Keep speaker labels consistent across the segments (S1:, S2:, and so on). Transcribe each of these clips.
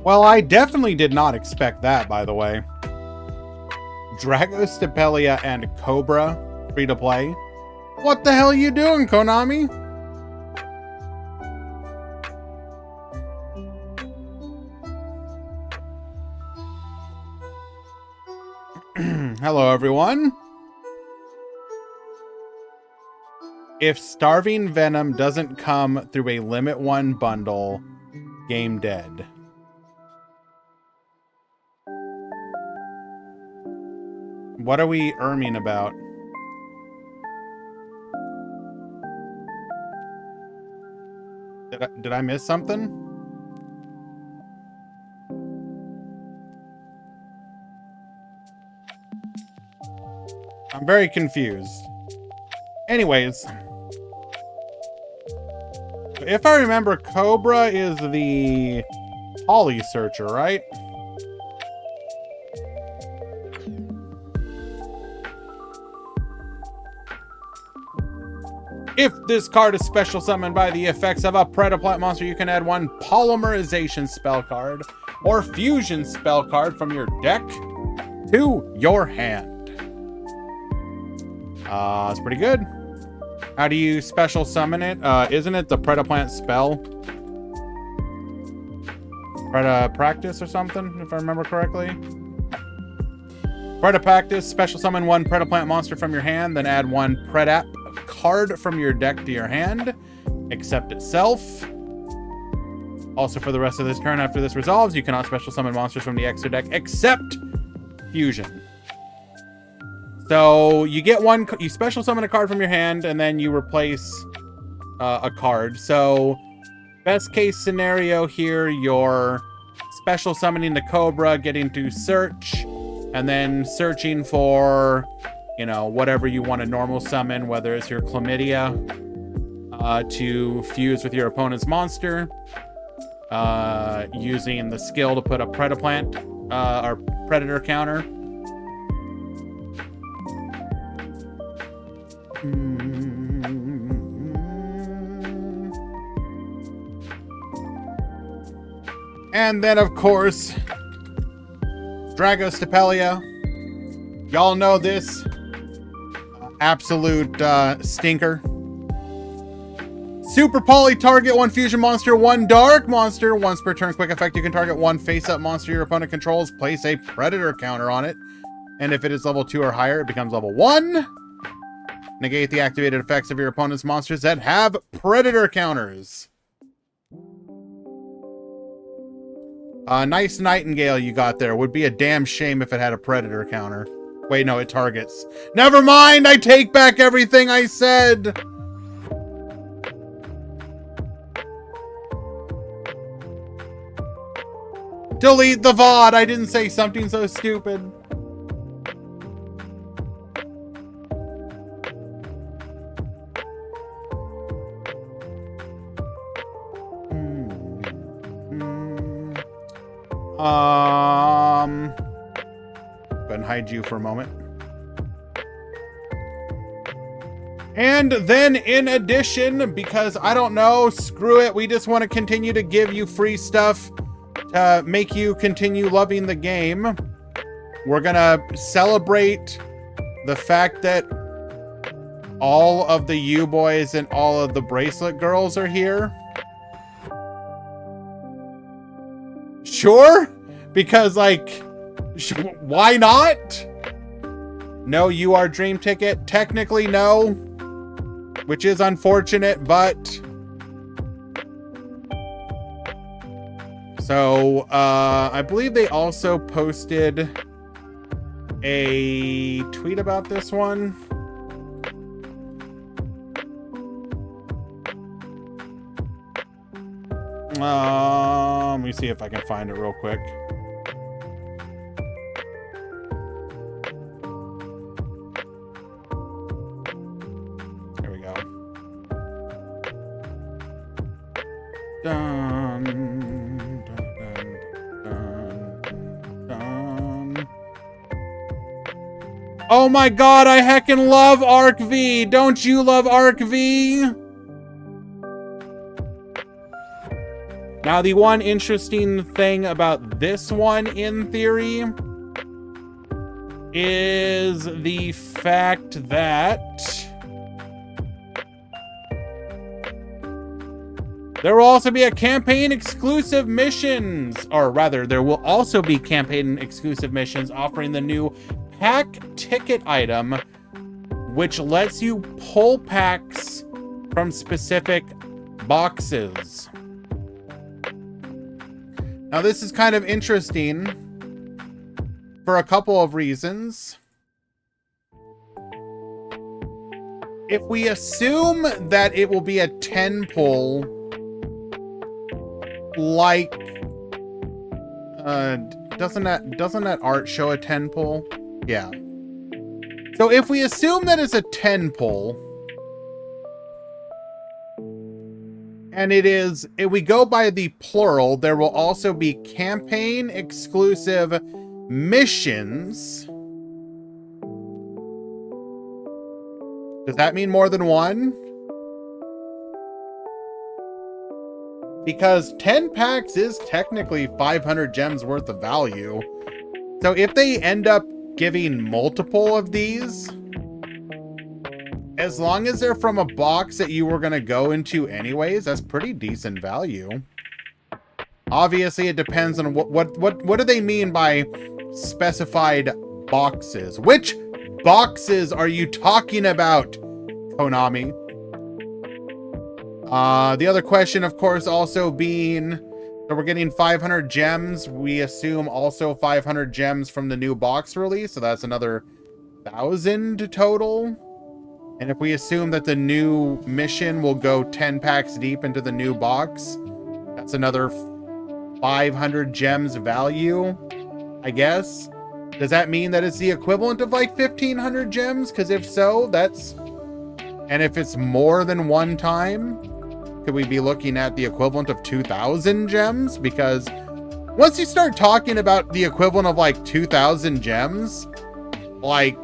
S1: Well, I definitely did not expect that, by the way. Dragostapelia and Cobra, free to play. What the hell are you doing, Konami? Hello, everyone. If Starving Venom doesn't come through a Limit 1 bundle, game dead. What are we erming about? Did I miss something? I'm very confused. Anyways. If I remember, Cobra is the Holly Searcher, right? If this card is special summoned by the effects of a Predaplant monster, you can add one Polymerization spell card or Fusion spell card from your deck to your hand. It's pretty good. How do you special summon it? Isn't it the Predaplant spell? Practice or something, if I remember correctly. Practice, special summon one Predaplant monster from your hand, then add one Predap card from your deck to your hand, except itself. Also, for the rest of this turn, after this resolves, you cannot special summon monsters from the extra deck except Fusion. So you get one, you special summon a card from your hand, and then you replace a card. So best case scenario here, you're special summoning the Cobra, getting to search, and then searching for, you know, whatever you want to normal summon, whether it's your Chlamydia, to fuse with your opponent's monster, using the skill to put a Predaplant, or Predator counter. And then, of course, Dragostapelia. Y'all know this absolute stinker. Super Poly, target one fusion monster, one dark monster. Once per turn, quick effect, you can target one face-up monster your opponent controls. Place a Predator counter on it. And if it is level 2 or higher, it becomes level 1. Negate the activated effects of your opponent's monsters that have Predator counters. Nice Nightingale you got there. Would be a damn shame if it had a Predator counter. Wait, no, it targets. Never mind, I take back everything I said. Delete the VOD. I didn't say something so stupid. Go ahead and hide you for a moment. And then in addition, because I don't know, screw it, we just want to continue to give you free stuff to make you continue loving the game. We're gonna celebrate the fact that all of the U-boys and all of the bracelet girls are here. Sure, because like, why not? No, you are Dream Ticket. Technically, no, which is unfortunate, but so I believe they also posted a tweet about this one. Let me see if I can find it real quick. There we go. Dun, dun, dun, dun, dun. Oh my god, I heckin' love Arc V! Don't you love Arc V? Now, the one interesting thing about this one, in theory, is the fact that there will also be a campaign exclusive missions, or rather, there will also be campaign exclusive missions offering the new pack ticket item, which lets you pull packs from specific boxes. Now, this is kind of interesting for a couple of reasons. If we assume that it will be a 10 pull, like, doesn't that art show a 10 pull? Yeah. So if we assume that it's a 10 pull, and if we go by the plural, there will also be campaign exclusive missions. Does that mean more than one? Because 10 packs is technically 500 gems worth of value. So if they end up giving multiple of these, as long as they're from a box that you were going to go into anyways, that's pretty decent value. Obviously, it depends on what do they mean by specified boxes? Which boxes are you talking about, Konami? The other question, of course, also being that we're getting 500 gems. We assume also 500 gems from the new box release, so that's another 1,000 total. And if we assume that the new mission will go 10 packs deep into the new box, that's another 500 gems value, I guess. Does that mean that it's the equivalent of like 1,500 gems? Because if so, that's... And if it's more than one time, could we be looking at the equivalent of 2,000 gems? Because once you start talking about the equivalent of like 2,000 gems, like,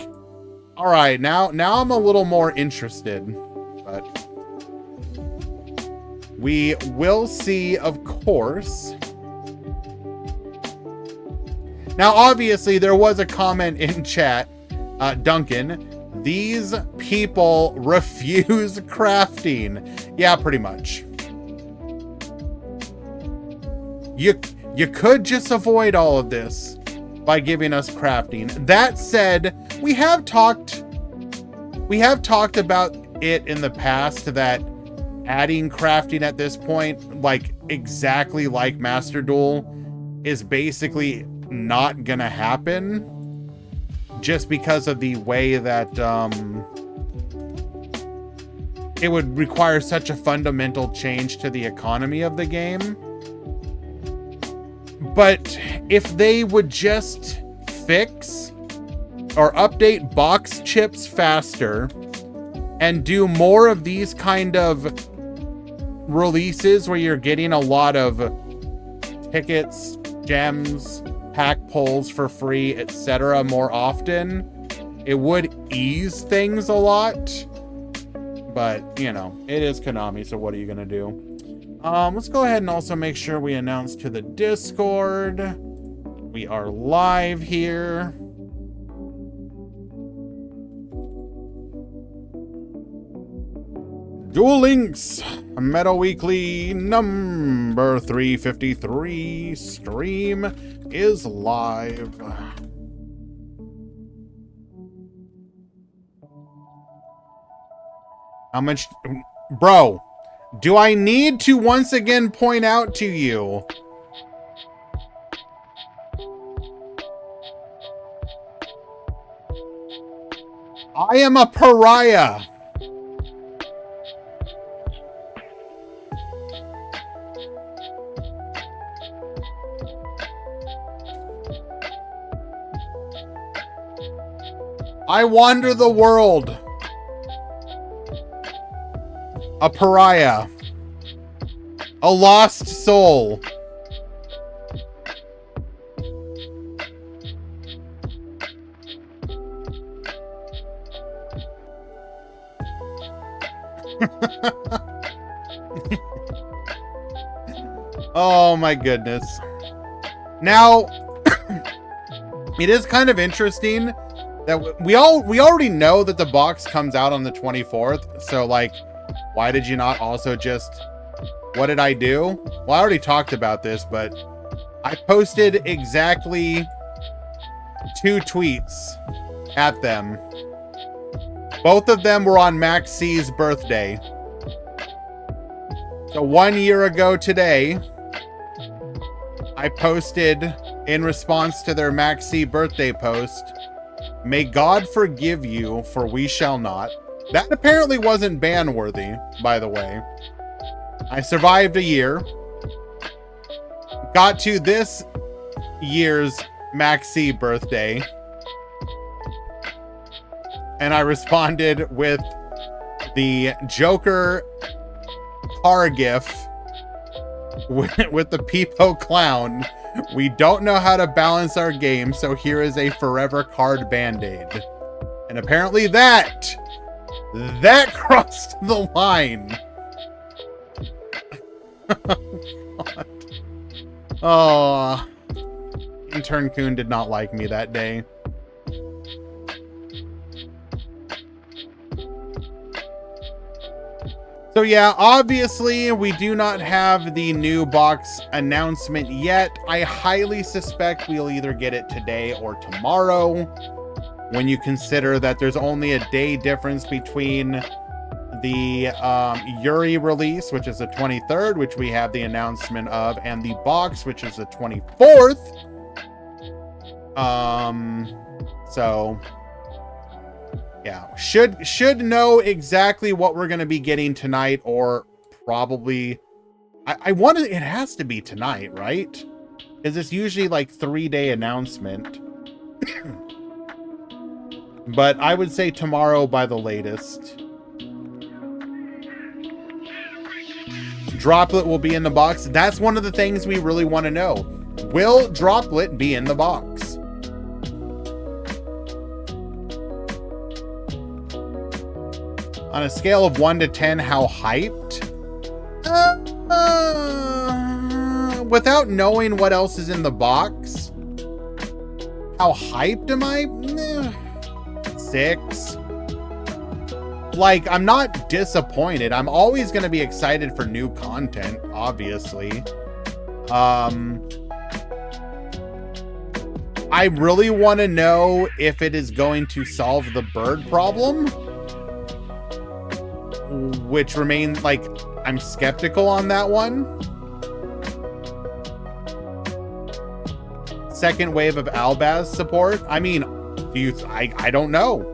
S1: all right, now I'm a little more interested, but we will see, of course. Now, obviously, there was a comment in chat, Duncan, these people refuse crafting. Yeah, pretty much. You could just avoid all of this by giving us crafting. That said, we have talked about it in the past that adding crafting at this point, like exactly like Master Duel, is basically not gonna happen. Just because of the way that it would require such a fundamental change to the economy of the game. But if they would just fix or update box chips faster and do more of these kind of releases where you're getting a lot of tickets, gems, pack pulls for free, etc. more often, it would ease things a lot. But, you know, it is Konami, so what are you gonna do? Let's go ahead and also make sure we announce to the Discord. We are live here. Duel Links Meta Weekly number 353 stream is live. How much... Bro, do I need to once again point out to you... I am a pariah. I wander the world. A pariah. A lost soul. Oh my goodness. Now, it is kind of interesting that we already know that the box comes out on the 24th. So like, why did you not also just, what did I do? Well, I already talked about this, but I posted exactly 2 tweets at them. Both of them were on Max C's birthday. So 1 year ago today, I posted in response to their Max C birthday post, "May God forgive you, for we shall not." That apparently wasn't ban worthy, by the way. I survived a year. Got to this year's Max C birthday. And I responded with the Joker car gif with the Peepo clown. "We don't know how to balance our game, so here is a forever card band-aid." And apparently that crossed the line. Oh, Intern Coon did not like me that day. So yeah, obviously we do not have the new box announcement yet. I highly suspect we'll either get it today or tomorrow, when you consider that there's only a day difference between the Yuri release, which is the 23rd, which we have the announcement of, and the box, which is the 24th. So yeah, should know exactly what we're going to be getting tonight, or probably I want to, it has to be tonight, right? Because it's usually like 3-day announcement. But I would say tomorrow by the latest. Droplet will be in the box. That's one of the things we really want to know. Will Droplet be in the box? On a scale of 1 to 10, how hyped? Without knowing what else is in the box, how hyped am I? 6. Like, I'm not disappointed. I'm always going to be excited for new content, obviously. I really want to know if it is going to solve the bird problem, which remains, like, I'm skeptical on that one. Second wave of Albaz support. I mean, I don't know.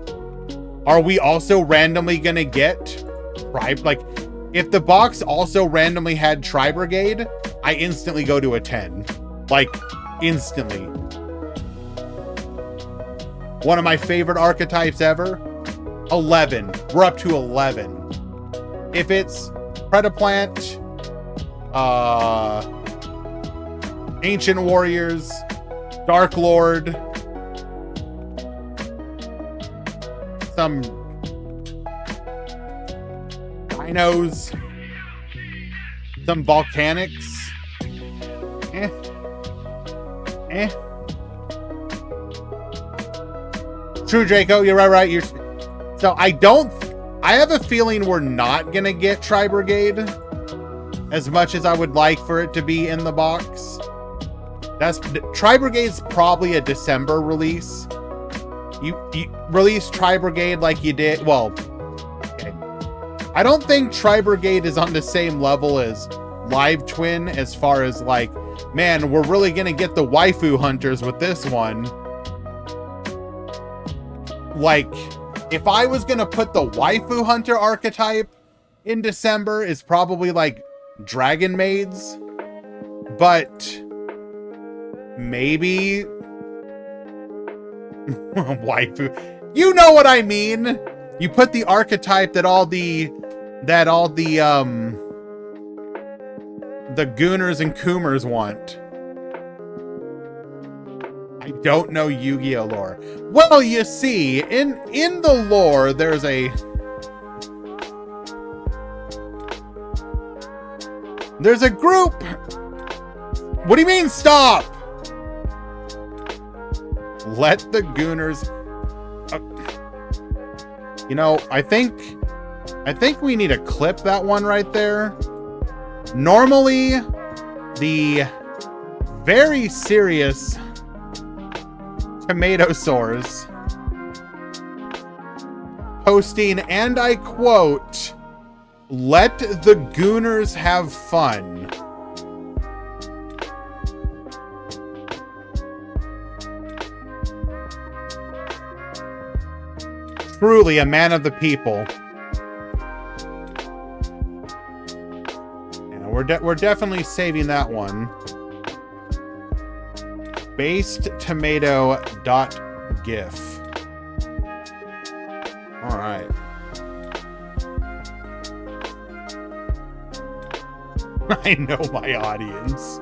S1: Are we also randomly gonna get like, if the box also randomly had Tri Brigade, I instantly go to a 10. Like, instantly. One of my favorite archetypes ever. 11. We're up to 11. If it's Predaplant, Ancient Warriors, Dark Lord, some Dinos, some Volcanics. True, Draco, you're right. So I have a feeling we're not gonna get Tri Brigade, as much as I would like for it to be in the box. Tri Brigade's probably a December release. You release Tri Brigade like you did. Well, okay. I don't think Tri Brigade is on the same level as Live Twin, as far as like, man, we're really gonna get the waifu hunters with this one. Like, if I was gonna put the waifu hunter archetype in December, it's probably like Dragon Maids, but maybe waifu. You know what I mean? You put the archetype that all the Gooners and Coomers want. I don't know Yu-Gi-Oh lore. Well, you see, in the lore, there's a group What do you mean, stop? Let the Gooners... you know, I think we need to clip that one right there. Normally, the very serious tomato sores posting, and I quote, "Let the Gooners have fun." Truly a man of the people. Yeah, we're definitely saving that one. BasedTomato.gif. All right. I know my audience.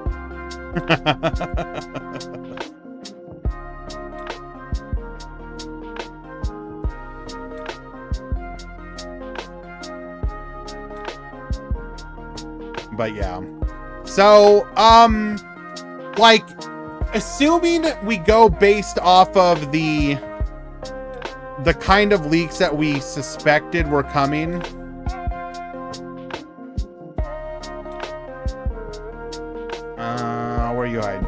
S1: But yeah. So, like, assuming we go based off of the kind of leaks that we suspected were coming. Where are you hiding?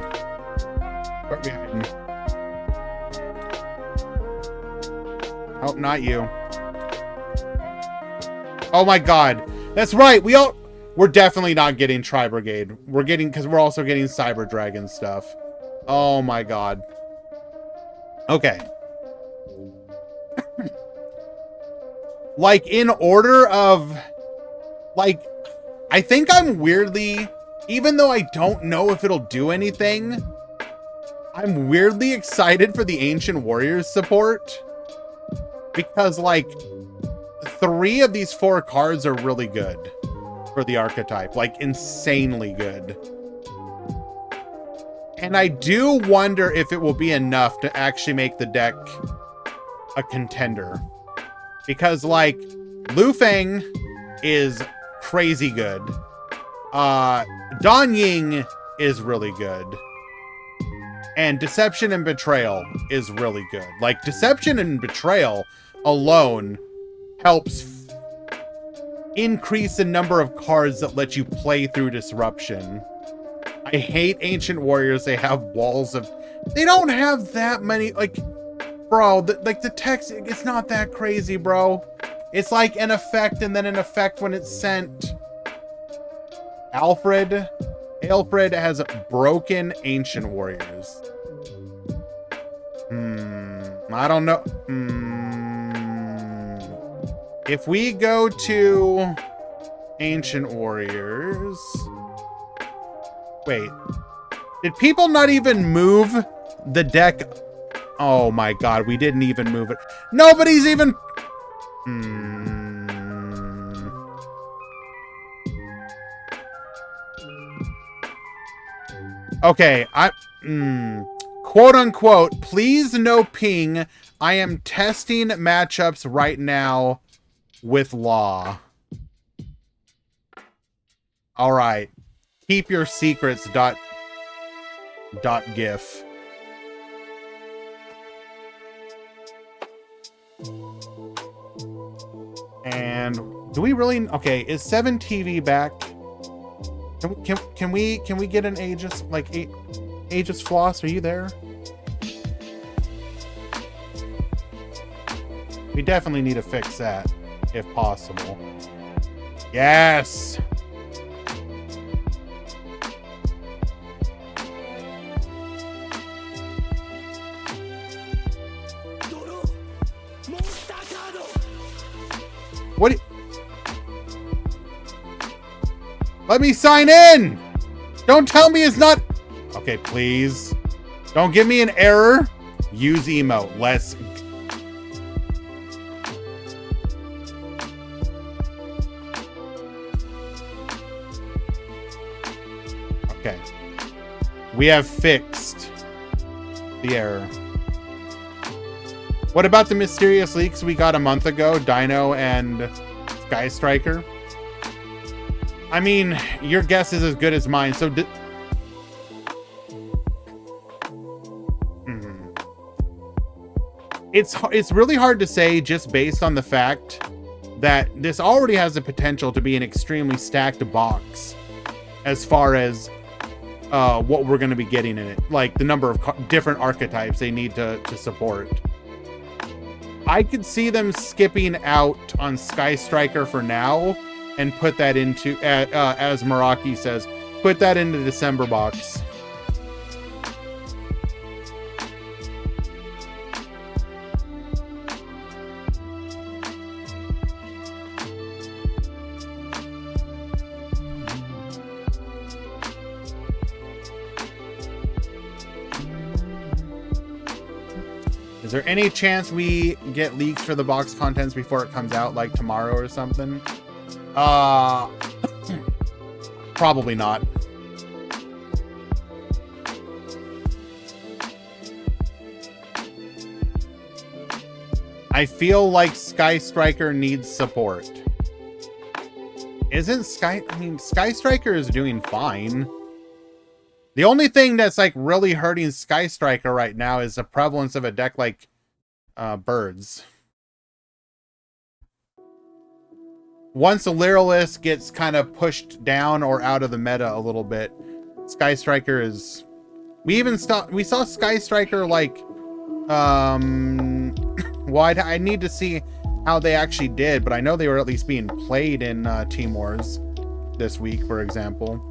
S1: Where are we hiding? Oh, not you. Oh my god. That's right. We're definitely not getting Tri-Brigade. Because we're also getting Cyber Dragon stuff. Oh my god. Okay. Like, in order of... Like, I think I'm weirdly... Even though I don't know if it'll do anything, I'm weirdly excited for the Ancient Warriors support. Because, like, 3 of these 4 cards are really good for the archetype. Like, insanely good. And I do wonder if it will be enough to actually make the deck a contender. Because, like, Lu Feng is crazy good. Dan Ying is really good. And Deception and Betrayal is really good. Like, Deception and Betrayal alone helps increase the number of cards that let you play through Disruption. I hate Ancient Warriors. They have walls of... They don't have that many... Like, bro, the text, it's not that crazy, bro. It's like an effect and then an effect when it's sent. Alfred has broken Ancient Warriors. I don't know. If we go to Ancient Warriors... Wait. Did people not even move the deck? Oh my god, we didn't even move it. Nobody's even... Okay, quote unquote, please no ping. I am testing matchups right now with Law. All right. Keep your secrets .gif. And do we really... Okay, is 7TV back? Can we get an Aegis, like, Aegis Floss? Are you there? We definitely need to fix that, if possible. Yes! What? Let me sign in! Don't tell me it's not... Okay, please. Don't give me an error. Use emote. Let's... Okay. We have fixed the error. What about the mysterious leaks we got a month ago? Dino and Sky Striker? I mean, your guess is as good as mine. So It's really hard to say just based on the fact that this already has the potential to be an extremely stacked box as far as what we're going to be getting in it, like the number of different archetypes they need to support. I could see them skipping out on Sky Striker for now and put that into, as Meraki says, put that into December box. Is there any chance we get leaks for the box contents before it comes out, like tomorrow or something? Probably not. I feel like Sky Striker needs support. Sky Striker is doing fine. The only thing that's like really hurting Sky Striker right now is the prevalence of a deck like Birds. Once a Lyralist gets kind of pushed down or out of the meta a little bit, Sky Striker is... We saw Sky Striker like... well, I need to see how they actually did, but I know they were at least being played in Team Wars this week, for example.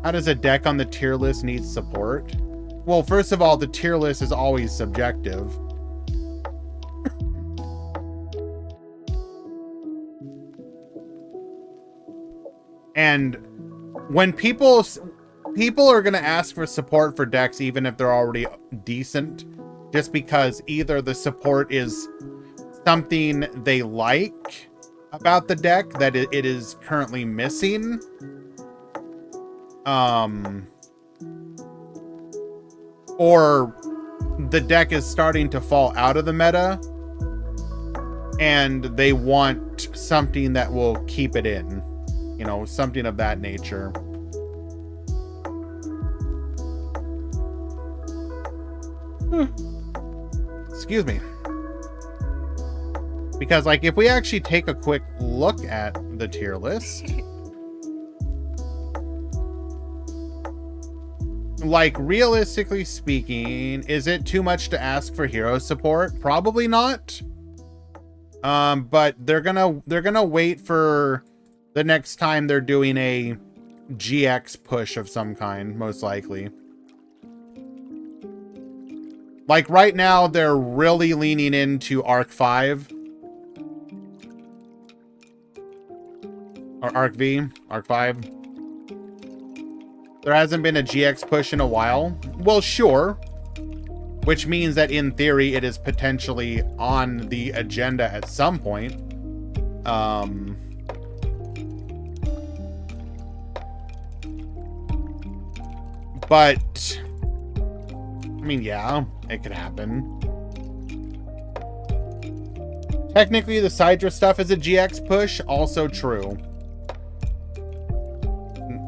S1: How does a deck on the tier list need support? Well, first of all, the tier list is always subjective. And when people are going to ask for support for decks, even if they're already decent, just because either the support is something they like about the deck that it is currently missing, or the deck is starting to fall out of the meta and they want something that will keep it in, you know, something of that nature. Excuse me. Because, like, if we actually take a quick look at the tier list, like, realistically speaking, is it too much to ask for hero support? Probably not. But they're gonna wait for the next time they're doing a GX push of some kind, most likely. Like, right now, they're really leaning into Arc 5. Or Arc V, Arc 5. There hasn't been a GX push in a while. Well, sure. Which means that in theory, it is potentially on the agenda at some point. But, I mean, yeah, it could happen. Technically, the Sidra stuff is a GX push. Also true.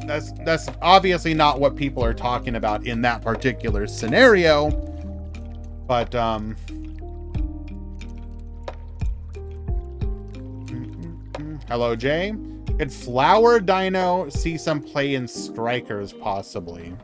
S1: That's obviously not what people are talking about in that particular scenario. But, hello, Jay. Could Flower Dino see some play in Strikers, possibly?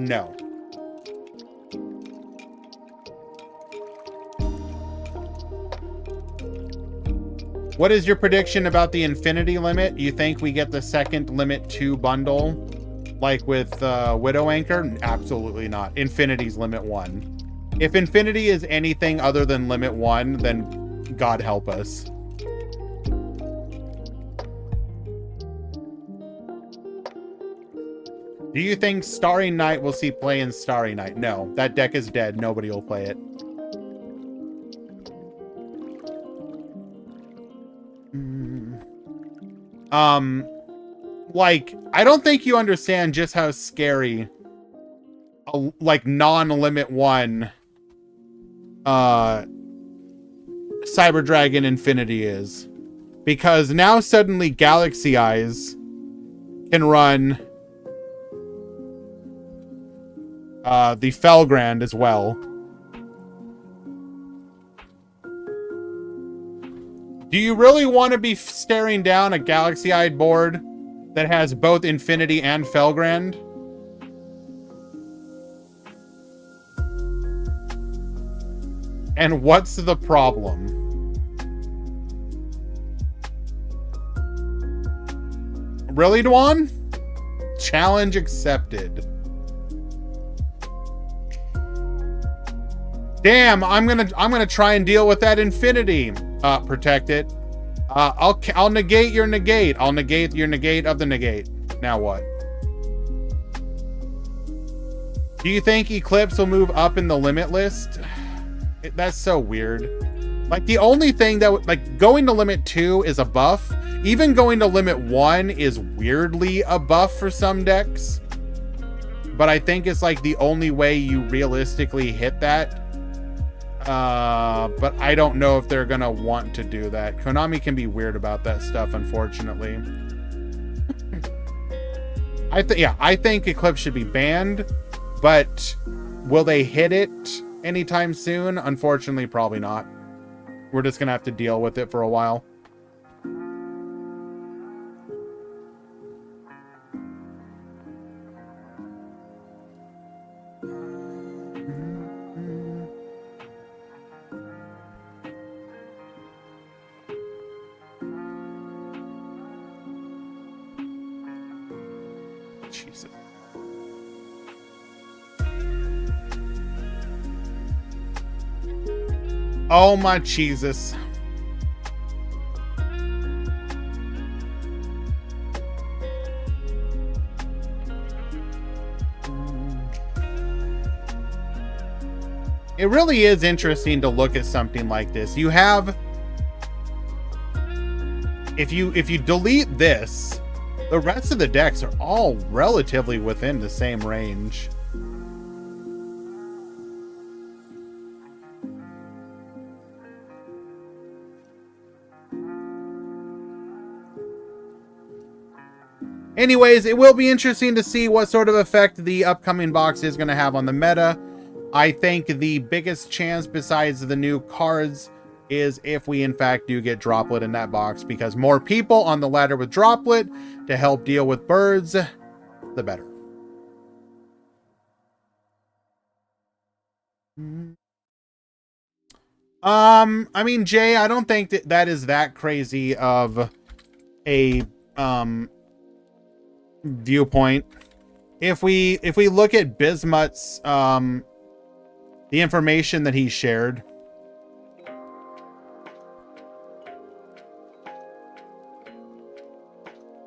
S1: No. What is your prediction about the Infinity limit? You think we get the second Limit 2 bundle? Like with Widow Anchor? Absolutely not. Infinity's Limit 1. If Infinity is anything other than Limit 1, then God help us. Do you think Starry Night will see play in Starry Night? No, that deck is dead. Nobody will play it. Like, I don't think you understand just how scary like non-limit 1 Cyber Dragon Infinity is, because now suddenly Galaxy Eyes can run the Felgrand as well. Do you really want to be staring down a Galaxy-eyed board that has both Infinity and Felgrand? And what's the problem? Really, Dwan? Challenge accepted. Damn, I'm gonna try and deal with that Infinity. Protect it. I'll negate your negate. I'll negate your negate of the negate. Now what? Do you think Eclipse will move up in the limit list? That's so weird. Like, the only thing that like going to limit 2 is a buff. Even going to limit 1 is weirdly a buff for some decks. But I think it's like the only way you realistically hit that. But I don't know if they're gonna want to do that. Konami can be weird about that stuff, unfortunately. I think Eclipse should be banned, but will they hit it anytime soon? Unfortunately, probably not. We're just gonna have to deal with it for a while. Jesus. Oh my Jesus. It really is interesting to look at something like this. You have, if you delete this, the rest of the decks are all relatively within the same range. Anyways, it will be interesting to see what sort of effect the upcoming box is going to have on the meta. I think the biggest chance besides the new cards is if we in fact do get Droplet in that box, because more people on the ladder with Droplet to help deal with birds, the better. I mean, Jay, I don't think that is that crazy of a viewpoint. If we look at Bismuth's the information that he shared,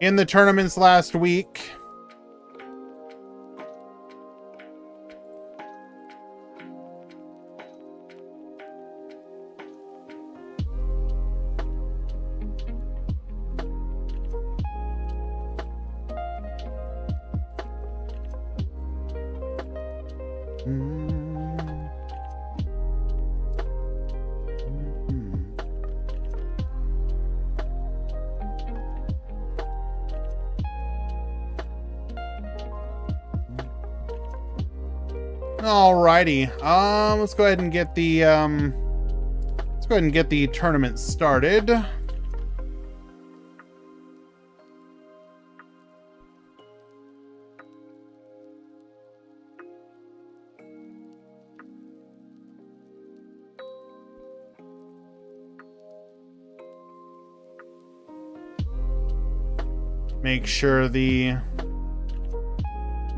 S1: in the tournaments last week, alrighty. Let's go ahead and get the tournament started. Make sure the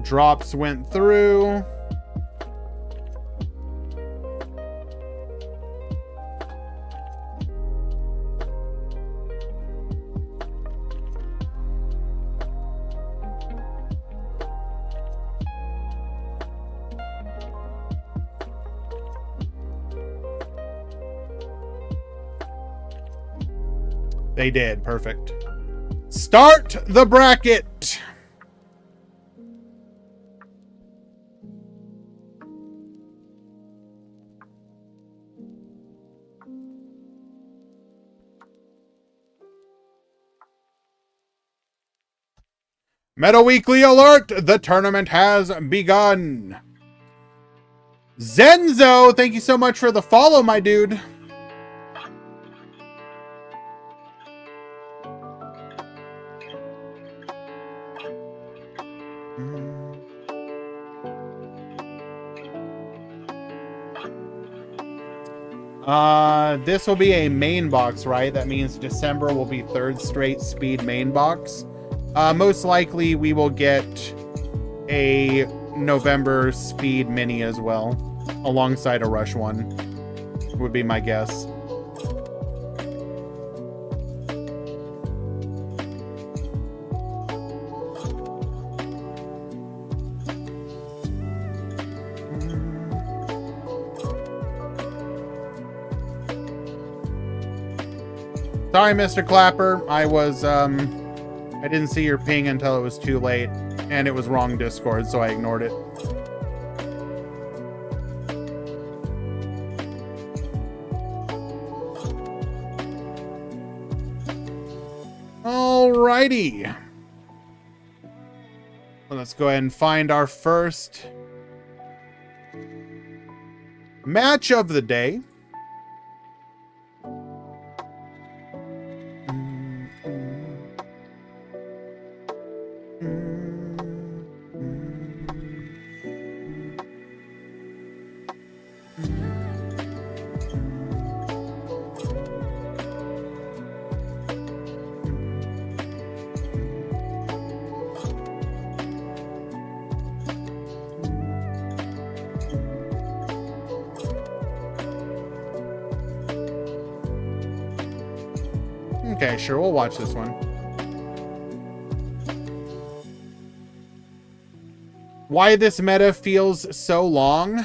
S1: drops went through. They did. Perfect. Start the bracket. Meta Weekly alert! The tournament has begun. Zenzo, thank you so much for the follow, my dude. This will be a main box, right? That means December will be third straight speed main box. Most likely we will get a November speed mini as well, alongside a rush one, would be my guess. Sorry, Mr. Clapper. I didn't see your ping until it was too late, and it was wrong Discord, so I ignored it. Alrighty. Well, let's go ahead and find our first match of the day. Okay, sure, we'll watch this one. Why this meta feels so long?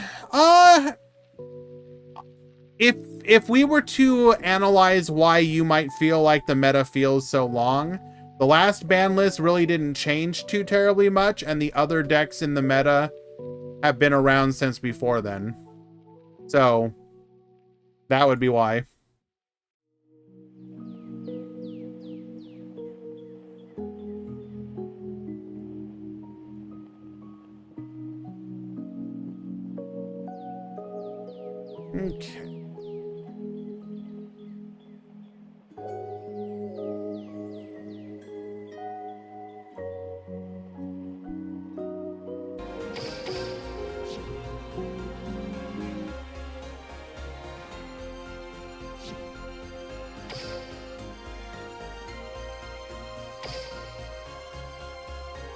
S1: If we were to analyze why you might feel like the meta feels so long, the last ban list really didn't change too terribly much, and the other decks in the meta have been around since before then. So, that would be why. Okay.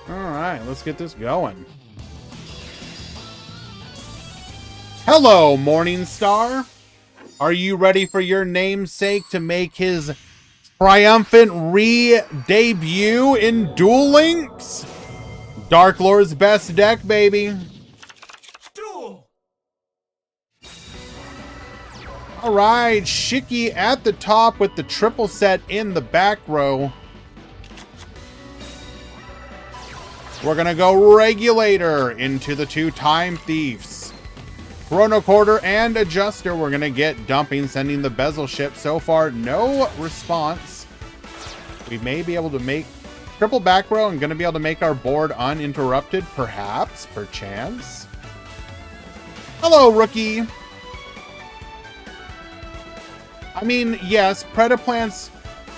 S1: All right, let's get this going. Hello, Morningstar. Are you ready for your namesake to make his triumphant re-debut in Duel Links? Dark Lord's best deck, baby. Duel. All right, Shiki at the top with the triple set in the back row. We're gonna go Regulator into the two Time Thieves. Chrono Quarter and Adjuster, we're going to get Dumping, sending the Bezel ship. So far, no response. We may be able to make triple back row and going to be able to make our board uninterrupted, perhaps, perchance. Hello, rookie. I mean, yes, Predaplants.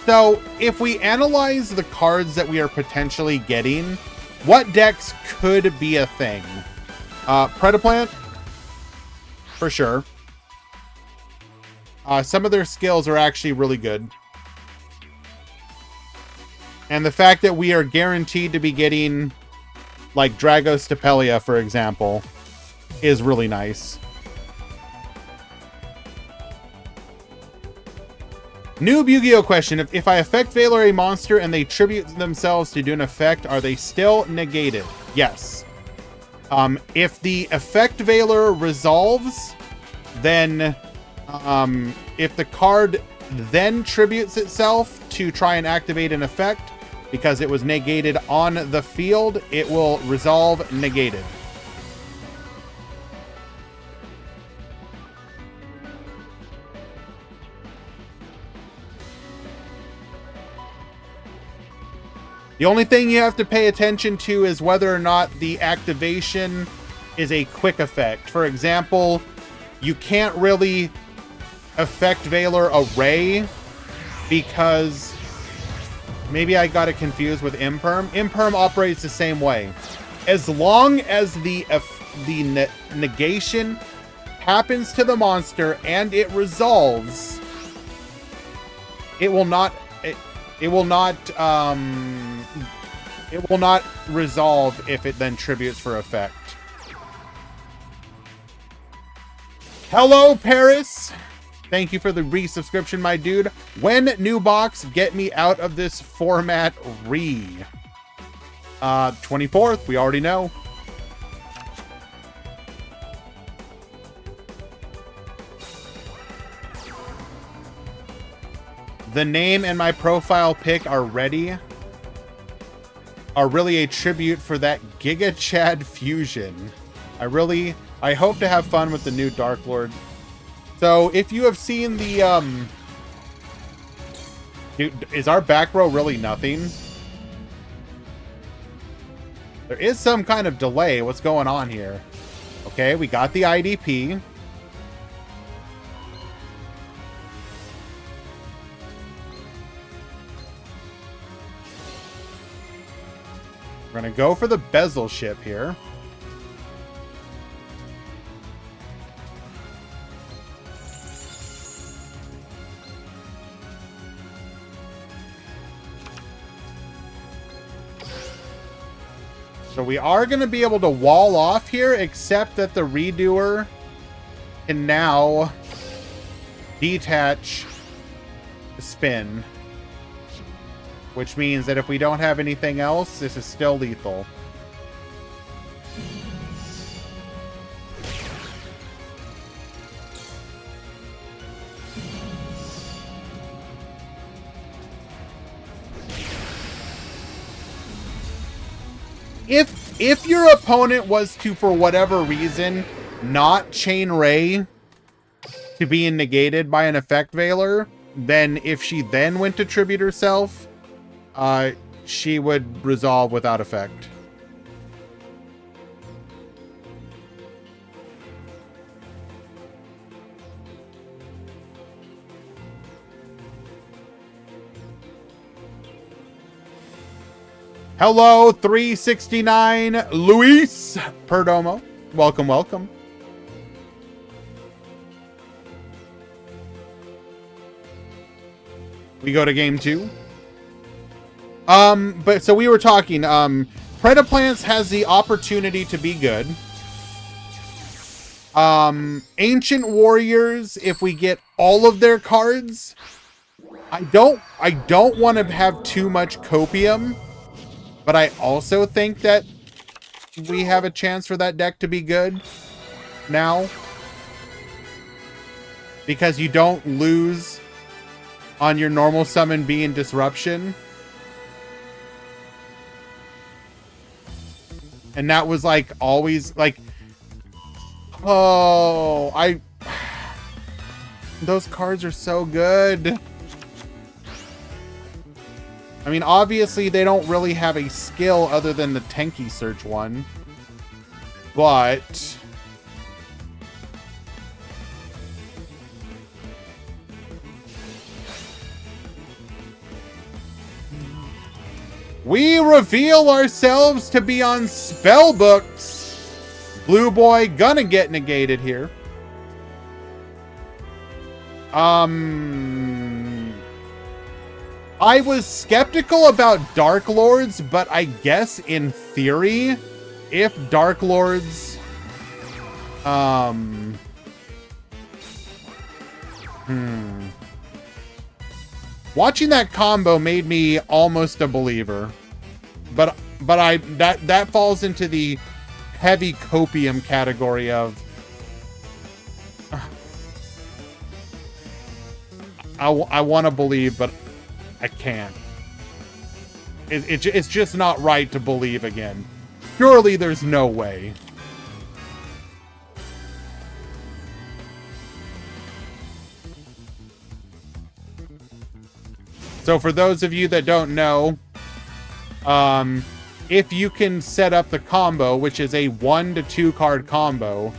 S1: So, if we analyze the cards that we are potentially getting, what decks could be a thing? Predaplant? For sure. Some of their skills are actually really good. And the fact that we are guaranteed to be getting, like, Dragos Stapelia, for example, is really nice. New Yu-Gi-Oh question. If I affect Veil or a monster and they tribute themselves to do an effect, are they still negated? Yes. If the effect Veiler resolves, then if the card then tributes itself to try and activate an effect, because it was negated on the field, it will resolve negated. The only thing you have to pay attention to is whether or not the activation is a quick effect. For example, you can't really affect Valor Array because maybe I got it confused with Imperm. Imperm operates the same way. As long as the negation happens to the monster and it resolves, it will not resolve if it then tributes for effect. Hello, Paris. Thank you for the resubscription, my dude. When new box, get me out of this format 24th, we already know. The name and my profile pic are ready. Are really a tribute for that Giga Chad fusion. I hope to have fun with the new Dark Lord. So if you have seen the dude, is our back row really nothing? There is some kind of delay. What's going on here? Okay, we got the IDP. We're gonna go for the bezel ship here. So we are going to be able to wall off here, except that the Redoer can now detach the spin. Which means that if we don't have anything else, this is still lethal. If your opponent was to, for whatever reason, not chain Ray to being negated by an effect Veiler, then if she then went to tribute herself, she would resolve without effect. Hello, 369 Luis Perdomo. Welcome, welcome. We go to game 2. But so we were talking, Predaplants has the opportunity to be good. Ancient Warriors, if we get all of their cards, I don't want to have too much copium, but I also think that we have a chance for that deck to be good now, because you don't lose on your normal summon being disruption. And that was like always like, oh, those cards are so good. I mean, obviously they don't really have a skill other than the Tenki Search one, but we reveal ourselves to be on Spellbooks. Blue Boy gonna get negated here. I was skeptical about Dark Lords, but I guess in theory, if Dark Lords, watching that combo made me almost a believer, but that falls into the heavy copium category of I want to believe, but I can't. It's just not right to believe again. Surely there's no way. So for those of you that don't know, if you can set up the combo, which is a 1 to 2 card combo,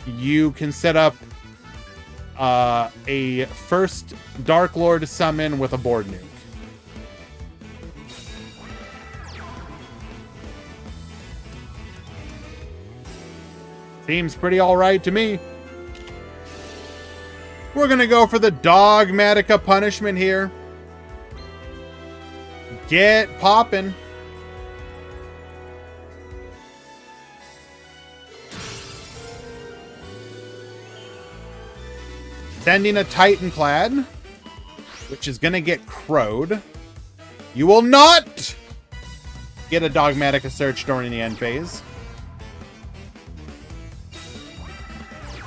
S1: you can set up a first Dark Lord summon with a board nuke. Seems pretty alright to me. We're gonna go for the Dogmatica punishment here. Get poppin'. Sending a Titanclad, which is gonna get crowed. You will not get a Dogmatica search during the end phase.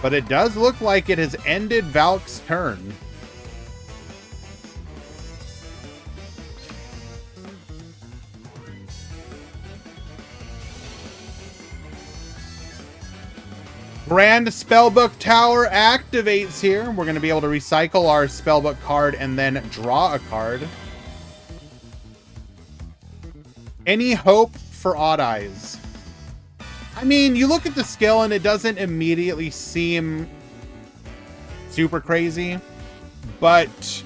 S1: But it does look like it has ended Valk's turn. Grand Spellbook Tower activates here. We're going to be able to recycle our Spellbook card and then draw a card. Any hope for Odd Eyes? I mean, you look at the skill and it doesn't immediately seem super crazy, but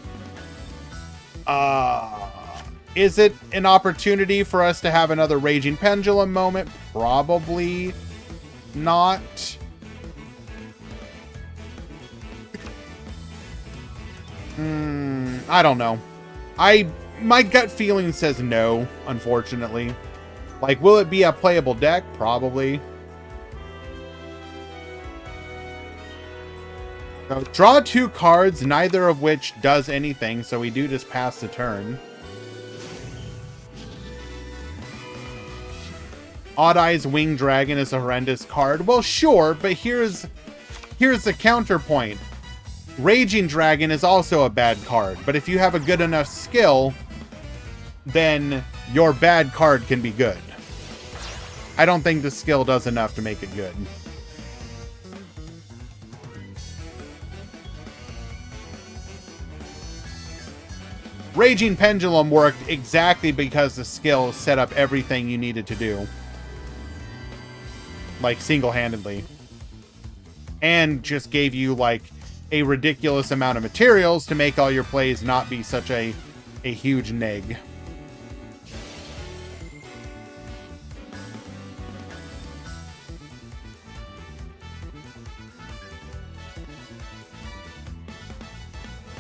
S1: is it an opportunity for us to have another Raging Pendulum moment? Probably not. I don't know. My gut feeling says no, unfortunately. Like, will it be a playable deck? Probably. So, draw 2 cards, neither of which does anything, so we do just pass the turn. Odd Eyes Winged Dragon is a horrendous card. Well, sure, but here's the counterpoint. Raging Dragon is also a bad card, but if you have a good enough skill, then your bad card can be good. I don't think the skill does enough to make it good. Raging Pendulum worked exactly because the skill set up everything you needed to do. Like, single-handedly. And just gave you, like, a ridiculous amount of materials to make all your plays not be such a huge neg.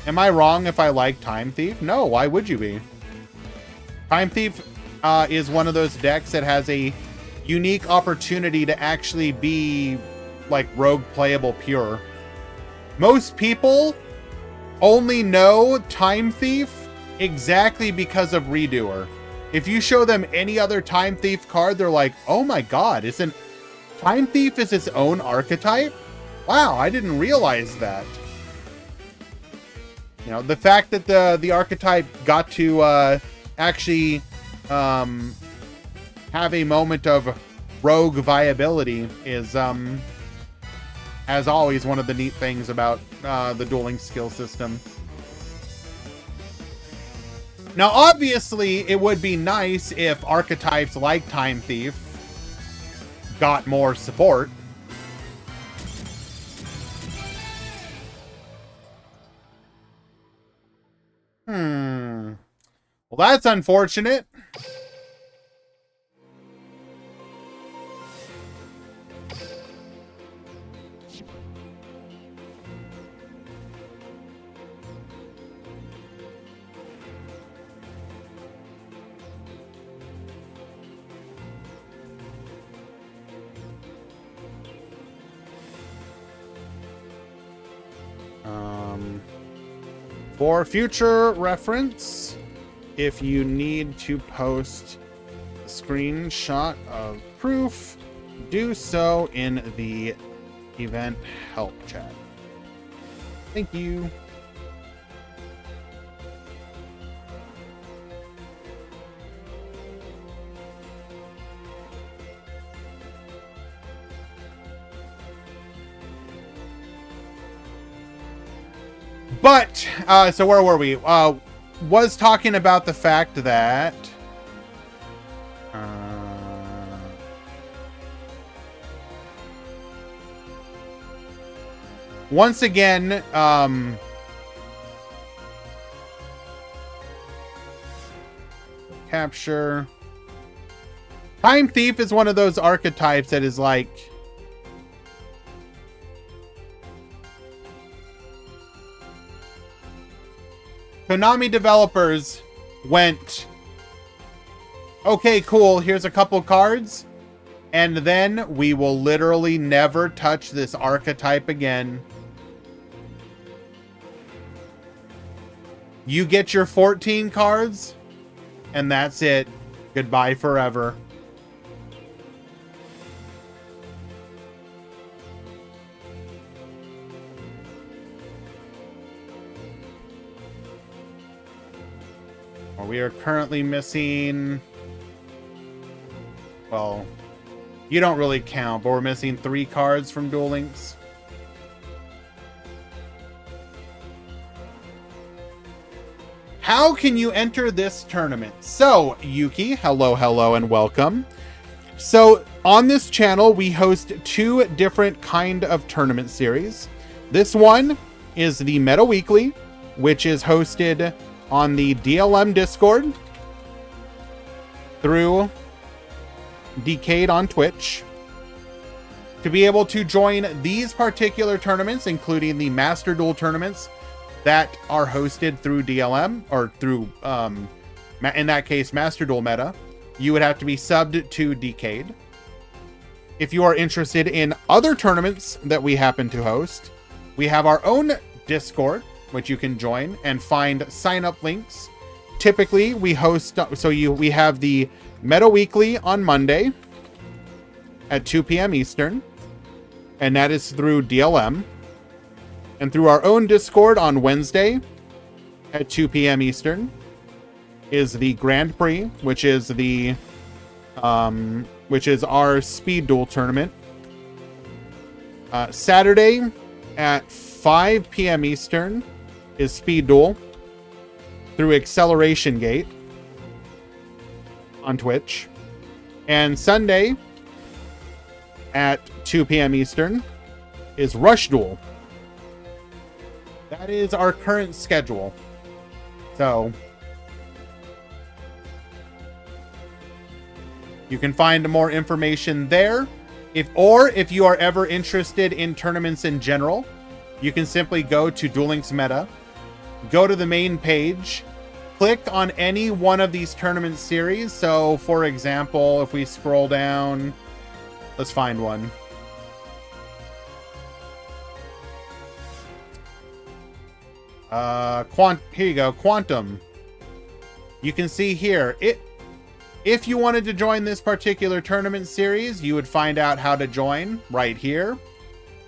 S1: Am I wrong if I like Time Thief? No, why would you be? Time Thief is one of those decks that has a unique opportunity to actually be like rogue playable pure. Most people only know Time Thief exactly because of Redoer. If you show them any other Time Thief card, they're like, oh my god, isn't Time Thief is its own archetype? Wow, I didn't realize that. You know, the fact that the archetype got to actually have a moment of rogue viability is, as always, one of the neat things about the dueling skill system. Now, obviously, it would be nice if archetypes like Time Thief got more support. Well, that's unfortunate. For future reference, if you need to post a screenshot of proof, do so in the event help chat. Thank you. But, so where were we? Was talking about the fact that... once again, capture. Time Thief is one of those archetypes that is like... Konami developers went, okay, cool, here's a couple cards, and then we will literally never touch this archetype again. You get your 14 cards, and that's it. Goodbye forever. We are currently missing... well, you don't really count, but we're missing 3 cards from Duel Links. How can you enter this tournament? So, Yuki, hello, and welcome. So, on this channel, we host 2 different kind of tournament series. This one is the Meta Weekly, which is hosted on the DLM Discord through Decade on Twitch. To be able to join these particular tournaments, including the Master Duel tournaments that are hosted through DLM, or through, in that case, Master Duel Meta, you would have to be subbed to Decade. If you are interested in other tournaments that we happen to host, we have our own Discord, which you can join and find sign-up links. Typically, we host, we have the Meta Weekly on Monday at 2 p.m. Eastern, and that is through DLM. And through our own Discord on Wednesday at 2 p.m. Eastern is the Grand Prix, which is the which is our Speed Duel tournament. Saturday at 5 p.m. Eastern is Speed Duel through Acceleration Gate on Twitch. And Sunday at 2 p.m. Eastern is Rush Duel. That is our current schedule. So you can find more information there. If you are ever interested in tournaments in general, you can simply go to Duel Links Meta, go to the main page, click on any one of these tournament series. So, for example, if we scroll down, let's find one. Here you go, Quantum. You can see here, if you wanted to join this particular tournament series, you would find out how to join right here.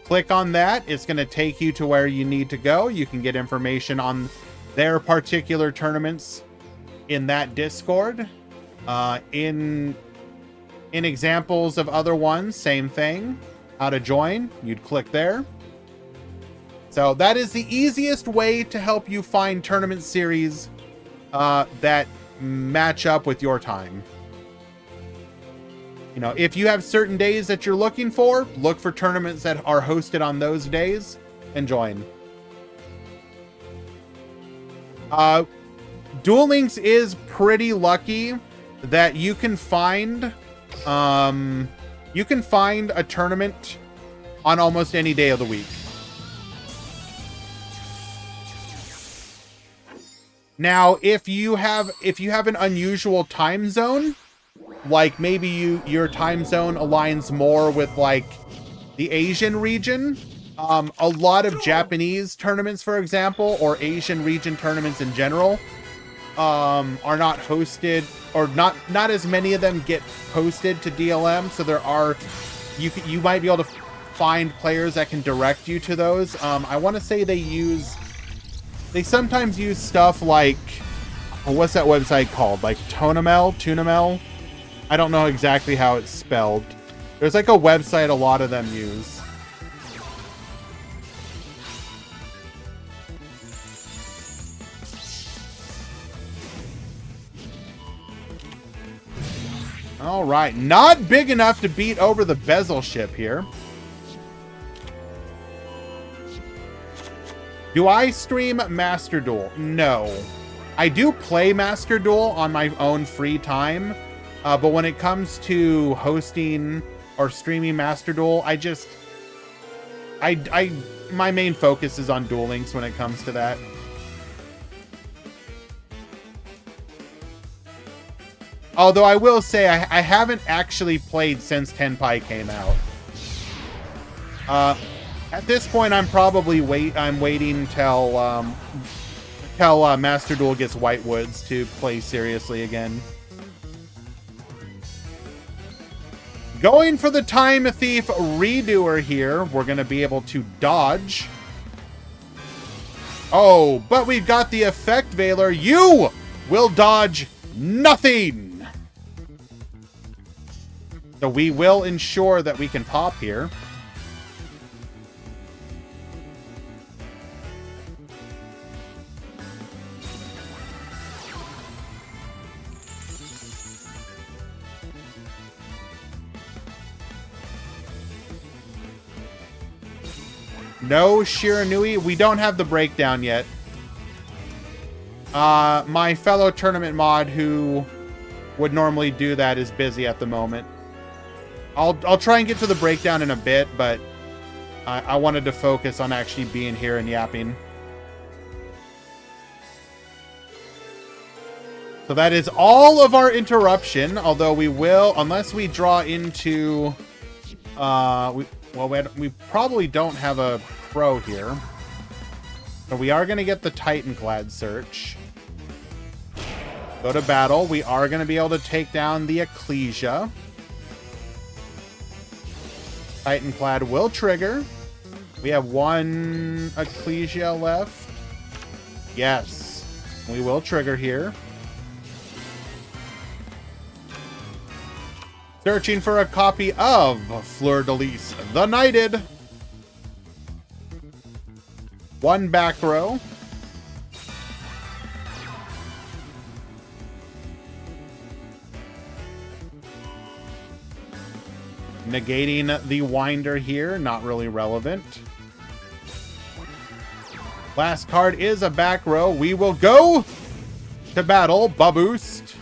S1: Click on that. It's going to take you to where you need to go. You can get information on their particular tournaments in that Discord. In examples of other ones, same thing. How to join, you'd click there. So that is the easiest way to help you find tournament series that match up with your time. You know, if you have certain days that you're looking for, look for tournaments that are hosted on those days and join. Duel Links is pretty lucky that you can find a tournament on almost any day of the week. Now, if you have an unusual time zone, like maybe your time zone aligns more with like the Asian region, a lot of Japanese tournaments, for example, or Asian region tournaments in general, are not hosted, or not as many of them get posted to DLM. So there are, you might be able to find players that can direct you to those. I want to say they sometimes use stuff like, what's that website called? Like Tunamel? I don't know exactly how it's spelled. There's like a website a lot of them use. All right. Not big enough to beat over the bezel ship here. Do I stream Master Duel? No. I do play Master Duel on my own free time. But when it comes to hosting or streaming Master Duel, my main focus is on Duel Links when it comes to that. Although I will say I haven't actually played since Tenpai came out. At this point, I'm probably waiting till Master Duel gets Whitewoods to play seriously again. Going for the Time Thief Redoer here. We're going to be able to dodge. Oh, but we've got the Effect Veiler. You will dodge nothing. So we will ensure that we can pop here. No Shiranui. We don't have the breakdown yet. My fellow tournament mod who would normally do that is busy at the moment. I'll try and get to the breakdown in a bit, but I wanted to focus on actually being here and yapping. So that is all of our interruption, although we will, unless we draw into... we probably don't have a Crow here. So we are going to get the Titanclad search. Go to battle. We are going to be able to take down the Ecclesia. Titanclad will trigger. We have one Ecclesia left. Yes. We will trigger here. Searching for a copy of Fleur de Lis, the Knighted. One back row. Negating the Winder here, not really relevant. Last card is a back row. We will go to battle. Baboost.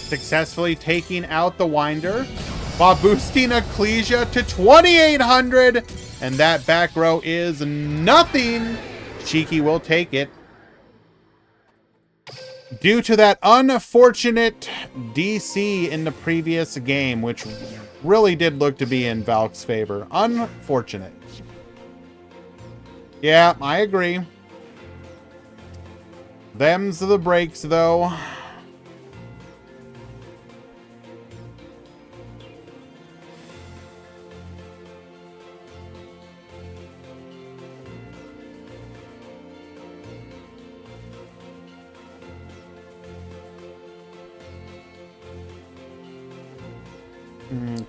S1: Successfully taking out the Winder. Boosting Ecclesia to 2,800. And that back row is nothing. Cheeky will take it. Due to that unfortunate DC in the previous game, which really did look to be in Valk's favor. Unfortunate. Yeah, I agree. Them's the breaks, though.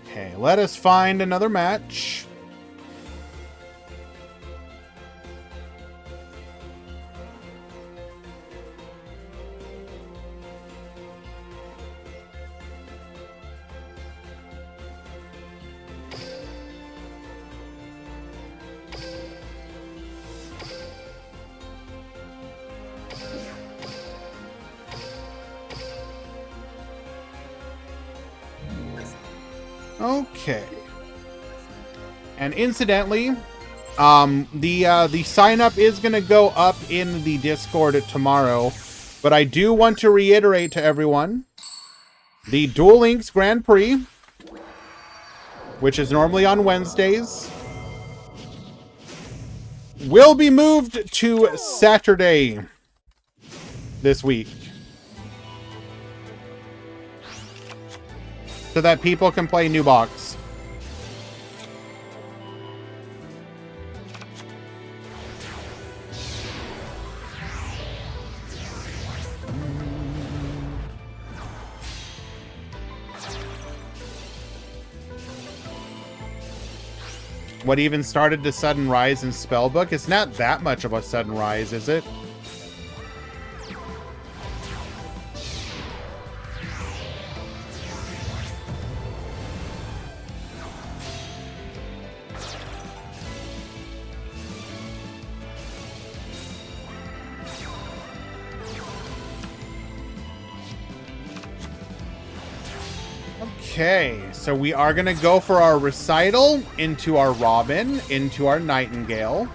S1: Okay, let us find another match. Okay. And incidentally, the sign up is going to go up in the Discord tomorrow, but I do want to reiterate to everyone, the Duel Links Grand Prix, which is normally on Wednesdays, will be moved to Saturday this week, so that people can play New Box. What even started the sudden rise in Spellbook? It's not that much of a sudden rise, is it? Okay, so we are going to go for our Recital, into our Robin, into our Nightingale.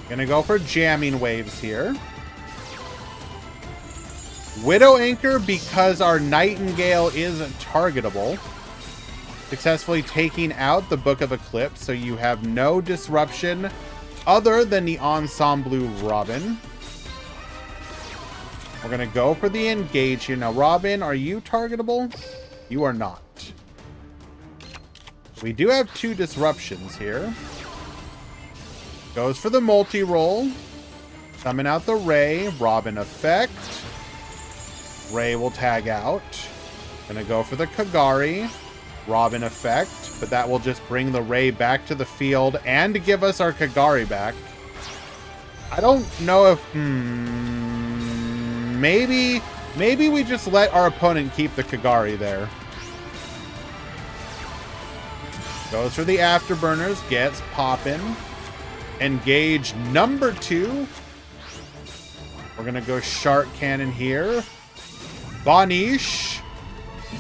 S1: Going to go for Jamming Waves here. Widow Anchor, because our Nightingale is targetable. Successfully taking out the Book of Eclipse, so you have no disruption other than the Ensemble Robin. We're going to go for the engage here. Now, Robin, are you targetable? You are not. We do have 2 disruptions here. Goes for the multi-roll. Summon out the Ray. Robin effect. Ray will tag out. Going to go for the Kagari. Robin effect. But that will just bring the Ray back to the field and give us our Kagari back. I don't know if... Maybe we just let our opponent keep the Kagari there. Goes for the Afterburners. Gets poppin'. Engage number 2. We're going to go Shark Cannon here. Banish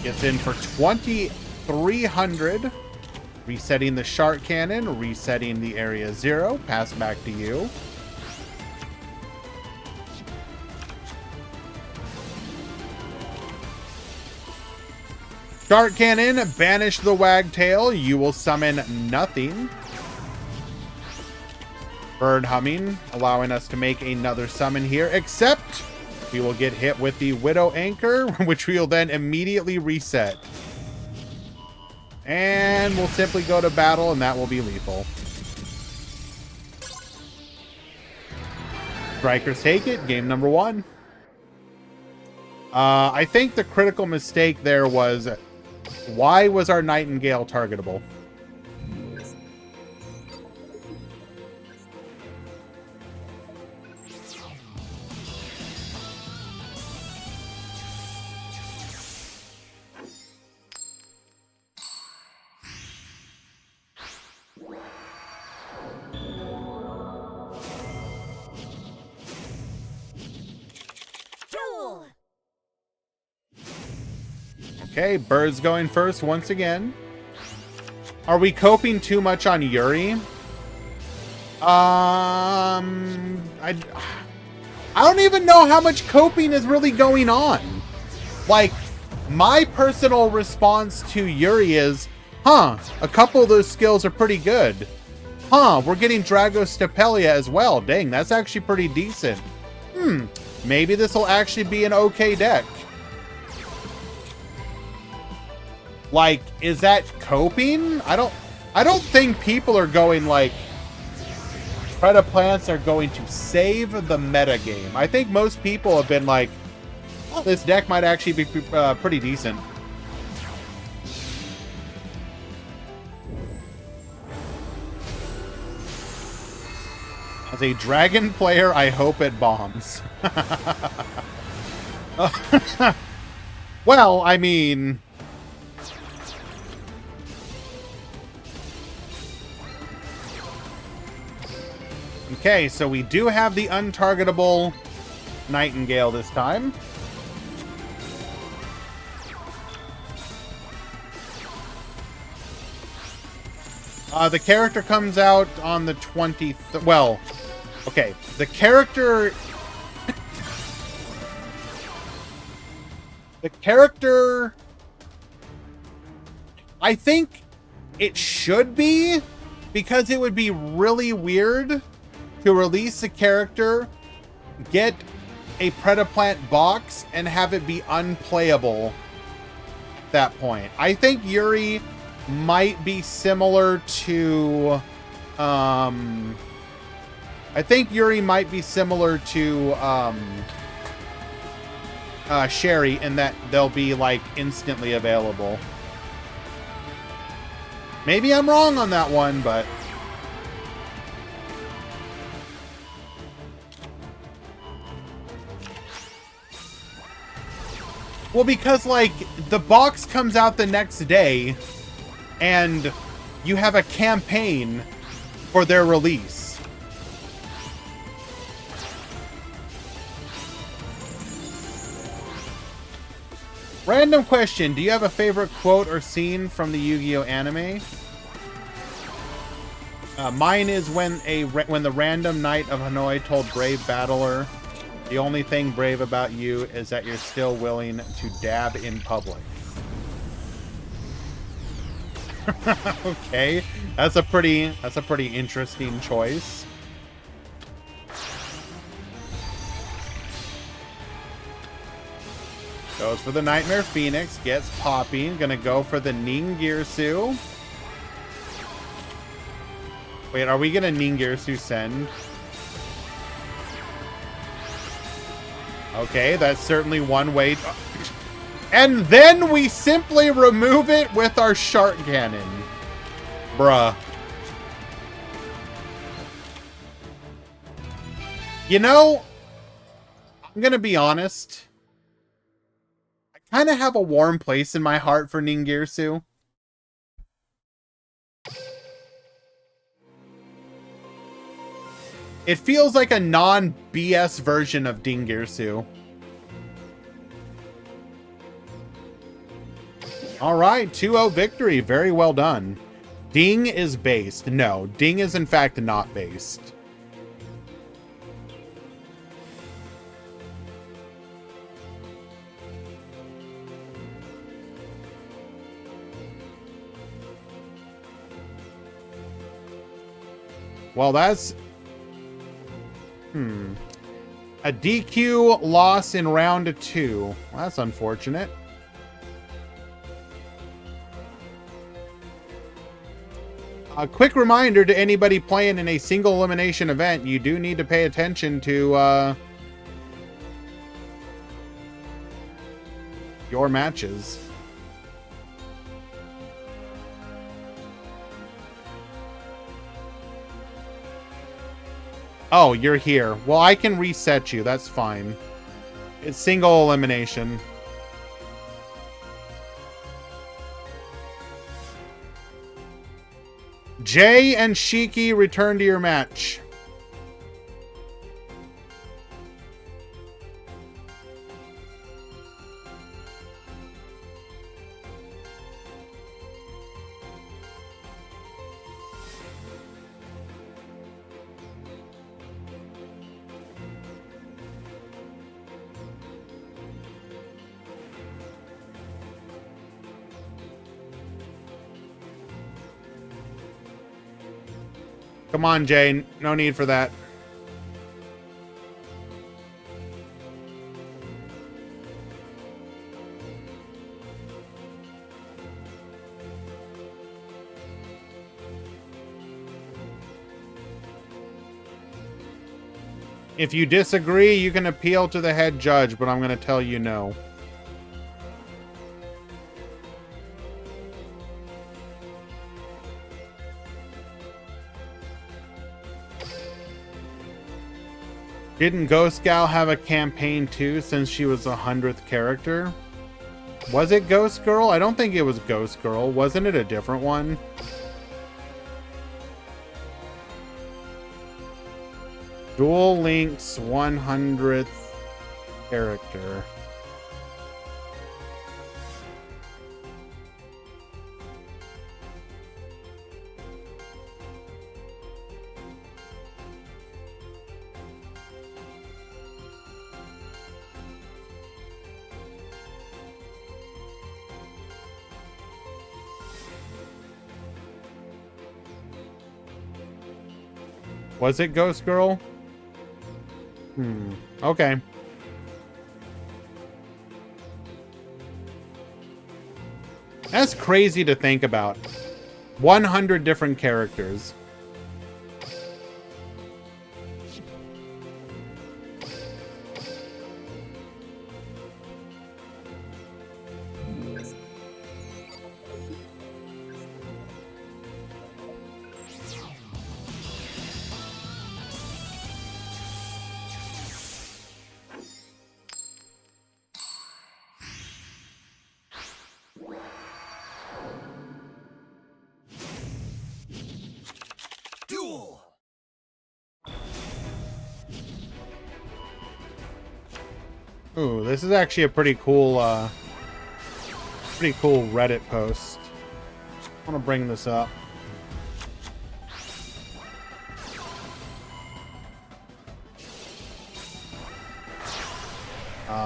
S1: gets in for 2,300. Resetting the Shark Cannon. Resetting the Area 0. Pass back to you. Shark Cannon, banish the Wagtail. You will summon nothing. Bird Humming, allowing us to make another summon here, except we will get hit with the Widow Anchor, which we will then immediately reset. And we'll simply go to battle, and that will be lethal. Strikers take it. Game number 1. I think the critical mistake there was... Why was our Nightingale targetable?
S2: Duel!
S1: Okay, Bird's going first once again. Are we coping too much on Yuri? I don't even know how much coping is really going on. Like, my personal response to Yuri is, huh, a couple of those skills are pretty good. Huh, we're getting Dragostapelia as well. Dang, that's actually pretty decent. Maybe this will actually be an okay deck. Like, is that coping? I don't think people are going like, Predaplants are going to save the meta game. I think most people have been like, oh, this deck might actually be pretty decent. As a dragon player, I hope it bombs. Well, I mean... Okay, so we do have the untargetable Nightingale this time. The character comes out on the 20th. Well, okay, the character... The character... I think it should be, because it would be really weird to release a character, get a Predaplant box, and have it be unplayable at that point. I think Yuri might be similar to... Sherry, in that they'll be, like, instantly available. Maybe I'm wrong on that one, but... Well, because, like, the box comes out the next day, and you have a campaign for their release. Random question. Do you have a favorite quote or scene from the Yu-Gi-Oh! Anime? Mine is when the random knight of Hanoi told Brave Battler, the only thing brave about you is that you're still willing to dab in public. Okay, that's a pretty interesting choice. Goes for the Nightmare Phoenix, gets popping, gonna go for the Ningirsu. Wait, are we gonna Ningirsu send? Okay, that's certainly one way. And then we simply remove it with our Shark Cannon. Bruh. You know, I'm gonna be honest. I kind of have a warm place in my heart for Ningirsu. It feels like a non-BS version of Ningirsu. Alright, 2-0 victory. Very well done. Ding is based. No, Ding is in fact not based. Well, that's... A DQ loss in round 2. Well, that's unfortunate. A quick reminder to anybody playing in a single elimination event, you do need to pay attention to your matches. Oh, you're here. Well, I can reset you. That's fine. It's single elimination. Jay and Shiki, return to your match. Come on, Jay. No need for that. If you disagree, you can appeal to the head judge, but I'm going to tell you no. Didn't Ghost Gal have a campaign too, since she was the 100th character? Was it Ghost Girl? I don't think it was Ghost Girl. Wasn't it a different one? Duel Link's 100th character. Was it Ghost Girl? Okay. That's crazy to think about. 100 different characters. Ooh, this is actually a pretty cool Reddit post. I want to bring this up.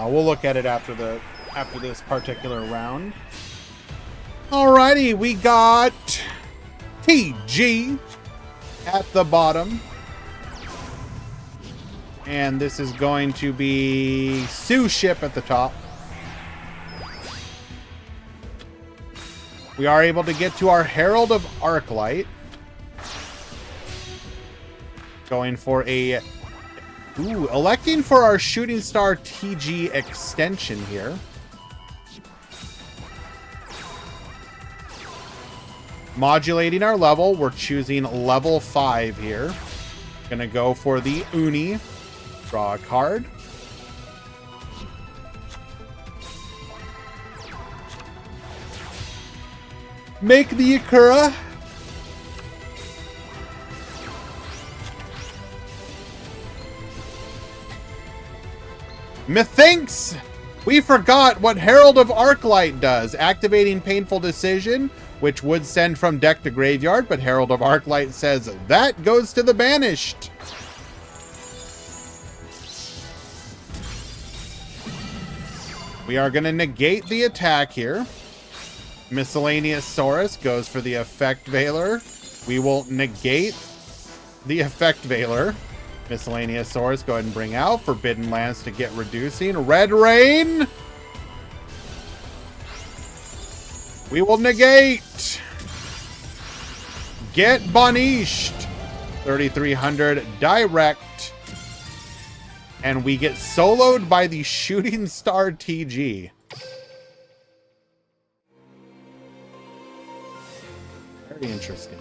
S1: We'll look at it after this particular round. Alrighty, we got TG at the bottom. And this is going to be Sue Ship at the top. We are able to get to our Herald of Arclight. Going for a... Ooh, electing for our Shooting Star TG extension here. Modulating our level, we're choosing level 5 here. Gonna go for the Uni. Draw a card. Make the Akura. Methinks we forgot what Herald of Arclight does. Activating Painful Decision, which would send from deck to graveyard, but Herald of Arclight says that goes to the banished. We are going to negate the attack here. Miscellaneous Saurus goes for the Effect Veiler. We will negate the Effect Veiler. Miscellaneous Saurus, go ahead and bring out Forbidden Lands to get reducing. Red Rain! We will negate. Get Banished. 3,300 direct. And we get soloed by the Shooting Star TG. Very interesting.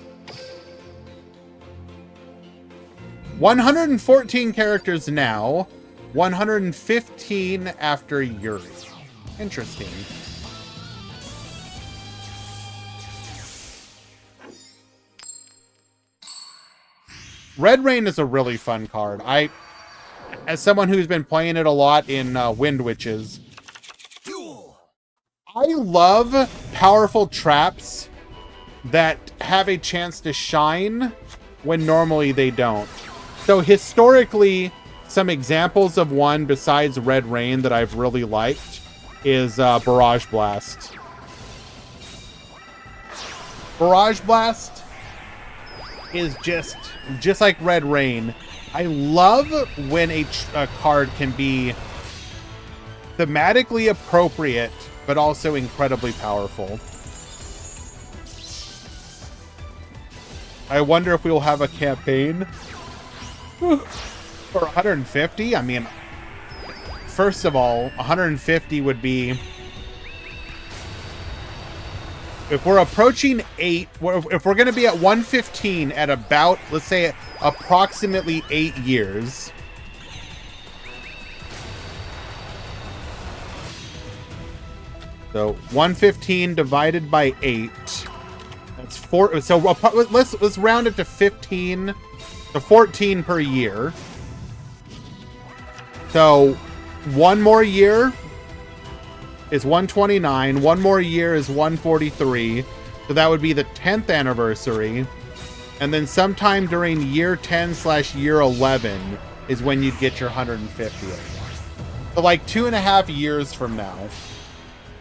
S1: 114 characters now. 115 after Yuri. Interesting. Red Rain is a really fun card. As someone who's been playing it a lot in Wind Witches,
S2: Duel.
S1: I love powerful traps that have a chance to shine when normally they don't. So historically, some examples of one besides Red Rain that I've really liked is Barrage Blast. Barrage Blast is just like Red Rain. I love when a card can be thematically appropriate, but also incredibly powerful. I wonder if we will have a campaign for 150. I mean, first of all, 150 would be... If we're approaching 8, if we're going to be at 115 at about, let's say, approximately 8 years. So 115 divided by 8. That's 4. So let's round it to 15 to 14 per year. So one more year is 129. One more year is 143. So that would be the 10th anniversary. And then sometime during year 10/year 11 is when you'd get your 150th. So like 2.5 years from now,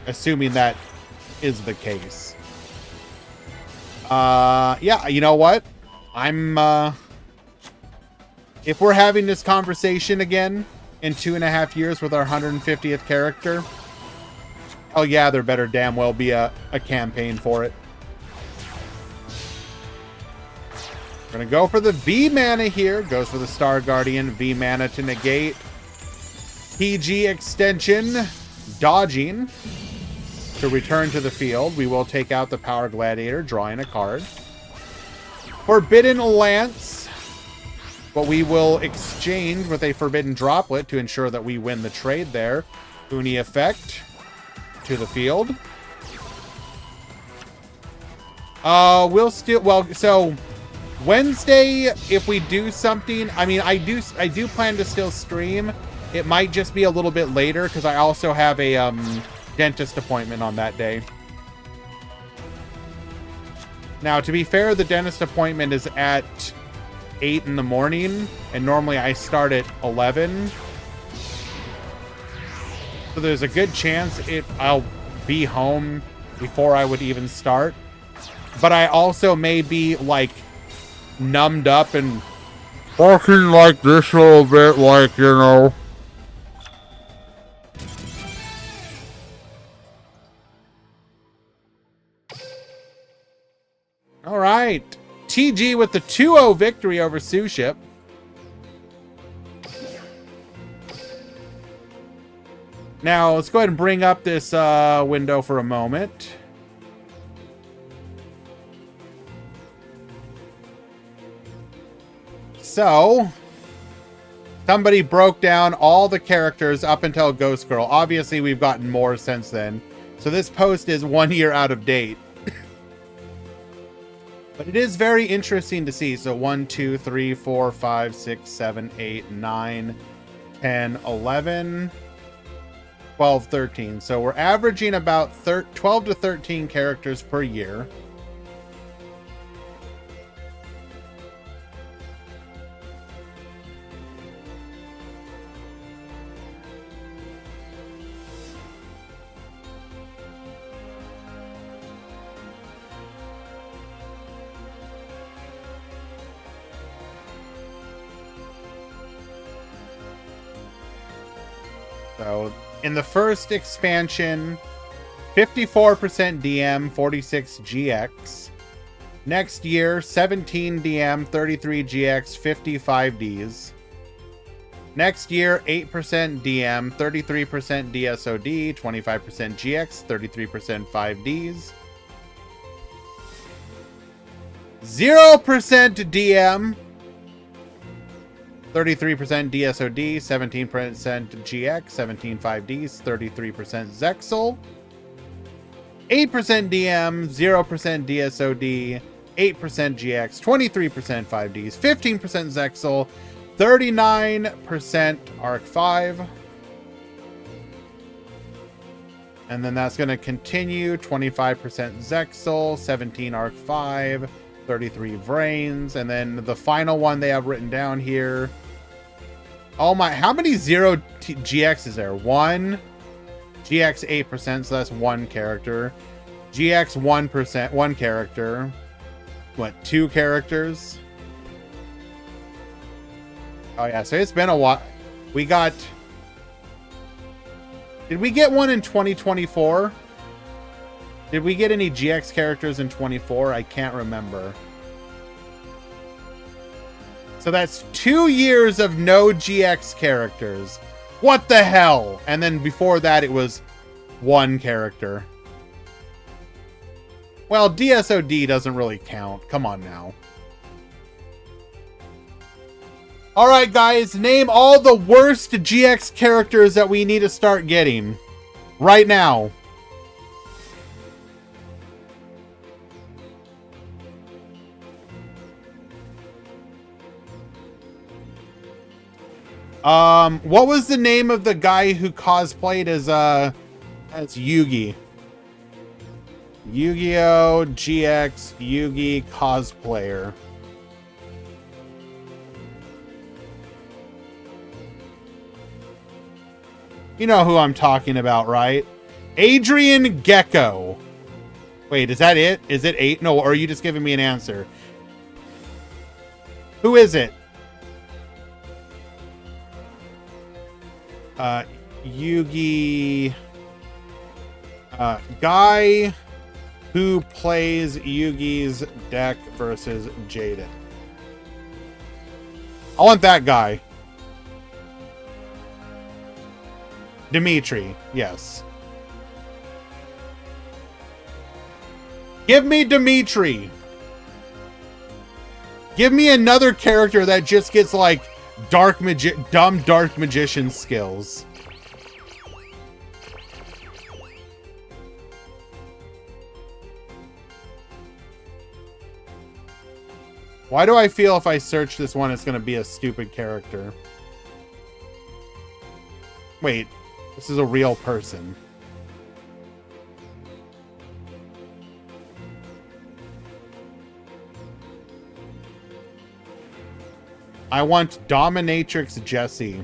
S1: assuming that is the case. Yeah, you know what? If we're having this conversation again in 2.5 years with our 150th character, oh yeah, there better damn well be a campaign for it. We're gonna go for the V mana here. Goes for the Star Guardian. V mana to negate. PG extension. Dodging. To return to the field. We will take out the Power Gladiator, drawing a card. Forbidden Lance. But we will exchange with a Forbidden Droplet to ensure that we win the trade there. Uni effect. To the field. We'll still... Well, so... Wednesday, if we do something... I mean, I do plan to still stream. It might just be a little bit later because I also have a dentist appointment on that day. Now, to be fair, the dentist appointment is at 8 in the morning, and normally I start at 11. So there's a good chance I'll be home before I would even start. But I also may be, like, numbed up and walking like this a little bit, like, you know. All right. TG with the 2-0 victory over Suship. Now, let's go ahead and bring up this window for a moment. So, somebody broke down all the characters up until Ghost Girl. Obviously, we've gotten more since then. So this post is 1 year out of date. But it is very interesting to see. So 1, 2, 3, 4, 5, 6, 7, 8, 9, 10, 11, 12, 13. So we're averaging about 12 to 13 characters per year. So in the first expansion, 54% DM, 46 GX. Next year, 17 DM, 33 GX, 55 Ds. Next year, 8% DM, 33% DSOD, 25% GX, 33% 5Ds. 0% DM, 33% DSOD, 17% GX, 17 5Ds, 33% Zexal. 8% DM, 0% DSOD, 8% GX, 23% 5Ds, 15% Zexal, 39% Arc 5. And then that's going to continue, 25% Zexal, 17 Arc 5, 33 Vrains, and then the final one they have written down here. Oh my, how many GX is there? 1. GX 8%, so that's 1 character. GX 1%, 1 character. What, 2 characters? Oh yeah, so it's been a while. We got... Did we get one in 2024? Did we get any GX characters in 24? I can't remember. So that's 2 years of no GX characters. What the hell? And then before that, it was 1 character. Well, DSOD doesn't really count. Come on now. All right, guys, name all the worst GX characters that we need to start getting right now. What was the name of the guy who cosplayed as Yugi? Yu-Gi-Oh! GX Yugi cosplayer. You know who I'm talking about, right? Adrian Gecko. Wait, is that it? Is it 8? No, or are you just giving me an answer? Who is it? Yugi... guy who plays Yugi's deck versus Jaden. I want that guy. Dimitri, yes. Give me Dimitri. Give me another character that just gets like dumb dark magician skills. Why do I feel if I search this one, it's going to be a stupid character? Wait, this is a real person. I want Dominatrix Jessie.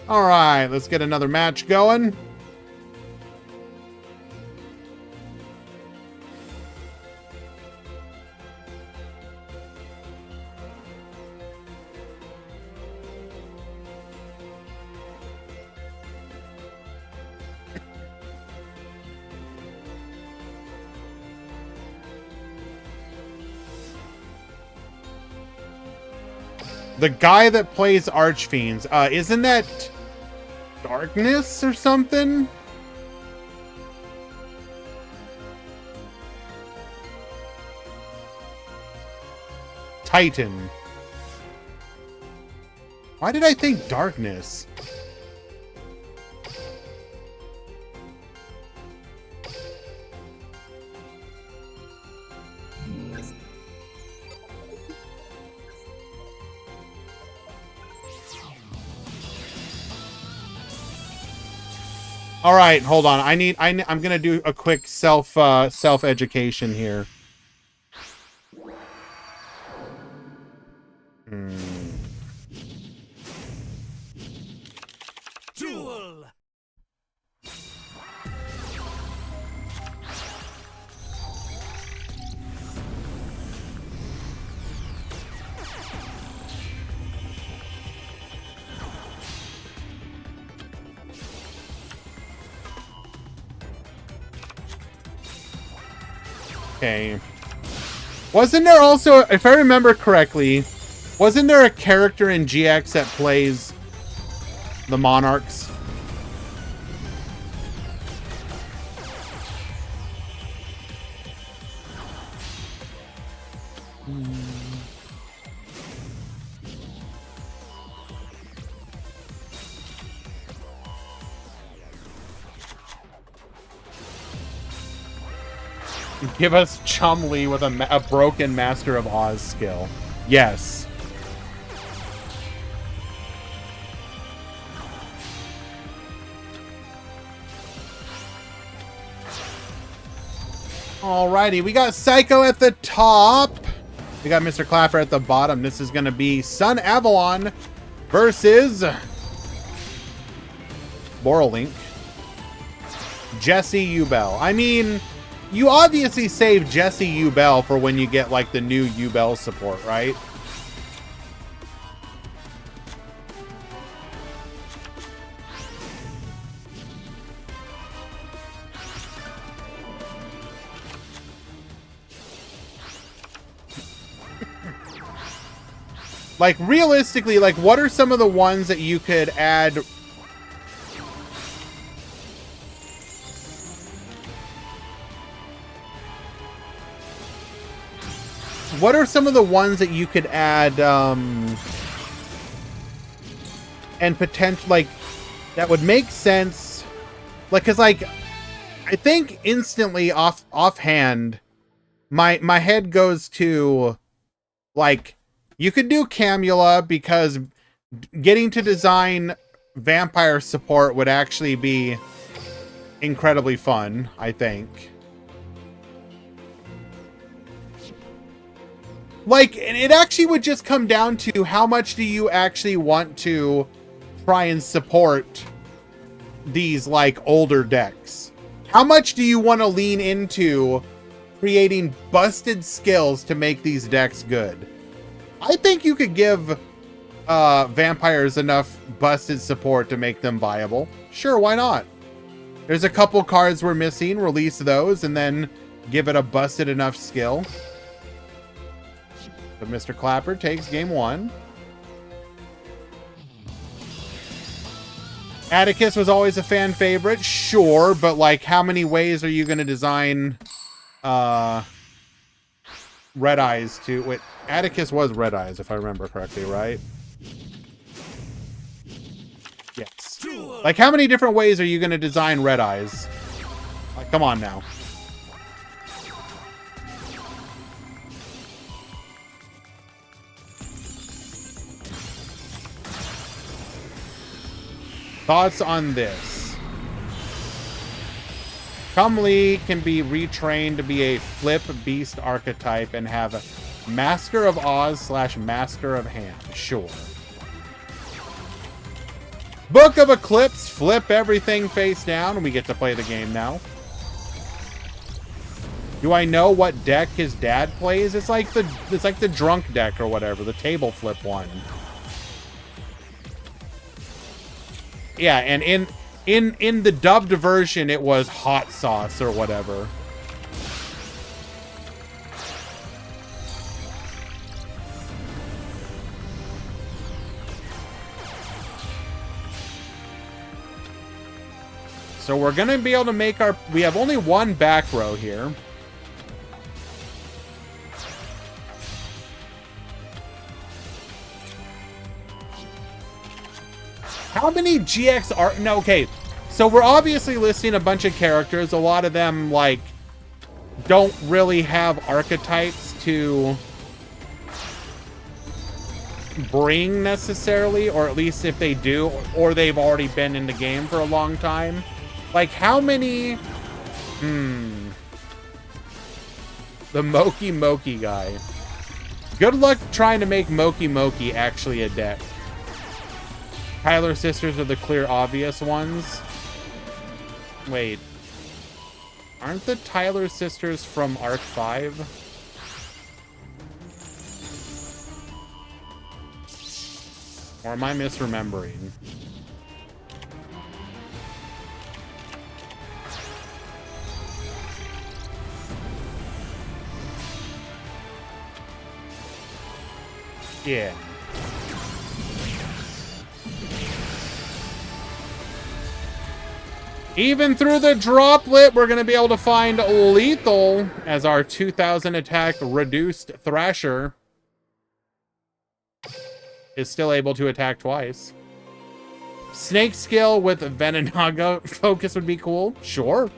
S1: All right, let's get another match going. The guy that plays Archfiends, isn't that Darkness or something? Titan. Why did I think Darkness? All right, hold on. I'm gonna do a quick self education here.
S2: Duel.
S1: Okay. Wasn't there also, if I remember correctly, wasn't there a character in GX that plays the Monarchs? Give us Chumley with a broken Master of Oz skill. Yes. Alrighty, we got Psycho at the top. We got Mr. Clapper at the bottom. This is going to be Sun Avalon versus Borrelink. Jesse Ubel. I mean, you obviously save Jesse Ubel for when you get like the new Ubel support, right? Like, realistically, like, what are some of the ones that you could add? What are some of the ones that you could add, and potential, like, that would make sense? Like, cause, like, I think instantly offhand, my head goes to, like, you could do Camula because getting to design vampire support would actually be incredibly fun, I think. Like, it actually would just come down to how much do you actually want to try and support these, like, older decks? How much do you want to lean into creating busted skills to make these decks good? I think you could give vampires enough busted support to make them viable. Sure, why not? There's a couple cards we're missing. Release those and then give it a busted enough skill. But Mr. Clapper takes game one. Atticus was always a fan favorite. Sure, but like, how many ways are you going to design Red Eyes to... Wait, Atticus was Red Eyes, if I remember correctly, right? Yes. Like, how many different ways are you going to design Red Eyes? Like, come on now. Thoughts on this? Comely can be retrained to be a flip beast archetype and have a Master of Oz / Master of Hand. Sure. Book of Eclipse, flip everything face down, and we get to play the game now. Do I know what deck his dad plays? It's like the drunk deck or whatever, the table flip one. Yeah, and in the dubbed version, it was hot sauce or whatever. So we're gonna be able to make our... We have only one back row here. How many GX are... No, okay. So we're obviously listing a bunch of characters. A lot of them, like, don't really have archetypes to bring necessarily. Or at least if they do, or they've already been in the game for a long time. Like, how many... The Moki Moki guy. Good luck trying to make Moki Moki actually a deck. Tyler Sisters are the clear obvious ones. Wait. Aren't the Tyler Sisters from Arc 5? Or am I misremembering? Yeah. Even through the droplet, we're going to be able to find Lethal as our 2000 attack reduced Thrasher is still able to attack twice. Snake skill with Venonagga focus would be cool. Sure.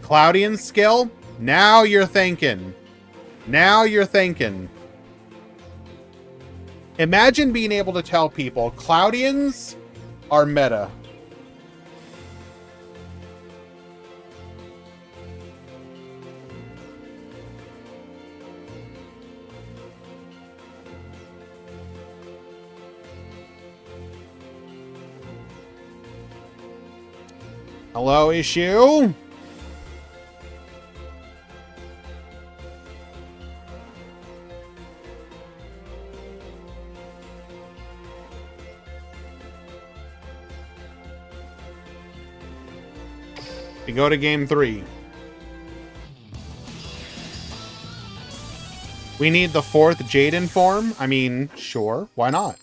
S1: Cloudian skill? Now you're thinking. Now you're thinking. Imagine being able to tell people Cloudians are meta. Hello, issue? We go to game 3. We need the 4th Jaden form? I mean, sure, why not?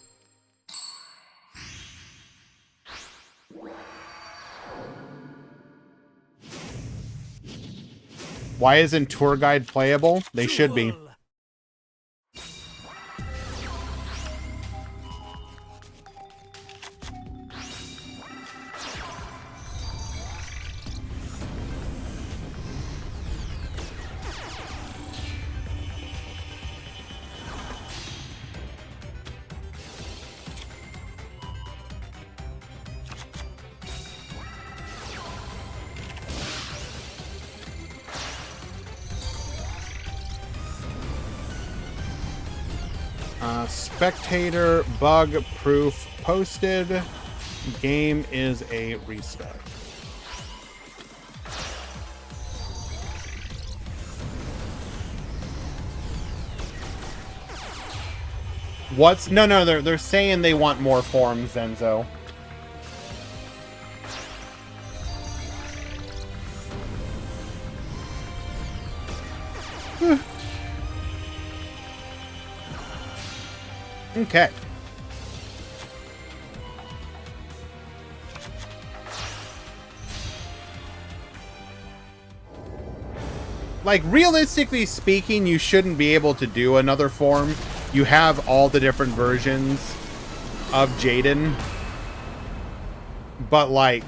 S1: Why isn't Tour Guide playable? They should be. Spectator bug proof posted. Game is a restart. What's... No, they're saying they want more forms, Zenzo. Okay. Like, realistically speaking, you shouldn't be able to do another form. You have all the different versions of Jaden. But, like,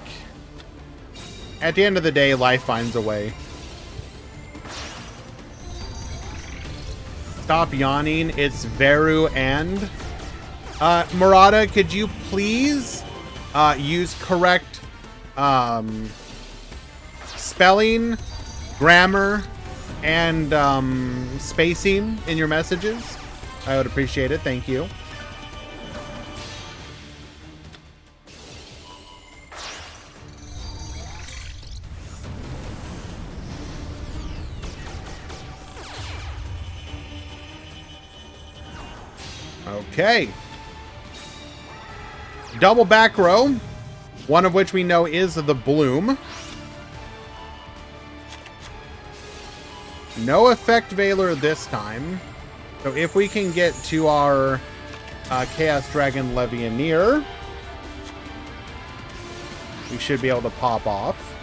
S1: at the end of the day, life finds a way. Stop yawning. It's Veru and... Murata, could you please use correct spelling, grammar, and spacing in your messages? I would appreciate it. Thank you. Okay. Double back row, one of which we know is the Bloom. No effect Veiler this time. So if we can get to our Chaos Dragon Levianeer, we should be able to pop off.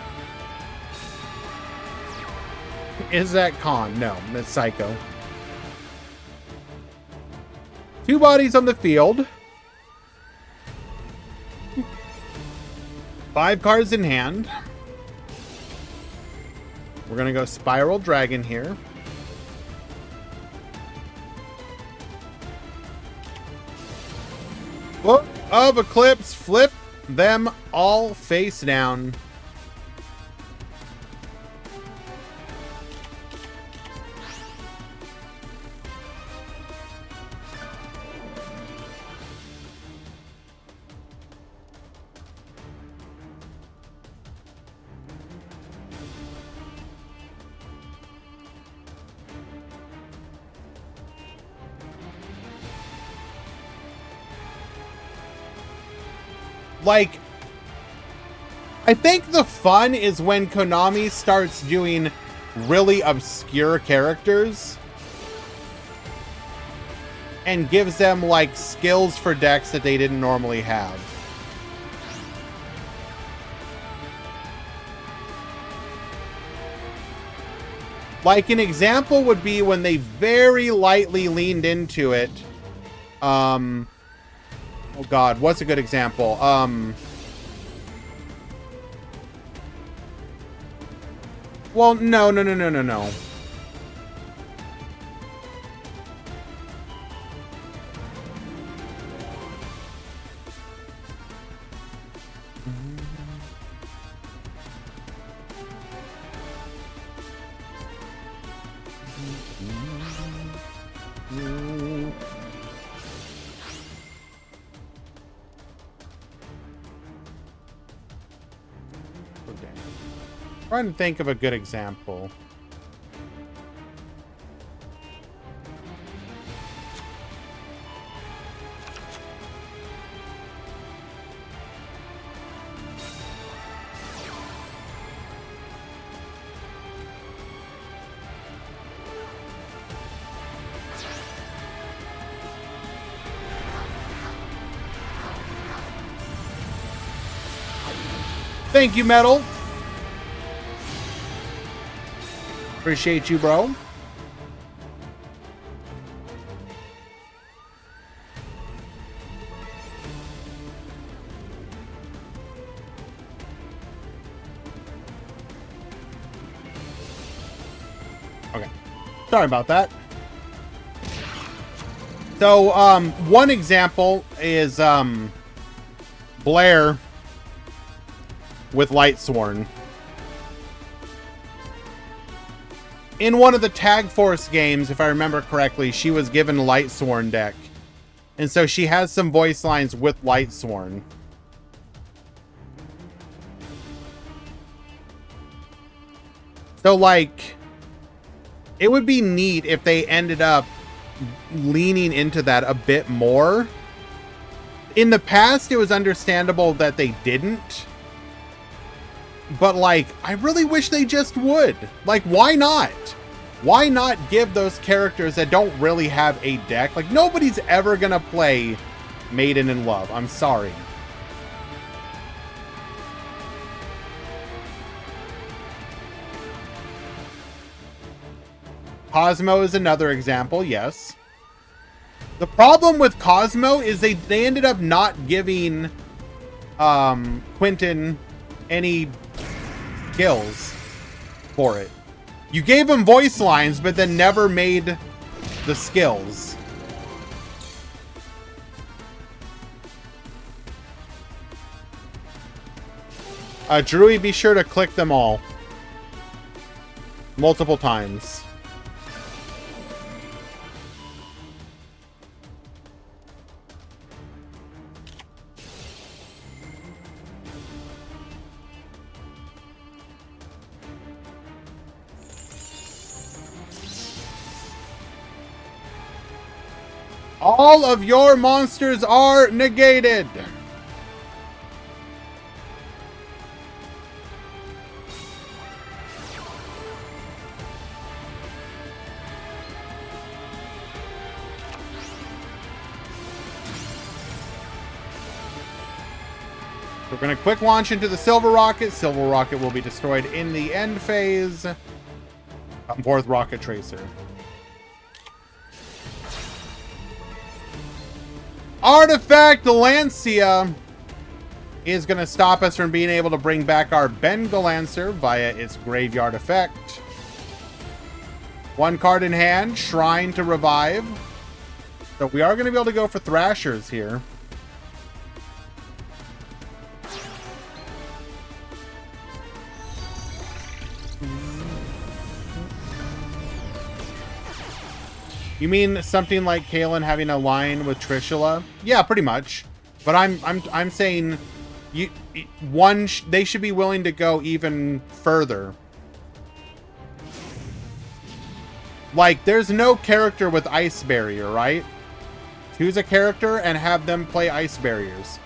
S1: Is that Khan? No, that's Psycho. 2 bodies on the field. 5 cards in hand. We're going to go Spiral Dragon here. Book of Eclipse. Flip them all face down. Like, I think the fun is when Konami starts doing really obscure characters and gives them, like, skills for decks that they didn't normally have. Like, an example would be when they very lightly leaned into it. Oh God, what's a good example? Well, no. Trying to think of a good example. Thank you, Metal. Appreciate you, bro. Okay. Sorry about that. So, one example is, Blair with Lightsworn. In one of the Tag Force games, if I remember correctly, she was given a Lightsworn deck. And so she has some voice lines with Lightsworn. So, like, it would be neat if they ended up leaning into that a bit more. In the past, it was understandable that they didn't. But, like, I really wish they just would. Like, why not? Why not give those characters that don't really have a deck? Like, nobody's ever gonna play Maiden in Love. I'm sorry. Cosmo is another example, yes. The problem with Cosmo is they ended up not giving Quentin any skills for it. You gave him voice lines, but then never made the skills. Drewy, be sure to click them all. Multiple times. All of your monsters are negated. We're going to quick launch into the Silver Rocket. Silver Rocket will be destroyed in the end phase. Come forth, Rocket Tracer. Artifact Lancia is going to stop us from being able to bring back our Bengalancer via its graveyard effect. One card in hand, Shrine to revive. So we are going to be able to go for Thrashers here. You mean something like Kalen having a line with Trishula? Yeah, pretty much. But I'm saying they should be willing to go even further. Like, there's no character with Ice Barrier, right? Choose a character and have them play Ice Barriers.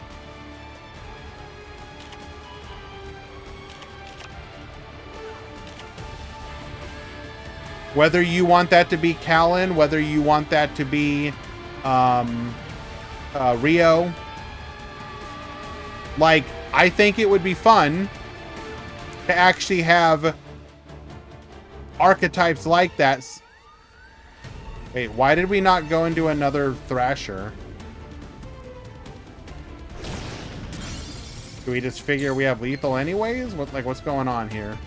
S1: Whether you want that to be Callan, whether you want that to be Rio. Like, I think it would be fun to actually have archetypes like that. Wait, why did we not go into another Thrasher? Do we just figure we have lethal anyways? What's going on here?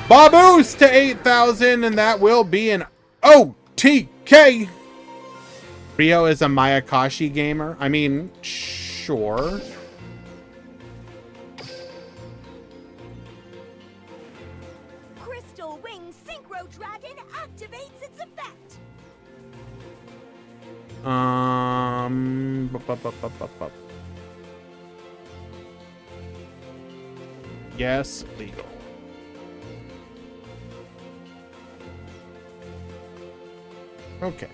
S1: Baboose to 8,000, and that will be an OTK. Rio is a Mayakashi gamer. I mean, sure.
S2: Crystal Wing Synchro Dragon activates its effect.
S1: Yes, legal. Okay.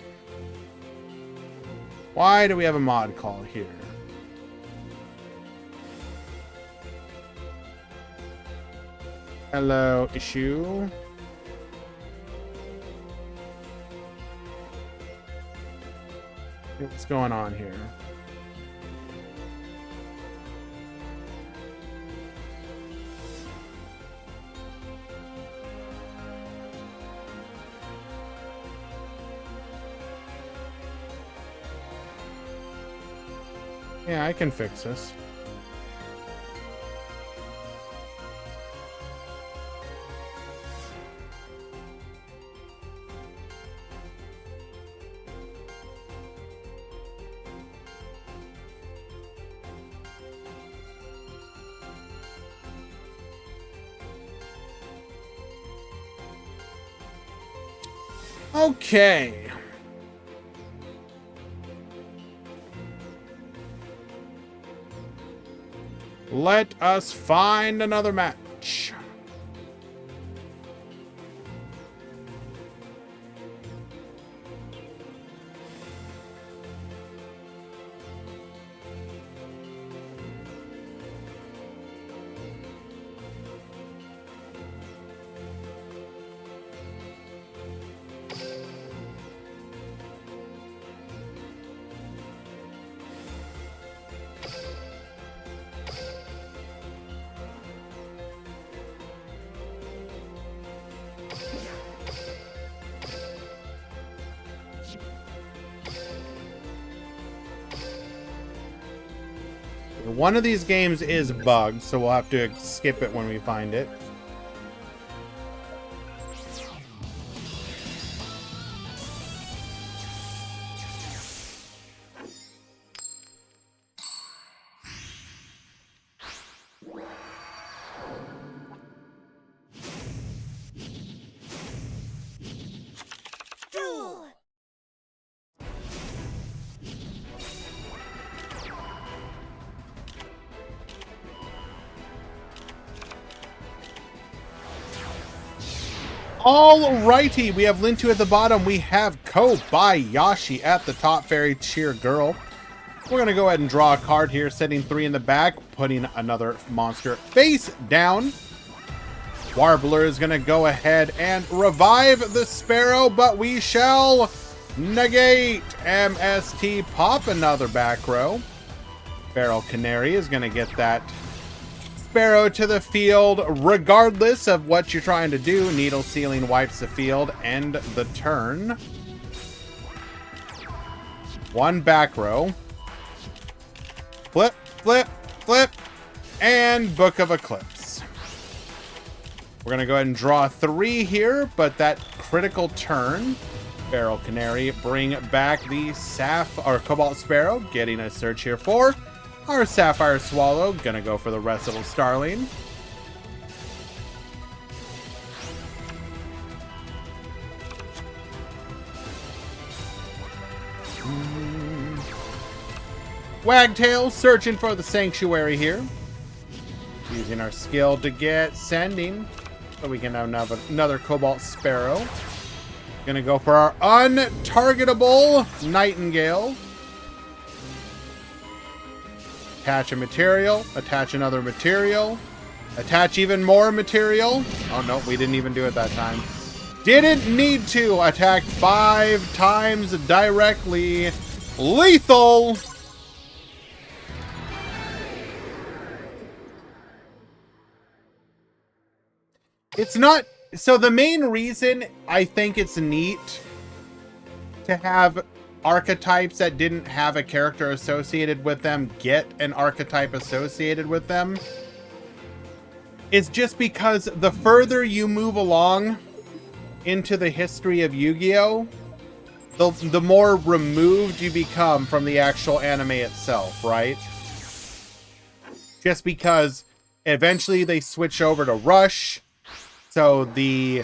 S1: Why do we have a mod call here? Hello, issue. What's going on here? Yeah, I can fix this. Okay. Let us find another match. One of these games is bugged, so we'll have to skip it when we find it.
S2: Duel.
S1: Alrighty, we have Lintu at the bottom. We have Kobayashi at the top. Very cheer girl. We're going to go ahead and draw a card here, setting 3 in the back, putting another monster face down. Warbler is going to go ahead and revive the Sparrow, but we shall negate. MST, pop another back row. Feral Canary is going to get that Sparrow to the field regardless of what you're trying to do. Needle Sealing wipes the field, end the turn. 1 back row. Flip, flip, flip, and Book of Eclipse. We're going to go ahead and draw 3 here, but that critical turn, Feral Canary, bring back the Cobalt Sparrow, getting a search here for our Sapphire Swallow. Gonna go for the Restful Starling. Wagtail searching for the Sanctuary here. Using our skill to get sending, so we can have another Cobalt Sparrow. Gonna go for our untargetable Nightingale. Attach a material, attach another material, attach even more material. Oh no, we didn't even do it that time. Didn't need to. Attack 5 times directly. Lethal. It's not, so the main reason I think it's neat to have archetypes that didn't have a character associated with them get an archetype associated with them is just because the further you move along into the history of Yu-Gi-Oh, the more removed you become from the actual anime itself, right? Just because eventually they switch over to Rush, so the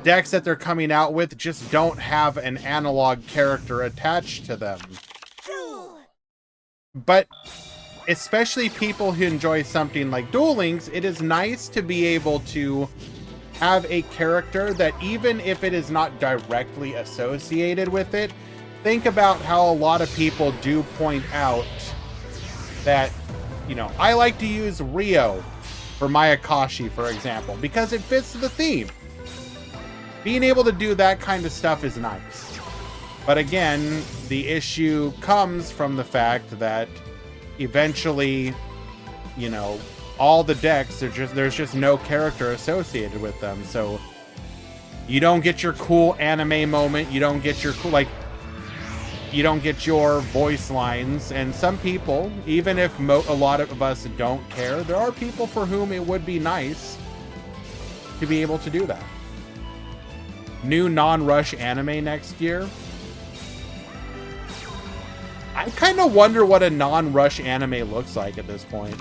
S1: decks that they're coming out with just don't have an analog character attached to them. But especially people who enjoy something like Duel Links, it is nice to be able to have a character that, even if it is not directly associated with it, think about how a lot of people do point out that, you know, I like to use Rio for my Akashi, for example, because it fits the theme. Being able to do that kind of stuff is nice. But again, the issue comes from the fact that eventually, you know, all the decks, there's just no character associated with them. So you don't get your cool anime moment. You don't get your cool, like, you don't get your voice lines. And some people, even if a lot of us don't care, there are people for whom it would be nice to be able to do that. New non-Rush anime next year. I kind of wonder what a non-Rush anime looks like at this point.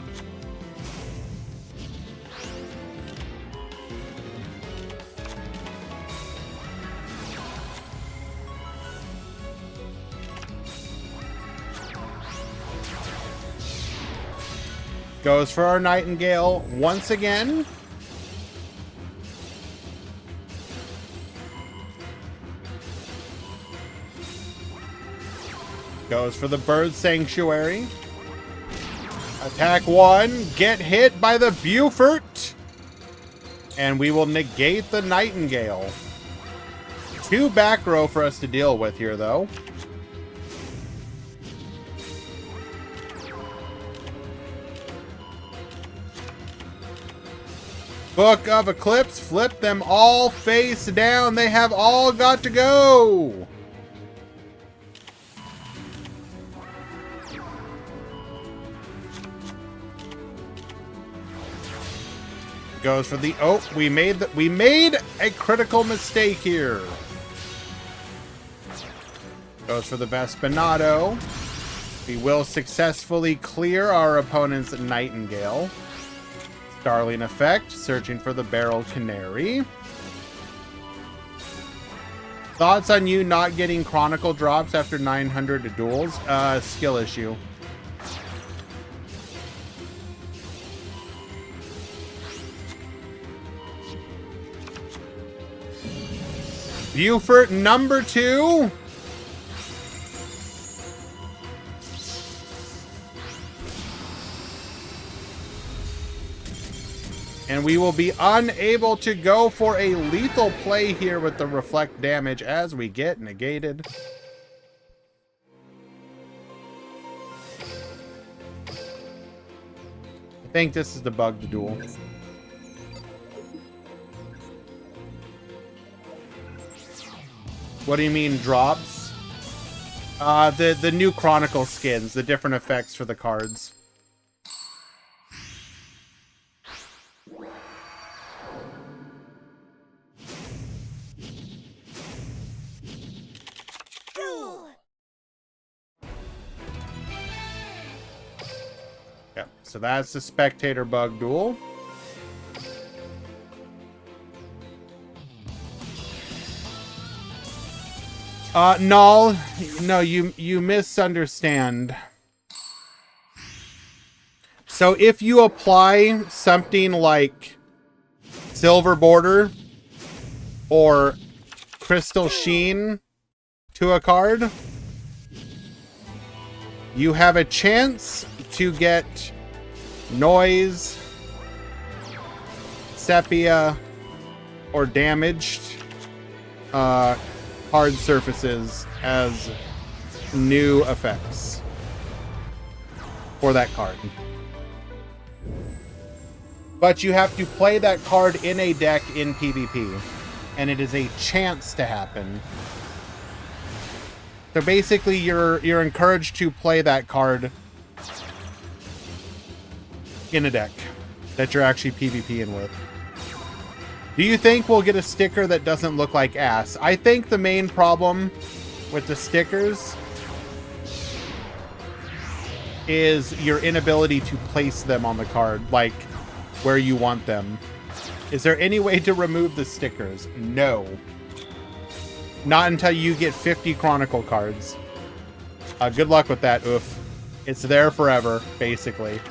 S1: Goes for our Nightingale once again. Goes for the Bird Sanctuary. Attack 1. Get hit by the Beaufort. And we will negate the Nightingale. 2 back row for us to deal with here, though. Book of Eclipse. Flip them all face down. They have all got to go. Goes for the... Oh, we made a critical mistake here. Goes for the Vespanado. We will successfully clear our opponent's Nightingale. Starling effect, searching for the Barrel Canary. Thoughts on you not getting Chronicle drops after 900 duels? Skill issue. Buford number 2. And we will be unable to go for a lethal play here with the reflect damage as we get negated. I think this is the bug, the duel. What do you mean drops? The new Chronicle skins, the different effects for the cards. Yep, so that's the Spectator Bug Duel. No, you misunderstand. So if you apply something like Silver Border or Crystal Sheen to a card, you have a chance to get noise, sepia, or damaged hard surfaces as new effects for that card. But you have to play that card in a deck in PvP, and it is a chance to happen. So basically, you're encouraged to play that card in a deck that you're actually PvPing with. Do you think we'll get a sticker that doesn't look like ass? I think the main problem with the stickers is your inability to place them on the card, like where you want them. Is there any way to remove the stickers? No. Not until you get 50 Chronicle cards. Good luck with that, oof. It's there forever, basically.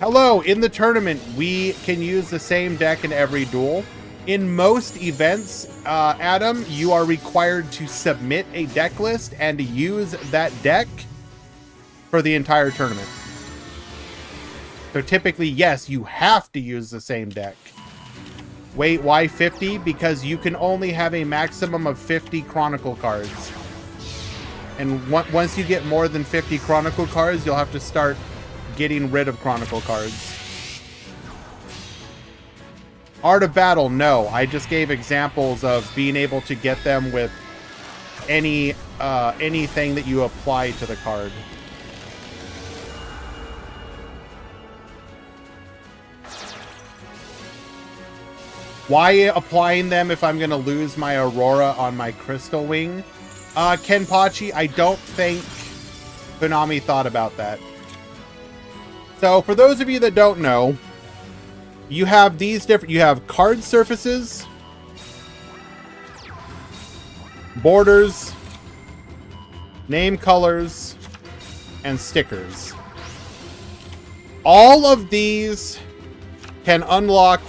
S1: Hello, in the tournament, we can use the same deck in every duel. In most events, Adam, you are required to submit a deck list and use that deck for the entire tournament. So typically, yes, you have to use the same deck. Wait, why 50? Because you can only have a maximum of 50 Chronicle cards. And once you get more than 50 Chronicle cards, you'll have to start getting rid of Chronicle cards. Art of Battle, no. I just gave examples of being able to get them with anything that you apply to the card. Why applying them if I'm going to lose my Aurora on my Crystal Wing? Kenpachi, I don't think Konami thought about that. So, for those of you that don't know, you have these different... You have card surfaces, borders, name colors, and stickers. All of these can unlock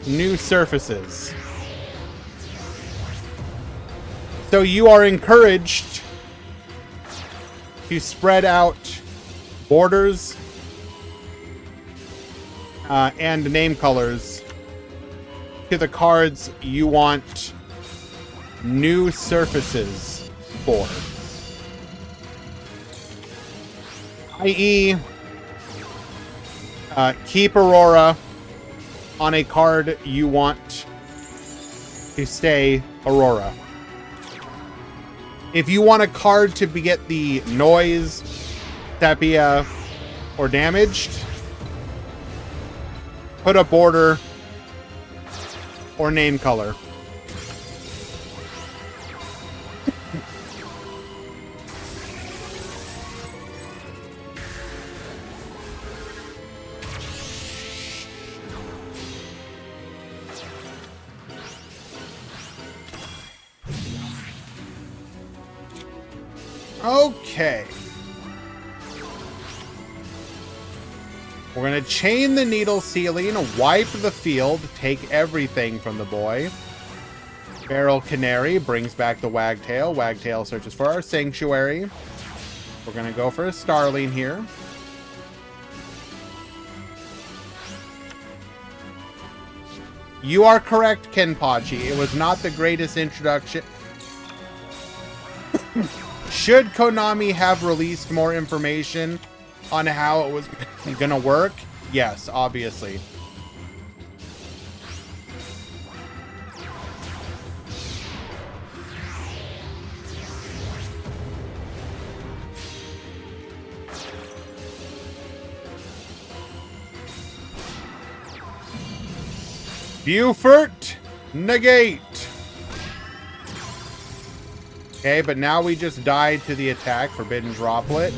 S1: new surfaces. So you are encouraged to spread out borders and name colors to the cards you want new surfaces for. I.e., keep Aurora on a card you want to stay Aurora. If you want a card to get the noise, sepia, or damaged, put a border or name color. Okay. We're going to chain the needle ceiling, wipe the field, take everything from the boy. Feral Canary brings back the Wagtail. Wagtail searches for our sanctuary. We're going to go for a Starling here. You are correct, Kenpachi. It was not the greatest introduction. Should Konami have released more information on how it was gonna work? Yes, obviously. Buford, negate. Okay, but now we just died to the attack, Forbidden Droplet,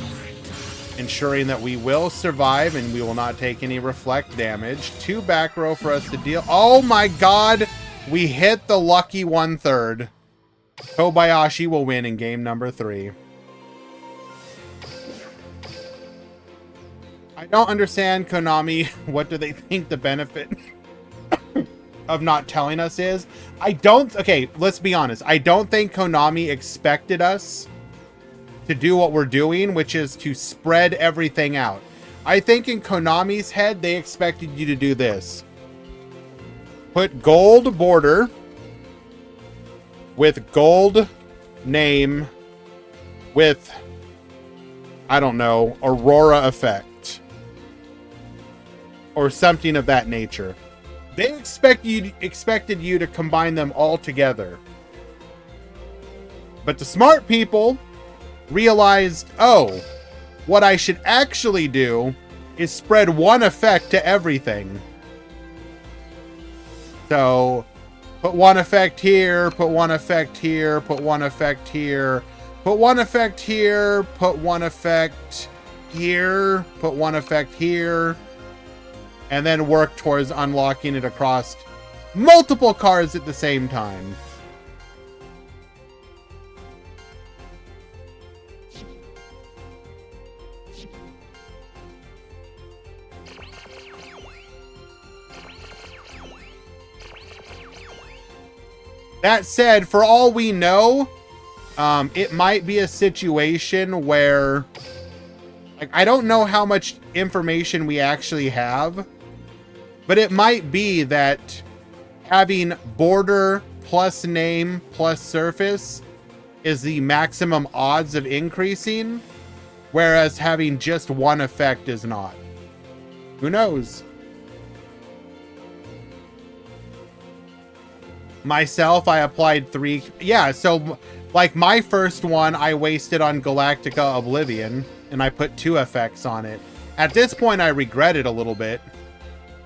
S1: ensuring that we will survive and we will not take any reflect damage. 2 back row for us to deal. Oh my god! We hit the lucky 1/3. Kobayashi will win in game number 3. I don't understand, Konami. What do they think the benefit of not telling us is? Okay, let's be honest. I don't think Konami expected us to do what we're doing, which is to spread everything out. I think in Konami's head, they expected you to do this. Put gold border with gold name with, I don't know, Aurora effect. Or something of that nature. They expected you to combine them all together. But the smart people realized, oh, what I should actually do is spread one effect to everything. So, put one effect here, put one effect here, put one effect here, put one effect here, put one effect here, put one effect here, and then work towards unlocking it across multiple cards at the same time. That said, for all we know, it might be a situation where, like, I don't know how much information we actually have, but it might be that having border plus name plus surface is the maximum odds of increasing, whereas having just one effect is not. Who knows? Myself, I applied 3. Yeah, so like my first one, I wasted on Galactica Oblivion, and I put 2 effects on it. At this point, I regret it a little bit.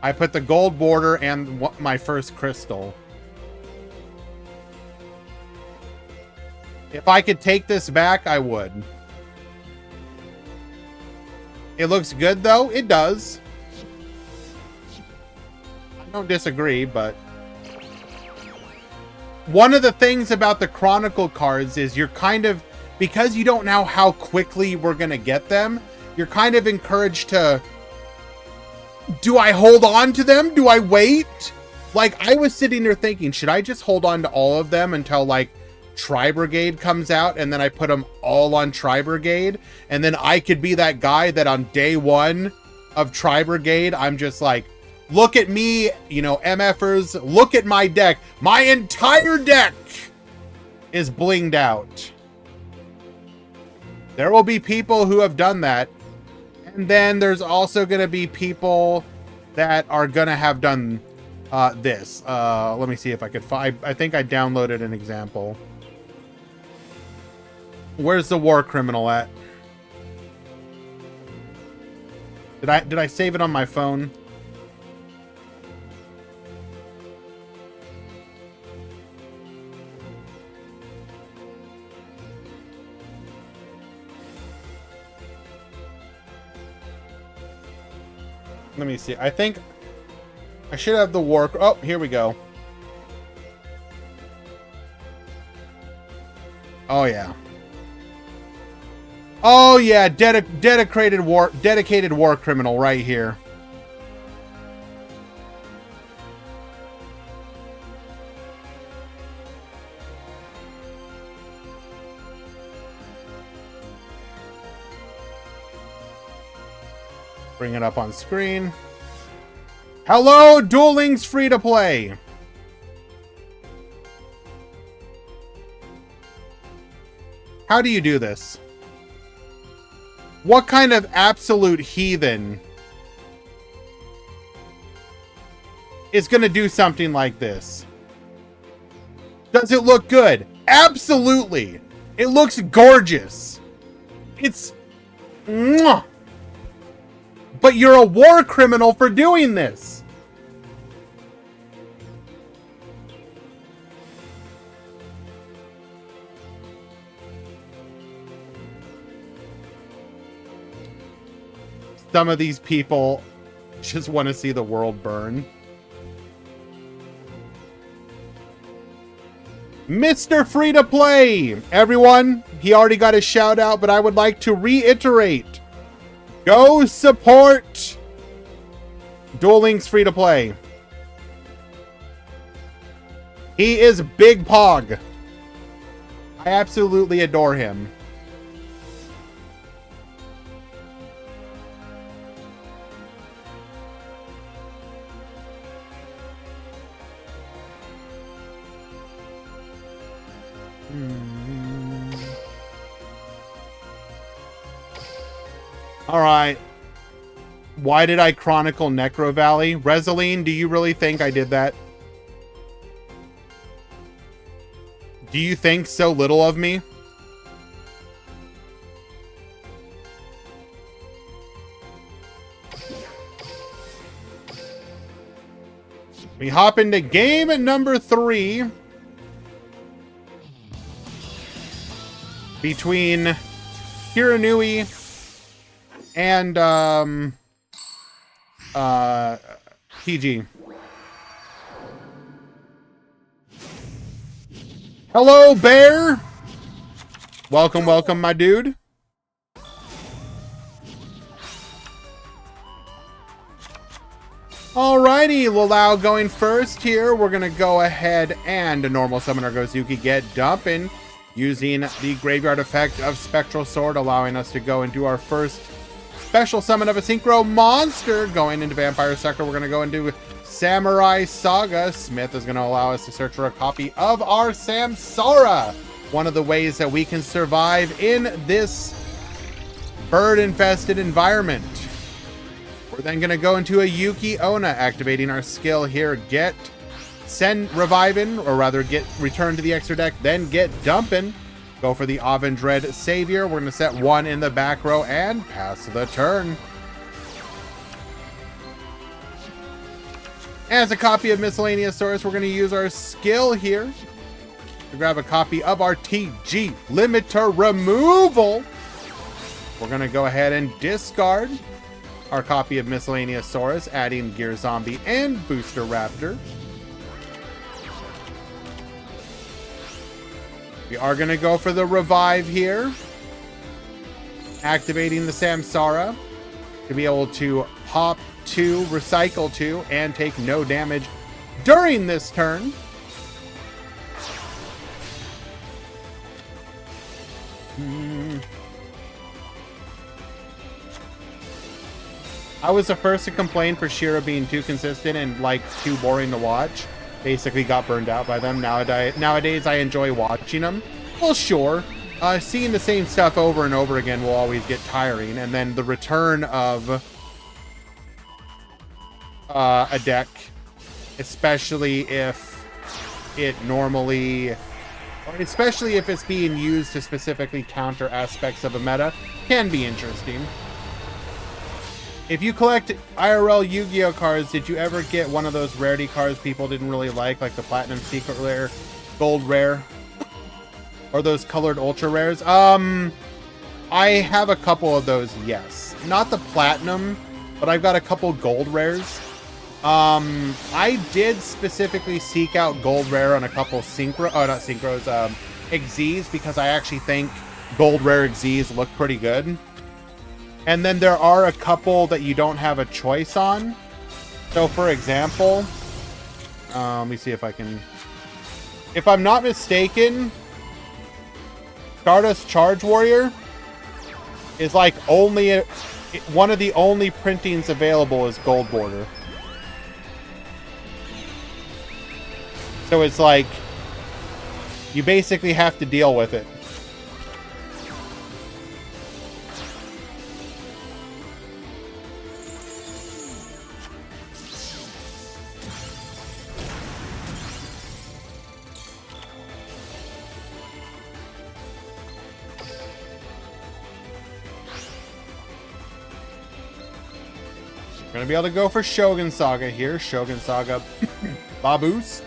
S1: I put the gold border and my first crystal. If I could take this back, I would. It looks good, though. It does. I don't disagree, but one of the things about the Chronicle cards is you're kind of, because you don't know how quickly we're going to get them, you're kind of encouraged to, do I hold on to them? Do I wait? Like, I was sitting there thinking, should I just hold on to all of them until, like, Tri-Brigade comes out, and then I put them all on Tri-Brigade, and then I could be that guy that on day 1 of Tri-Brigade, I'm just like, look at me, you know, MFers, look at my deck. My entire deck is blinged out. There will be people who have done that. And then there's also going to be people that are going to have done this. Let me see if I could find. I think I downloaded an example. Where's the War Criminal at? Did I save it on my phone? Let me see. I think I should have the war. Oh, here we go. Oh yeah. Oh yeah, dedicated war criminal right here. Bring it up on screen. Hello, Duel Links free to play. How do you do this? What kind of absolute heathen is going to do something like this? Does it look good? Absolutely. It looks gorgeous. It's... Mwah! But you're a war criminal for doing this. Some of these people just want to see the world burn. Mr. Free to Play. Everyone, he already got a shout out, but I would like to reiterate. Go support Duel Links free to play. He is Big Pog. I absolutely adore him. All right. Why did I chronicle Necro Valley? Resaline, do you really think I did that? Do you think so little of me? We hop into game number 3 between Hiranui and PG. Hello, Bear. Welcome, welcome, my dude. Alrighty, Lalau going first here. We're gonna go ahead and normal summon our Gozuki, get dumping using the graveyard effect of Spectral Sword, allowing us to go and do our first special summon of a synchro monster. Going into Vampire Sucker, we're gonna go into Samurai Saga. Smith is gonna allow us to search for a copy of our Samsara, one of the ways that we can survive in this bird-infested environment. We're then gonna go into a Yuki Onna, activating our skill here, get send reviving, or rather get return to the extra deck, then get dumping. Go for the Avendred Savior. We're gonna set 1 in the back row and pass the turn. As a copy of Miscellaneous Source, we're gonna use our skill here to grab a copy of our TG Limiter Removal. We're gonna go ahead and discard our copy of Miscellaneous Saurus, adding Gear Zombie and Booster Raptor. We are going to go for the revive here, activating the Samsara to be able to pop 2, recycle 2, and take no damage during this turn. I was the first to complain for Shira being too consistent and like too boring to watch. Basically got burned out by them. Nowadays I enjoy watching them. Well, sure. Seeing the same stuff over and over again will always get tiring. And then the return of a deck, especially if it normally, or especially if it's being used to specifically counter aspects of a meta, can be interesting. If you collect IRL Yu-Gi-Oh cards, did you ever get one of those rarity cards people didn't really like the Platinum Secret Rare, Gold Rare, or those colored Ultra Rares? I have a couple of those, yes. Not the Platinum, but I've got a couple gold rares. I did specifically seek out gold rare on a couple Xyzs, because I actually think gold rare Xyzs look pretty good. And then there are a couple that you don't have a choice on. So for example, let me see if I can, if I'm not mistaken, Stardust Charge Warrior is like only one of the only printings available is gold border. So it's like you basically have to deal with it. We're gonna be able to go for Shogun Saga here. Shogun Saga Baboost.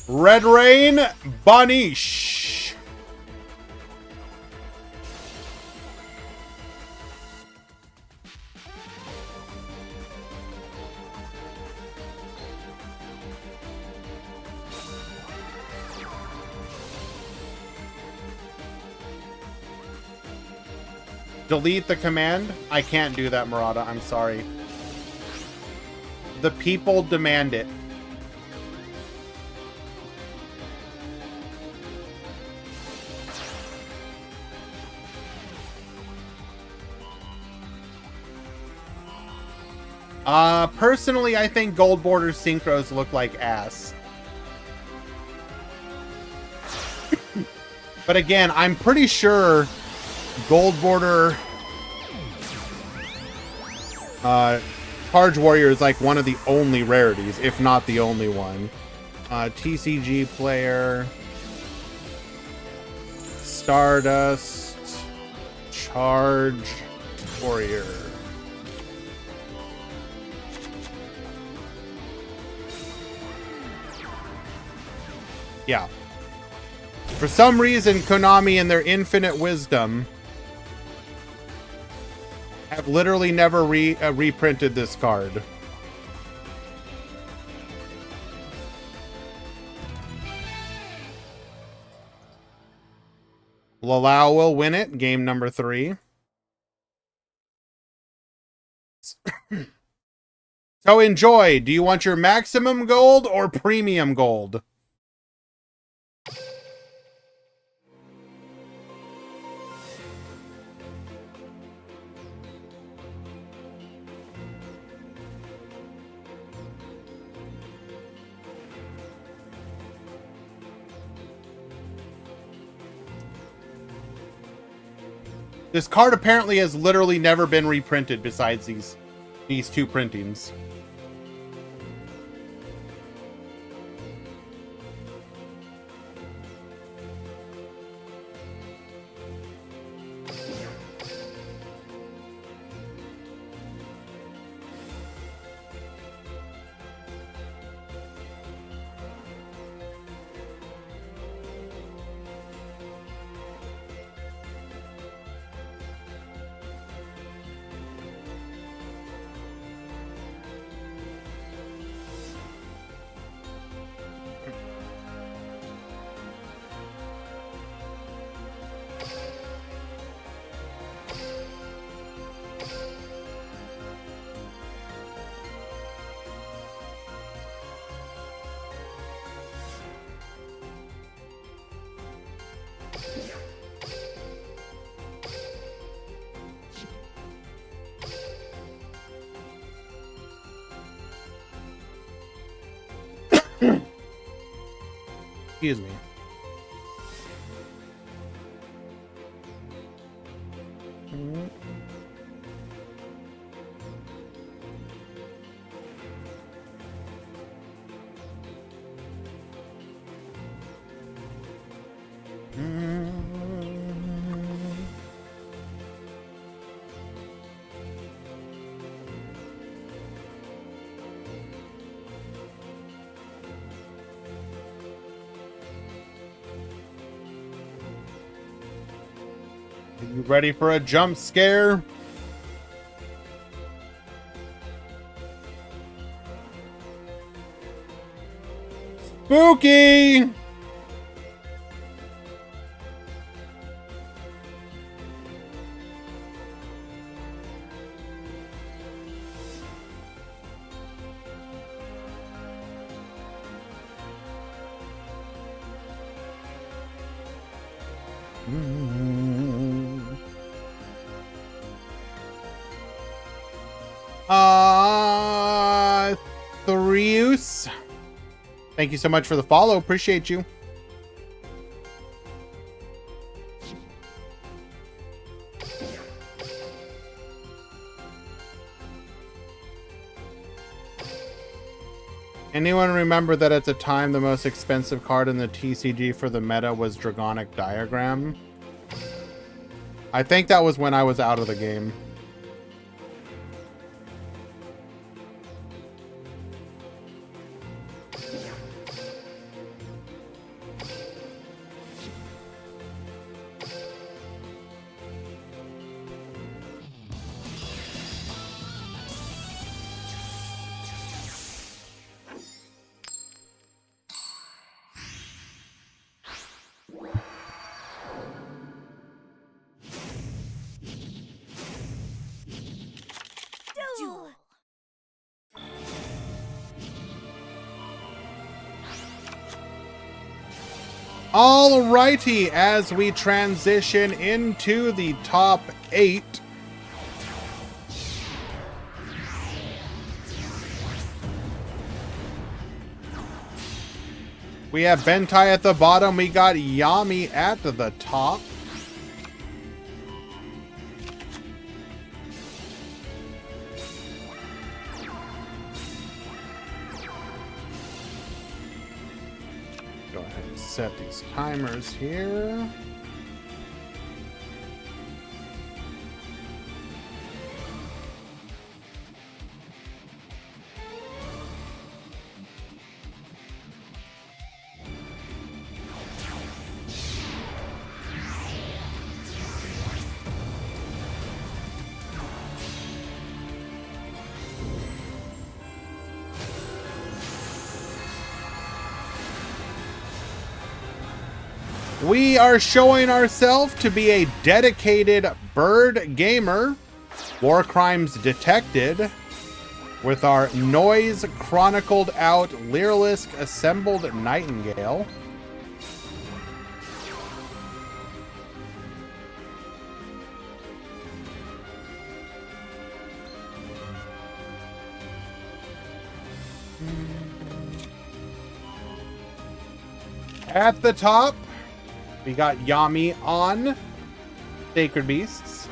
S1: Red Rain Banish. Delete the command? I can't do that, Murata. I'm sorry. The people demand it. Personally, I think gold border synchros look like ass. But again, I'm pretty sure gold border Charge Warrior is like one of the only rarities, if not the only one. TCG player, Stardust Charge Warrior. Yeah. For some reason, Konami in their infinite wisdom have literally never reprinted this card. Lalau will win it, game number 3. So enjoy. Do you want your maximum gold or premium gold? This card apparently has literally never been reprinted besides these two printings. Excuse me. You ready for a jump scare? Spooky! Threus. Thank you so much for the follow. Appreciate you. Anyone remember that at the time the most expensive card in the TCG for the meta was Dragonic Diagram? I think that was when I was out of the game.
S2: Duel.
S1: Alrighty, as we transition into the top 8. We have Bentai at the bottom. We got Yami at the top. Go ahead and set these timers here. We are showing ourselves to be a dedicated bird gamer, war crimes detected, with our noise chronicled out Lyrilisk assembled nightingale. At the top, we got Yami on Sacred Beasts.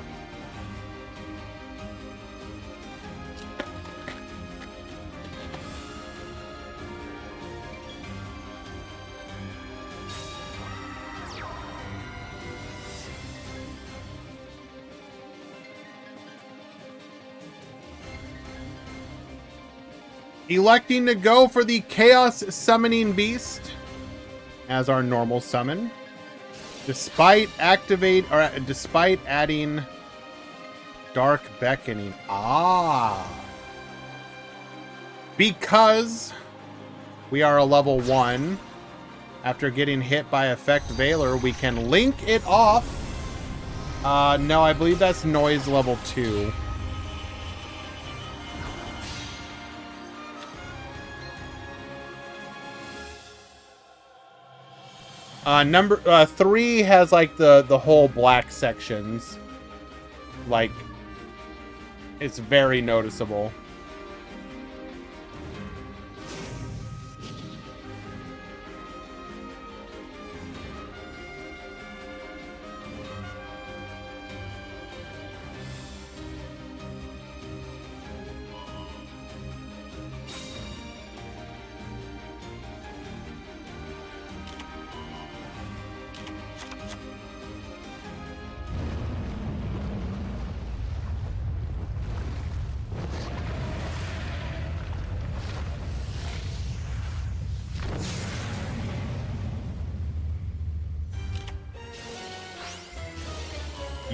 S1: Electing to go for the Chaos Summoning Beast as our normal summon. Despite adding Dark Beckoning. Because we are a level 1, after getting hit by Effect Veiler, we can link it off. No, I believe that's Noise level 2. Number 3 has like the whole black sections. Like, it's very noticeable.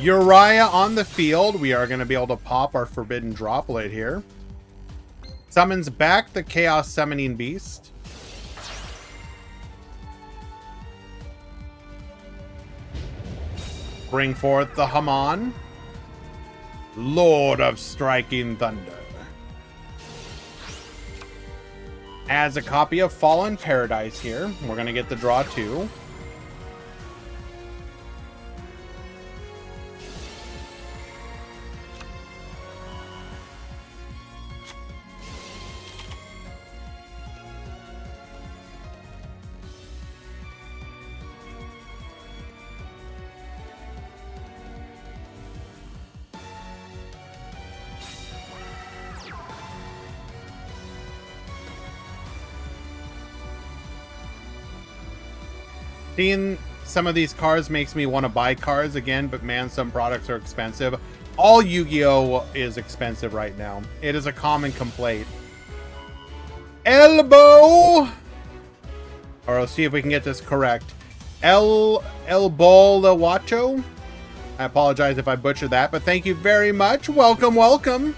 S1: Uriah on the field. We are going to be able to pop our Forbidden Droplet here. Summons back the Chaos Summoning Beast. Bring forth the Haman, Lord of Striking Thunder. Adds a copy of Fallen Paradise here. We're going to get the draw 2. Seeing some of these cards makes me want to buy cards again, but man, some products are expensive. All Yu-Gi-Oh! Is expensive right now. It is a common complaint. Elbow! Or let's see if we can get this correct. Elbolawacho? I apologize if I butchered that, but thank you very much. Welcome, welcome.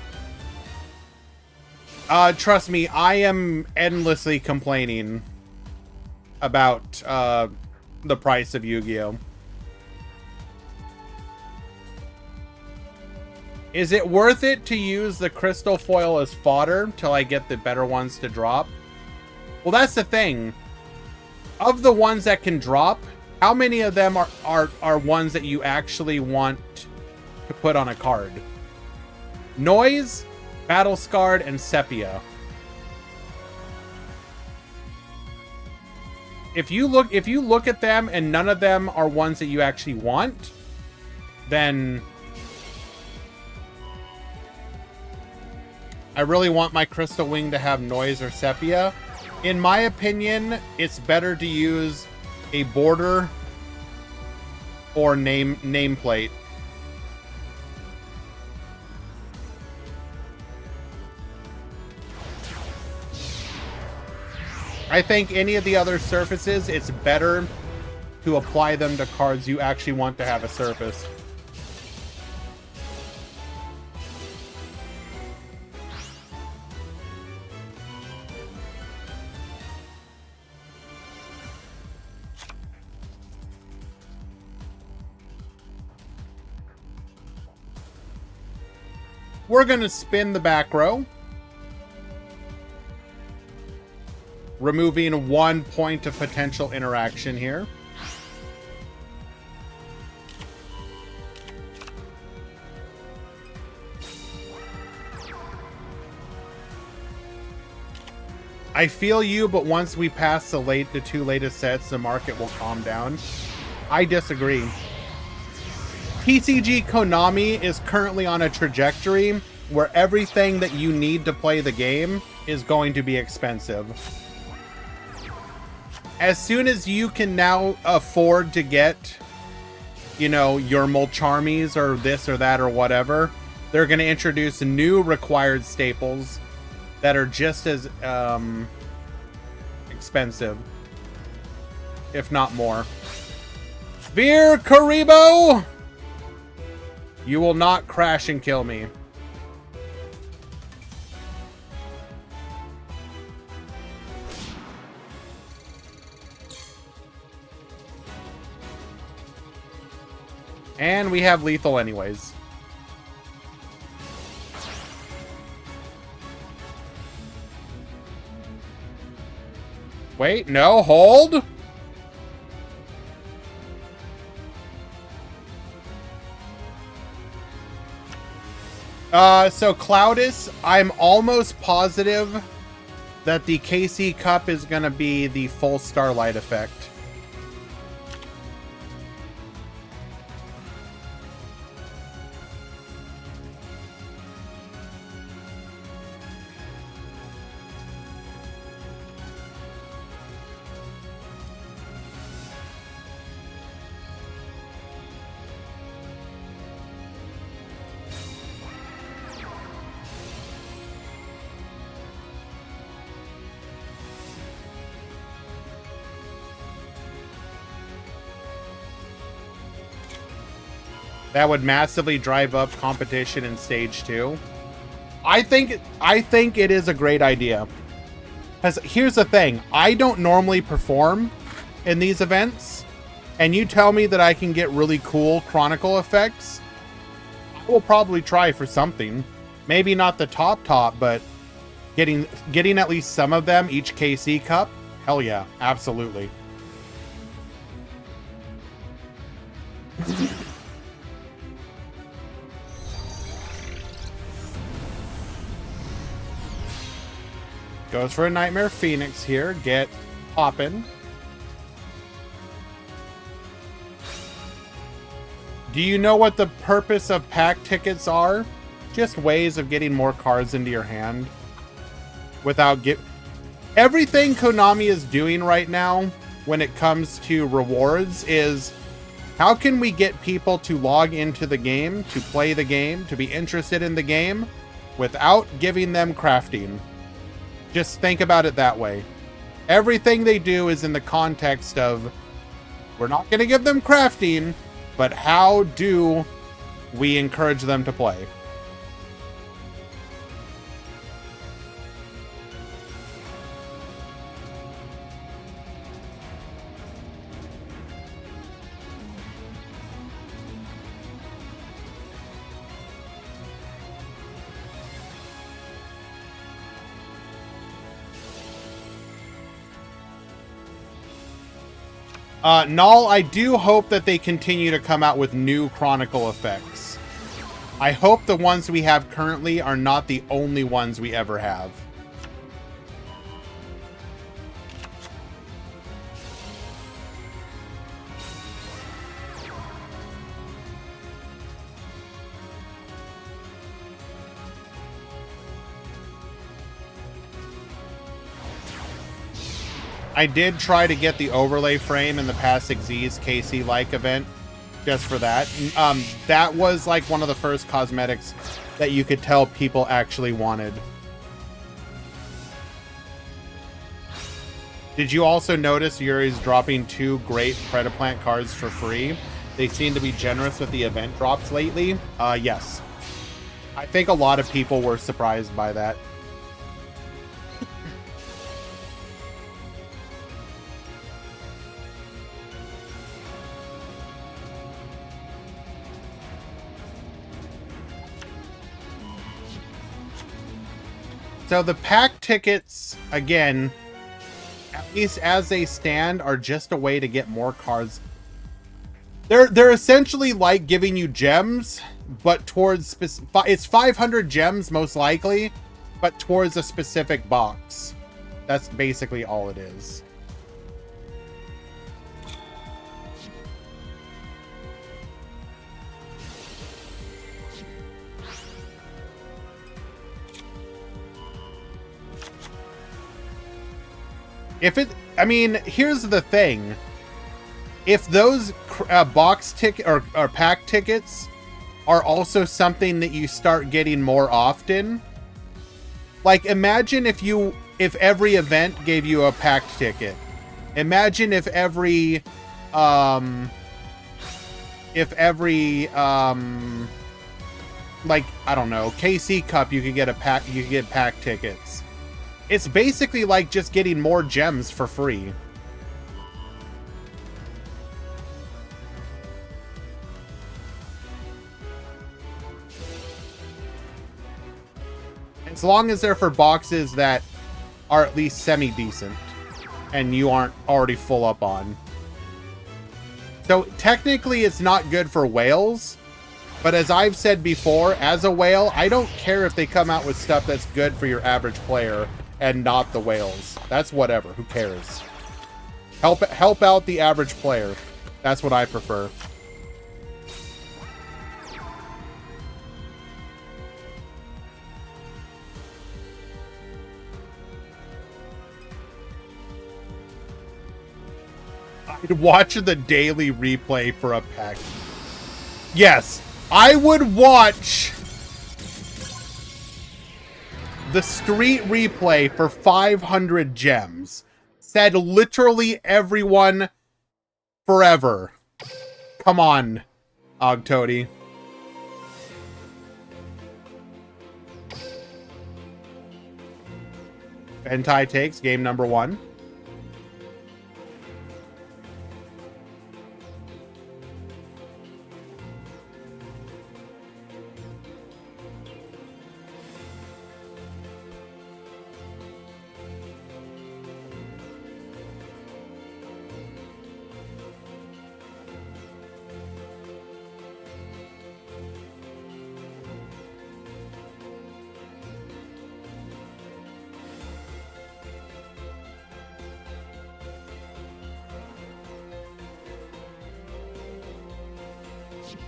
S1: Trust me, I am endlessly complaining about, the price of Yu-Gi-Oh! Is it worth it to use the crystal foil as fodder till I get the better ones to drop? Well, that's the thing. Of the ones that can drop, how many of them are ones that you actually want to put on a card? Noise, Battle Scarred, and Sepia. If you look at them and none of them are ones that you actually want, then I really want my Crystal Wing to have Noise or Sepia. In my opinion, it's better to use a border or nameplate. I think any of the other surfaces, it's better to apply them to cards you actually want to have a surface. We're going to spin the back row, removing 1 point of potential interaction here. I feel you, but once we pass the 2 latest sets, the market will calm down. I disagree. TCG Konami is currently on a trajectory where everything that you need to play the game is going to be expensive. As soon as you can now afford to get, you know, your Mulcharmies or this or that or whatever, they're going to introduce new required staples that are just as expensive, if not more. Veer Karibo! You will not crash and kill me. And we have lethal anyways. Wait, no, hold. So Cloudus, I'm almost positive that the KC Cup is going to be the full Starlight effect. That would massively drive up competition in stage 2. I think it is a great idea. Because here's the thing, I don't normally perform in these events, and you tell me that I can get really cool Chronicle effects, I will probably try for something. Maybe not the top, but getting at least some of them each KC Cup. Hell yeah, absolutely. Goes for a Nightmare Phoenix here. Get poppin'. Do you know what the purpose of pack tickets are? Just ways of getting more cards into your hand. Without everything Konami is doing right now when it comes to rewards is how can we get people to log into the game, to play the game, to be interested in the game without giving them crafting? Just think about it that way. Everything they do is in the context of, we're not going to give them crafting, but how do we encourage them to play? Null, I do hope that they continue to come out with new Chronicle effects. I hope the ones we have currently are not the only ones we ever have. I did try to get the overlay frame in the past Z's KC-like event, just for that. That was like one of the first cosmetics that you could tell people actually wanted. Did you also notice Yuri's dropping 2 great Predaplant cards for free? They seem to be generous with the event drops lately. Yes. I think a lot of people were surprised by that. So the pack tickets, again, at least as they stand, are just a way to get more cards. They're essentially like giving you gems, but towards it's 500 gems most likely, but towards a specific box. That's basically all it is. I mean, here's the thing. If those box ticket or pack tickets are also something that you start getting more often, like imagine if every event gave you a packed ticket. Imagine if every like, I don't know, KC Cup you could get pack tickets. It's basically like just getting more gems for free. As long as they're for boxes that are at least semi-decent and you aren't already full up on. So technically it's not good for whales, but as I've said before, as a whale, I don't care if they come out with stuff that's good for your average player and not the whales. That's whatever. Who cares? Help out the average player. That's what I prefer. I'd watch the daily replay for a pack. Yes, I would watch the street replay for 500 gems. Said literally everyone forever. Come on, Ogtoady. Hentai takes game number 1.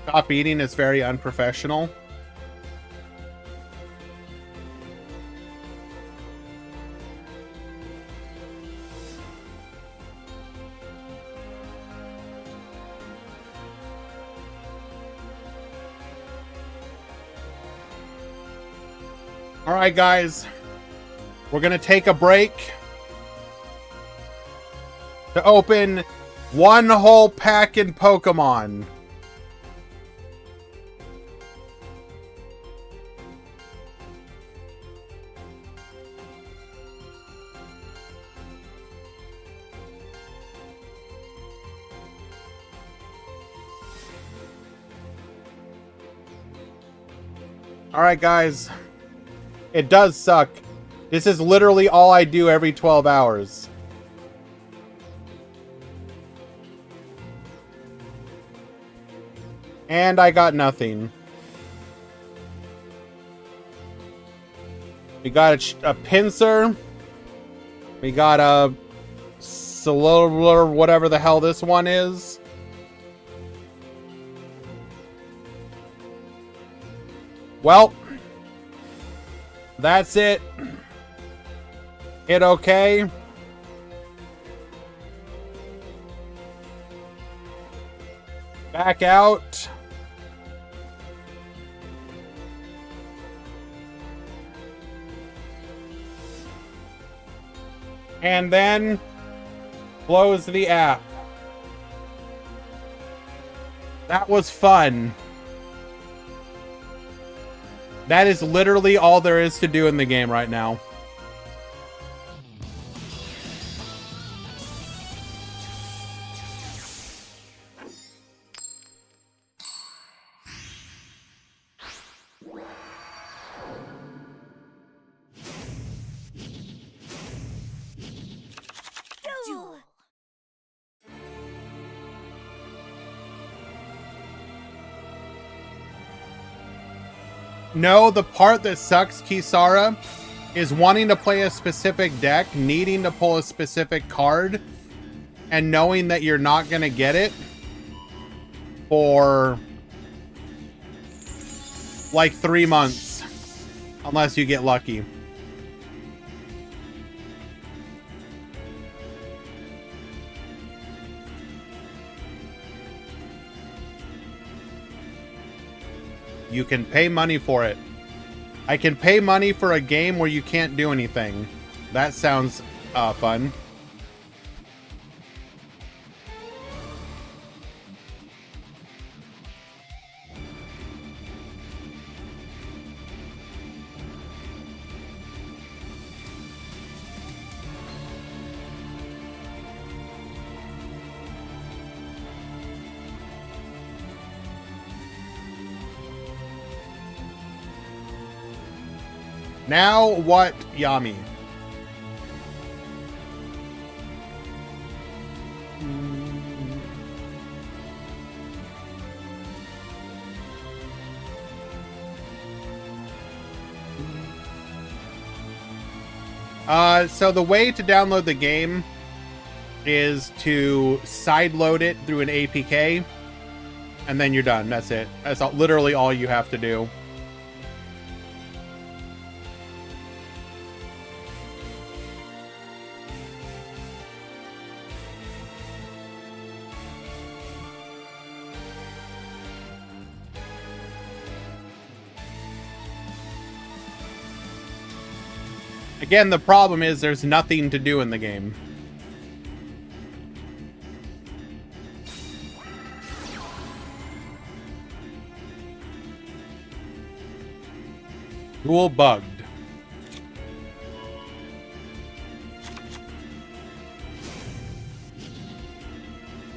S1: Stop eating is very unprofessional. All right, guys. We're going to take a break to open one whole pack in Pokemon. All right, guys. It does suck. This is literally all I do every 12 hours. And I got nothing. We got a pincer. We got a Sololar, whatever the hell this one is. Well, that's it. Hit okay. Back out. And then close the app. That was fun. That is literally all there is to do in the game right now.
S2: Duel.
S1: No, the part that sucks, Kisara, is wanting to play a specific deck, needing to pull a specific card, and knowing that you're not going to get it for like 3 months, unless you get lucky. You can pay money for it. I can pay money for a game where you can't do anything. That sounds fun. Now what, Yami? So the way to download the game is to sideload it through an APK, and then you're done. That's it. That's literally all you have to do. Again, the problem is there's nothing to do in the game. Duel bugged.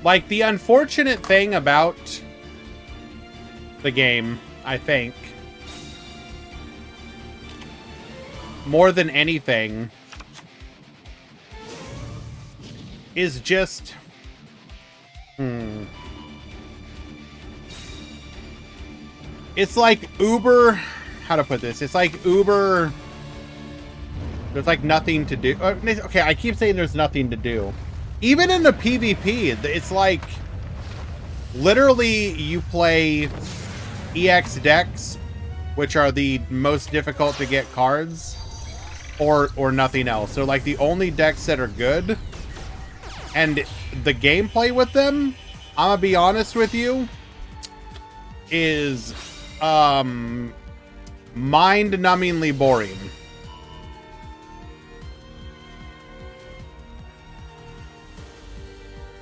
S1: Like, the unfortunate thing about the game, I think, more than anything, is just... It's like Uber... How to put this? It's like Uber... There's like nothing to do. Okay, I keep saying there's nothing to do. Even in the PvP, it's like... Literally, you play EX decks, which are the most difficult to get cards, or nothing else. So like the only decks that are good, and the gameplay with them, I'm gonna be honest with you, is mind-numbingly boring.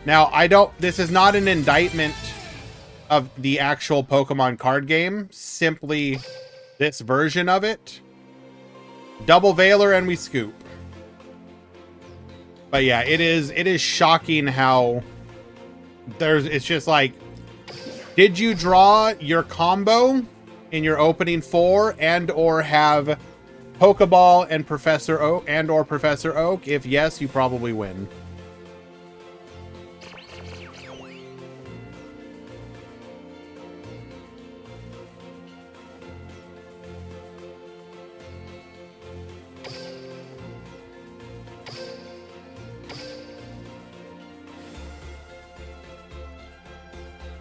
S1: Now, this is not an indictment of the actual Pokemon card game, simply this version of it. Double Veiler and we scoop. But yeah, it is shocking how it's just like, did you draw your combo in your opening 4 and or have Pokeball and Professor Oak or Professor Oak? If yes, you probably win.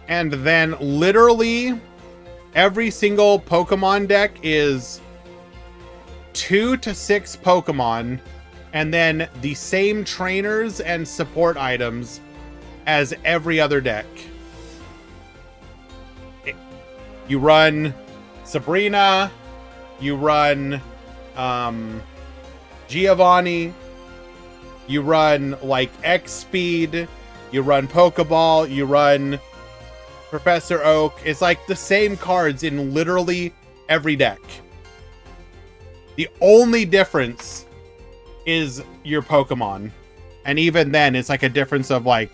S1: And then literally every single Pokemon deck is 2 to 6 Pokemon, and then the same trainers and support items as every other deck. You run Sabrina, you run Giovanni, you run like X-Speed, you run Pokeball, you run Professor Oak. It's like the same cards in literally every deck. The only difference is your Pokemon. And even then, it's like a difference of like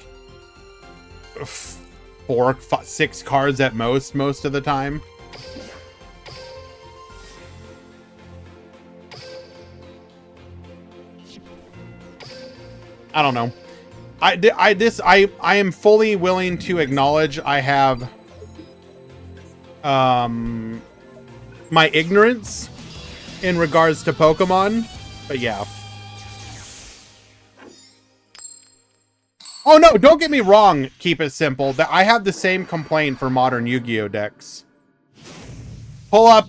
S1: 4, 5, 6 cards at most of the time. I don't know. I am fully willing to acknowledge I have my ignorance in regards to Pokemon, but yeah. Oh no, don't get me wrong, keep it simple. That I have the same complaint for modern Yu-Gi-Oh decks. Pull up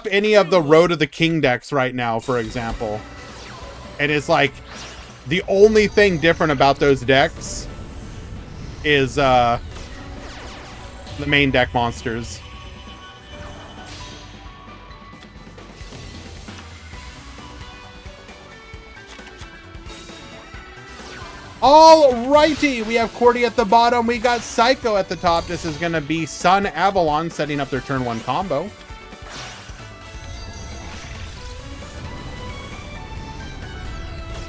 S1: any of the Road of the King decks right now, for example. And it's like the only thing different about those decks is the main deck monsters. Alrighty, we have Cordy at the bottom. We got Psycho at the top. This is going to be Sun Avalon setting up their turn 1 combo.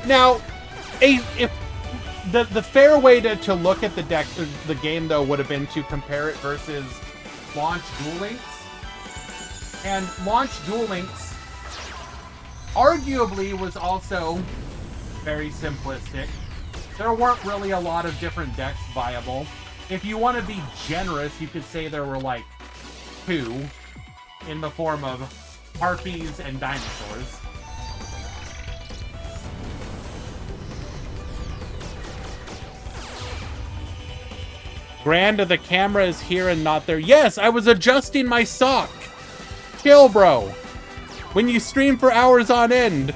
S1: Now, if the fair way to look at the game though would have been to compare it versus Launch Duel Links, and Launch Duel Links arguably was also very simplistic. There weren't really a lot of different decks viable. If you want to be generous, you could say there were like 2 in the form of Harpies and Dinosaurs. Grand, the camera is here and not there. Yes, I was adjusting my sock. Chill, bro. When you stream for hours on end,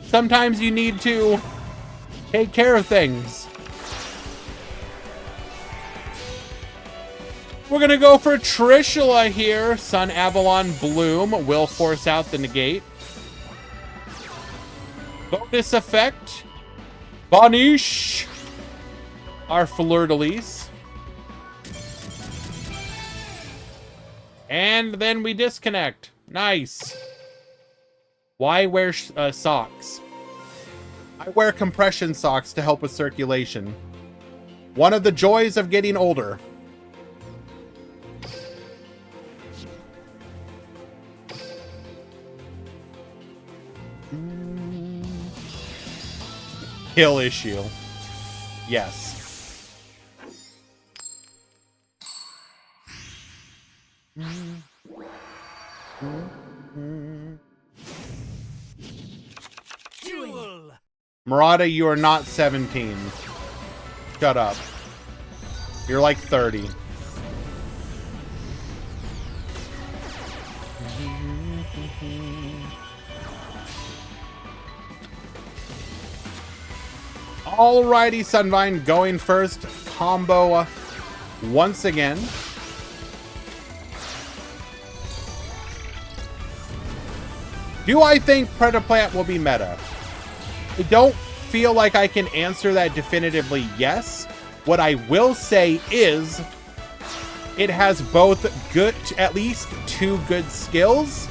S1: sometimes you need to take care of things. We're gonna go for Trishula here. Sun Avalon Bloom will force out the negate. Bonus effect. Banish. Our Fleur-de-Lis. And then we disconnect. Nice. Why wear socks? I wear compression socks to help with circulation. One of the joys of getting older. Kill issue. Yes.
S2: Duel.
S1: Murata, you are not 17. Shut up. You're like 30. Alrighty, Sunvine going first. Combo once again. Do I think Predaplant will be meta? I don't feel like I can answer that definitively yes. What I will say is it has both good, at least 2 good skills,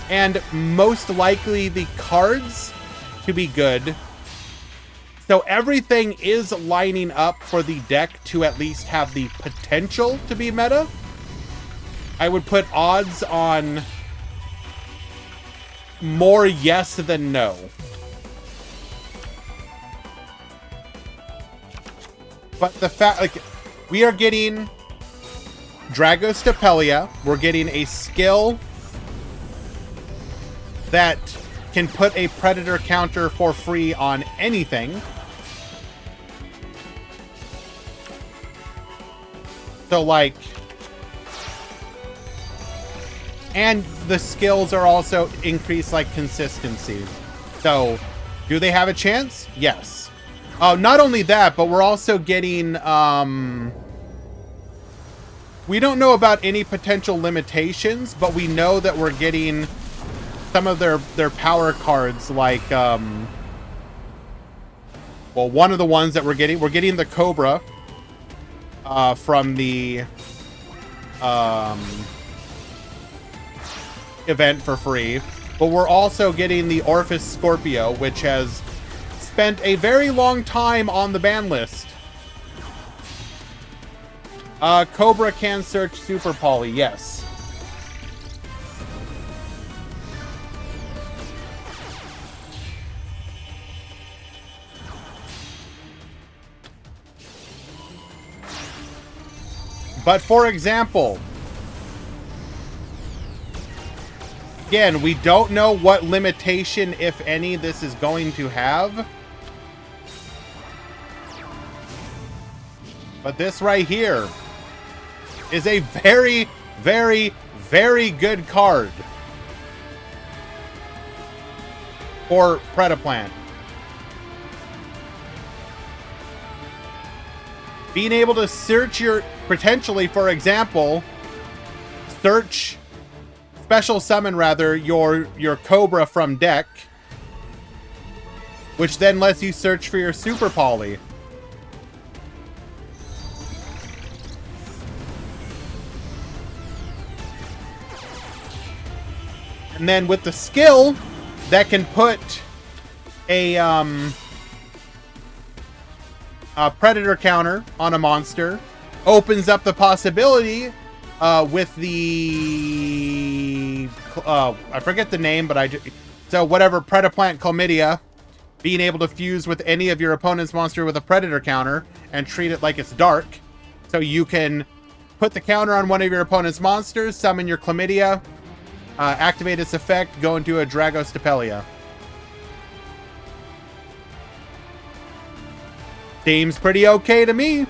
S1: and most likely the cards to be good. So everything is lining up for the deck to at least have the potential to be meta. I would put odds on more yes than no. But the fact, like, we are getting Dragostapelia. We're getting a skill that can put a predator counter for free on anything. So, like, and the skills are also increased, like, consistency. So, do they have a chance? Yes. Not only that, but we're also getting, we don't know about any potential limitations, but we know that we're getting some of their power cards, like, well, one of the ones that we're getting the Cobra, from the, event for free, but we're also getting the Orphis Scorpio, which has spent a very long time on the ban list. Cobra can search Super Poly, yes. But for example, again, we don't know what limitation, if any, this is going to have. But this right here is a very, very, very good card for Predaplant. Being able to search your, potentially, for example, search, special summon rather, your Cobra from deck, which then lets you search for your Super Poly. And then with the skill that can put a predator counter on a monster, opens up the possibility with the I forget the name, but so whatever, Predaplant Chlamydia, being able to fuse with any of your opponent's monster with a predator counter and treat it like it's dark, so you can put the counter on one of your opponent's monsters, summon your Chlamydia, activate its effect, go into a Dragostapelia. Seems pretty okay to me.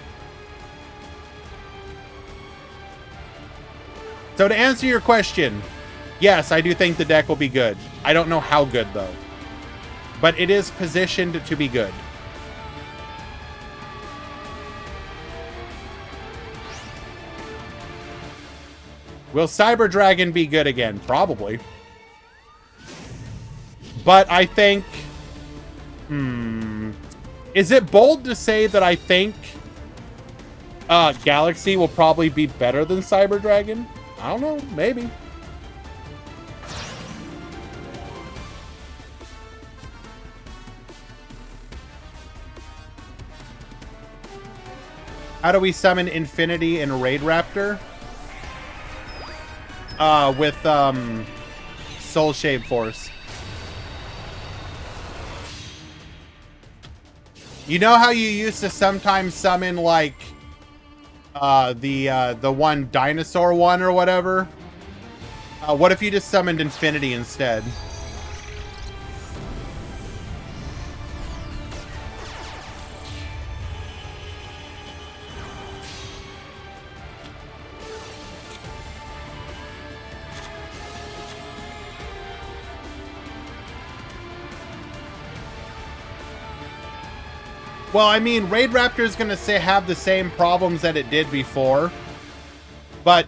S1: So to answer your question, yes, I do think the deck will be good. I don't know how good, though. But it is positioned to be good. Will Cyber Dragon be good again? Probably. But I think... Is it bold to say that I think Galaxy will probably be better than Cyber Dragon? I don't know. Maybe. How do we summon Infinity and Raid Raptor? With Soul Shave Force. You know how you used to sometimes summon like the one dinosaur one or whatever? What if you just summoned Infinity instead? Well, I mean, Raid Raptor is going to have the same problems that it did before, but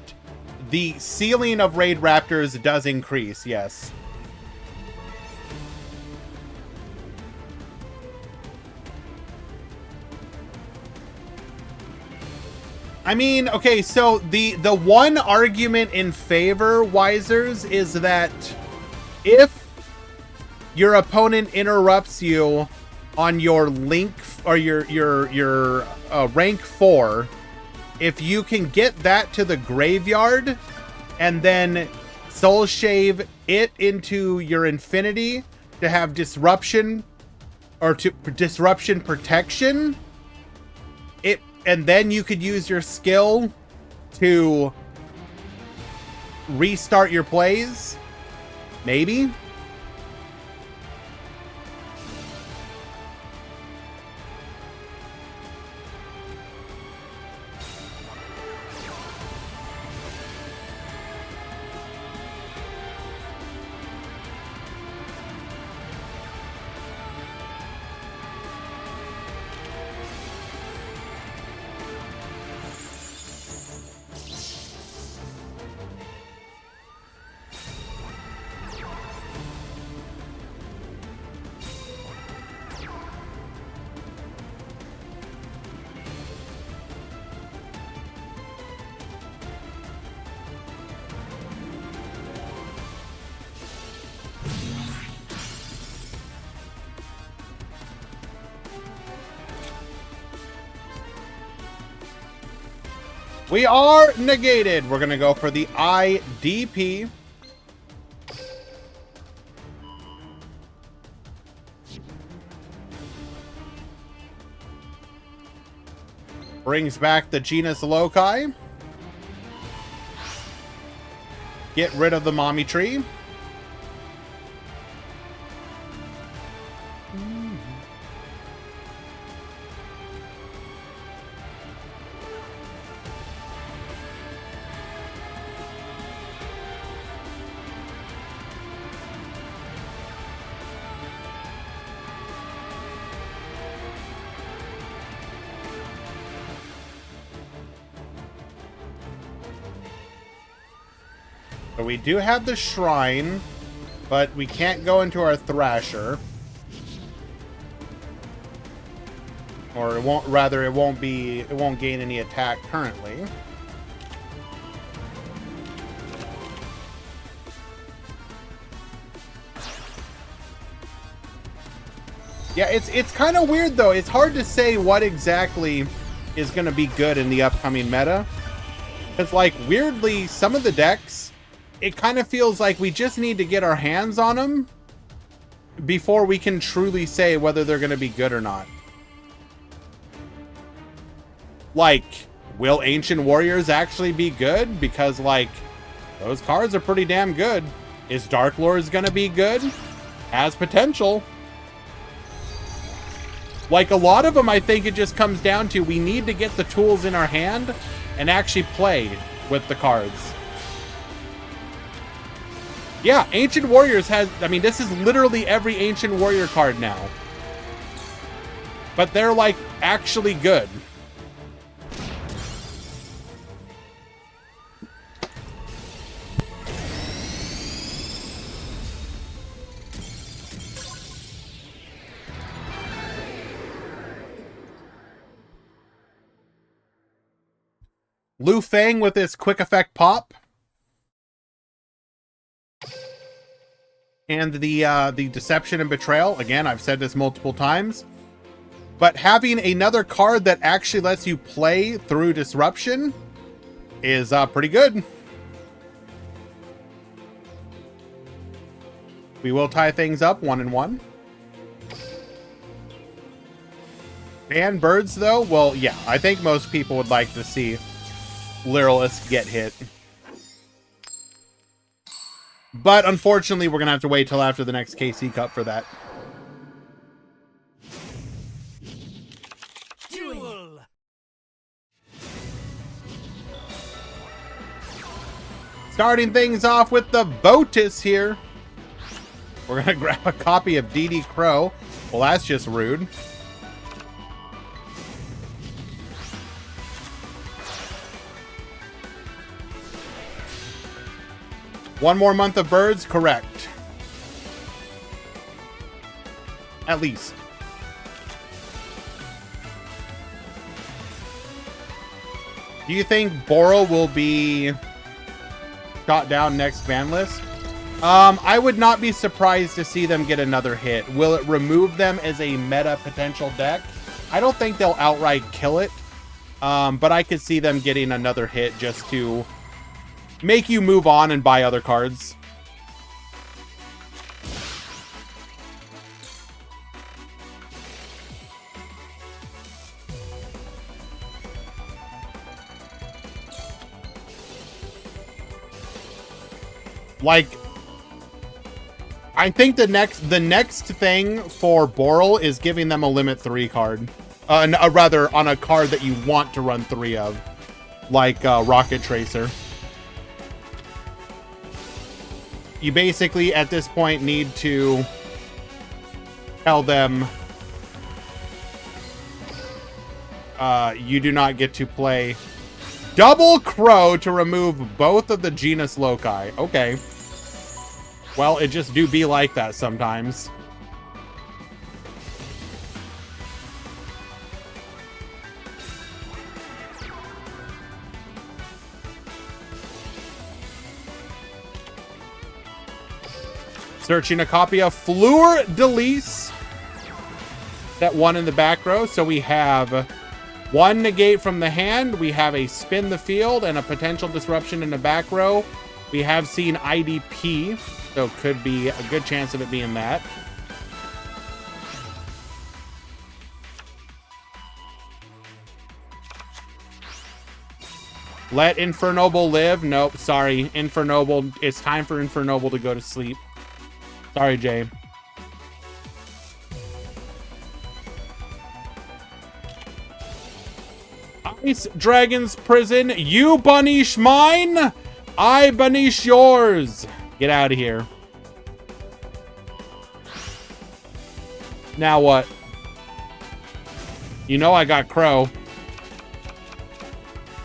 S1: the ceiling of Raid Raptors does increase, yes. I mean, okay, so the one argument in favor, Wisers, is that if your opponent interrupts you on your link or your rank 4, if you can get that to the graveyard and then soul shave it into your Infinity to have disruption or to disruption protection, and then you could use your skill to restart your plays, maybe. We are negated. We're going to go for the IDP. Brings back the genus Loci. Get rid of the mommy tree. So we do have the shrine, but we can't go into our Thrasher. Or it won't, rather it won't gain any attack currently. Yeah, it's kind of weird though. It's hard to say what exactly is going to be good in the upcoming meta. It's like weirdly some of the decks, it kind of feels like we just need to get our hands on them before we can truly say whether they're going to be good or not. Like, will Ancient Warriors actually be good? Because, like, those cards are pretty damn good. Is Dark Lords going to be good? Has potential. Like, a lot of them, I think it just comes down to we need to get the tools in our hand and actually play with the cards. Yeah, Ancient Warriors has... I mean, this is literally every Ancient Warrior card now. But they're, like, actually good. Lu Fang with his quick effect pop. And the deception and betrayal. Again, I've said this multiple times. But having another card that actually lets you play through disruption is pretty good. We will tie things up 1-1. And birds, though? Well, yeah, I think most people would like to see Lyrillus get hit. But unfortunately, we're going to have to wait till after the next KC Cup for that.
S2: Duel.
S1: Starting things off with the Votus here. We're going to grab a copy of DD Crow. Well, that's just rude. One more month of birds? Correct. At least. Do you think Boral will be shot down next ban list? I would not be surprised to see them get another hit. Will it remove them as a meta potential deck? I don't think they'll outright kill it. But I could see them getting another hit just to make you move on and buy other cards. Like, I think the next thing for Boral is giving them a limit 3 card. Rather, on a card that you want to run 3 of. Like Rocket Tracer. You basically, at this point, need to tell them you do not get to play Double Crow to remove both of the genus loci. Okay. Well, it just do be like that sometimes. Searching a copy of Fleur de Lis. That one in the back row. So we have one negate from the hand. We have a spin the field and a potential disruption in the back row. We have seen IDP. So could be a good chance of it being that. Let Infernoble live. Nope, sorry. Infernoble. It's time for Infernoble to go to sleep. Sorry, Jay. Ice Dragon's Prison. You banish mine. I banish yours. Get out of here. Now what? You know I got Crow.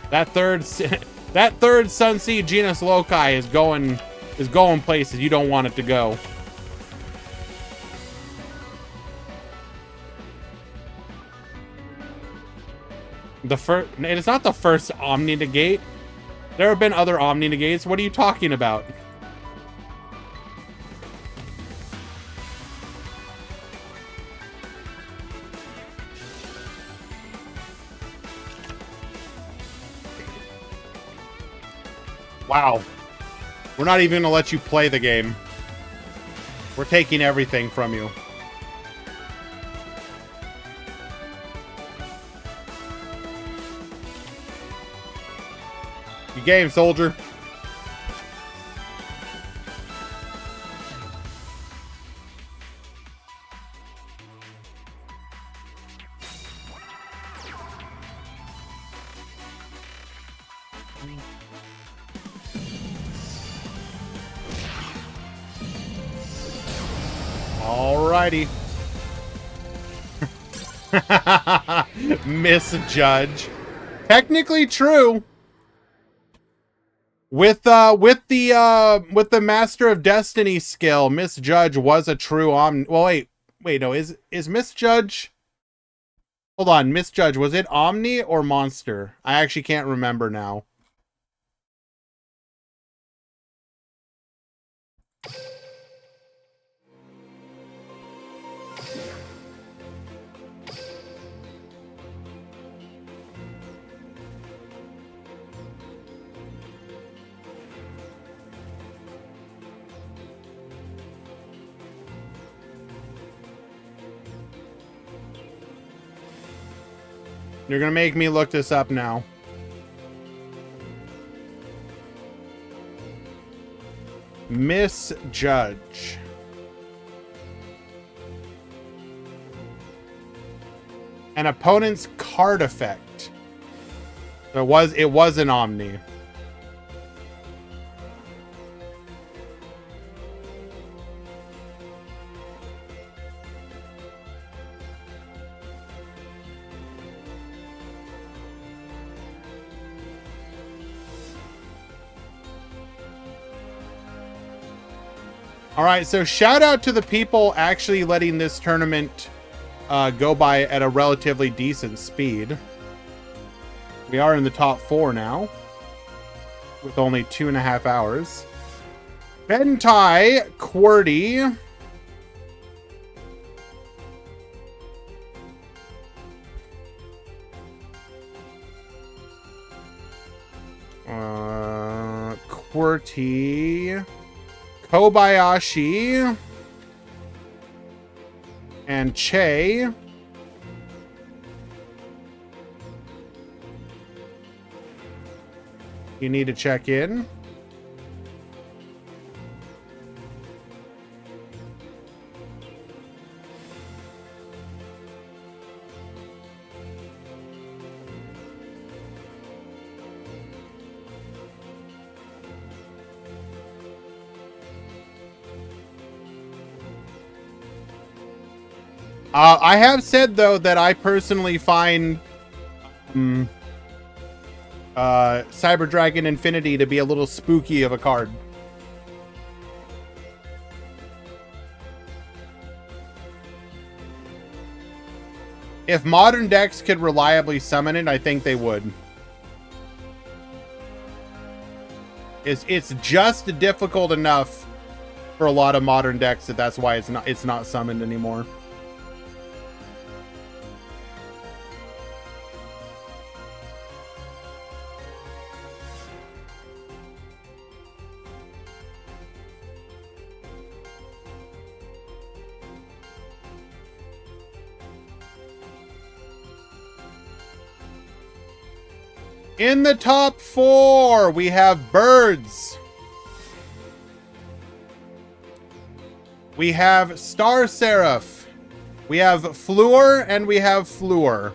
S1: That third Sunseed genus loci is going places you don't want it to go. It's not the first Omni negate. There have been other Omni negates. What are you talking about? Wow. We're not even gonna let you play the game. We're taking everything from you. Good game, soldier. Alrighty. Misjudge. Technically true. With the Master of Destiny skill, Misjudge was a true well, wait, no, is Misjudge? Hold on, Misjudge, was it Omni or Monster? I actually can't remember now. You're gonna make me look this up now. Misjudge. An opponent's card effect. So it was an Omni. All right, so shout out to the people actually letting this tournament go by at a relatively decent speed. We are in the top 4 now with only 2.5 hours. Bentai QWERTY. QWERTY. Kobayashi. And Che. You need to check in. I have said, though, that I personally find Cyber Dragon Infinity to be a little spooky of a card. If modern decks could reliably summon it, I think they would. It's just difficult enough for a lot of modern decks that's why it's not summoned anymore. In the top 4, we have Birds. We have Star Seraph. We have Fluor, and we have Fluor.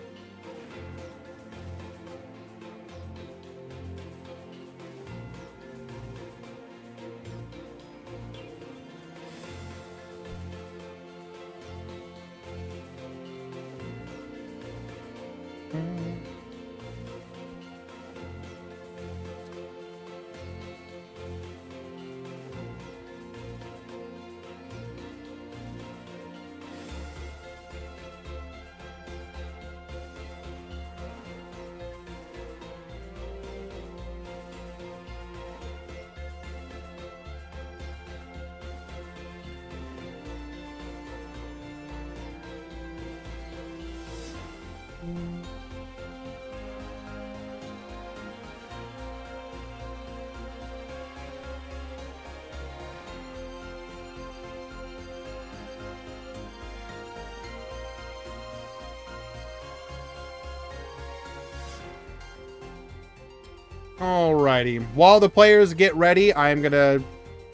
S1: Alrighty. While the players get ready, I'm gonna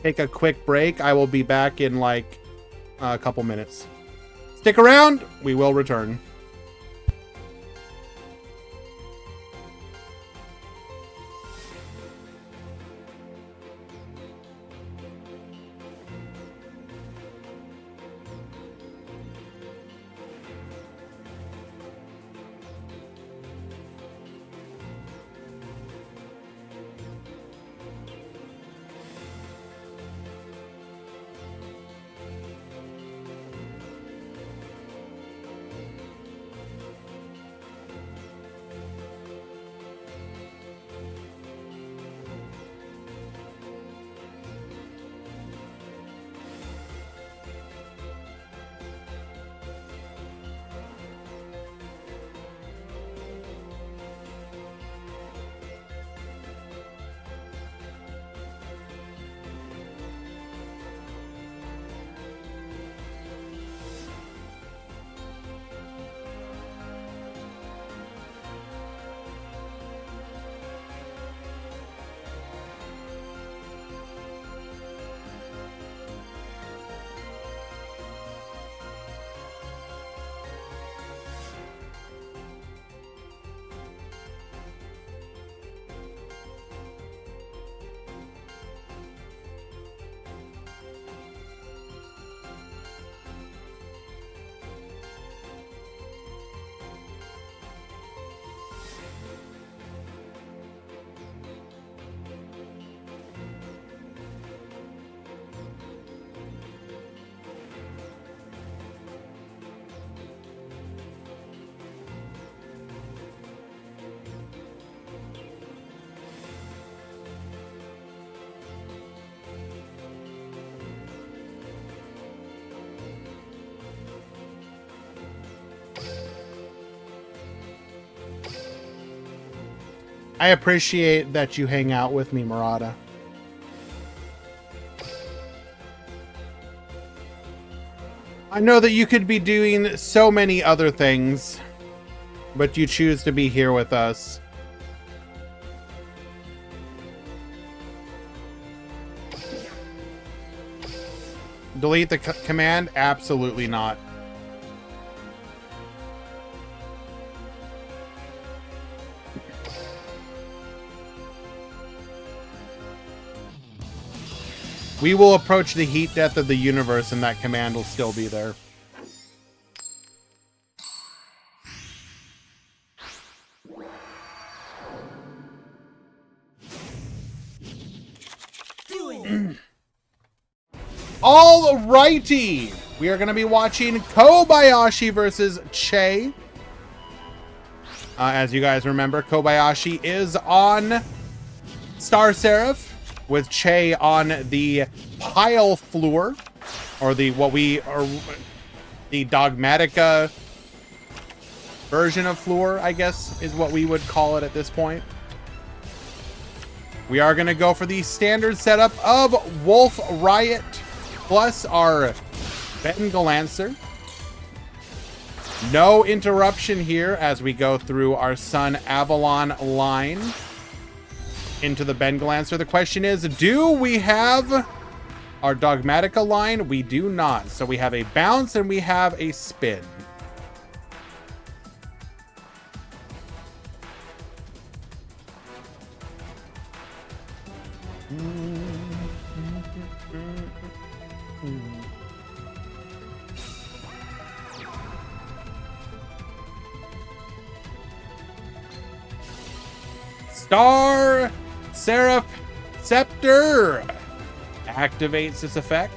S1: take a quick break. I will be back in like a couple minutes. Stick around. We will return.
S3: I appreciate that you hang out with me, Murata. I know that you could be doing so many other things, but you choose to be here with us. Delete the command? Absolutely not. We will approach the heat death of the universe and that command will still be there.
S2: Duel.
S3: Alrighty! We are going to be watching Kobayashi versus Che. As you guys remember, Kobayashi is on Star Seraph, with Che on the Pile Floor, or the the Dogmatica version of Floor, I guess is what we would call it at this point. We are going to go for the standard setup of Wolf Riot plus our Bengal Lancer. No interruption here as we go through our Sun Avalon line into the Bengal Lancer. The question is, do we have our Dogmatica line? We do not. So we have a bounce and we have a spin. Star Seraph Scepter activates its effect.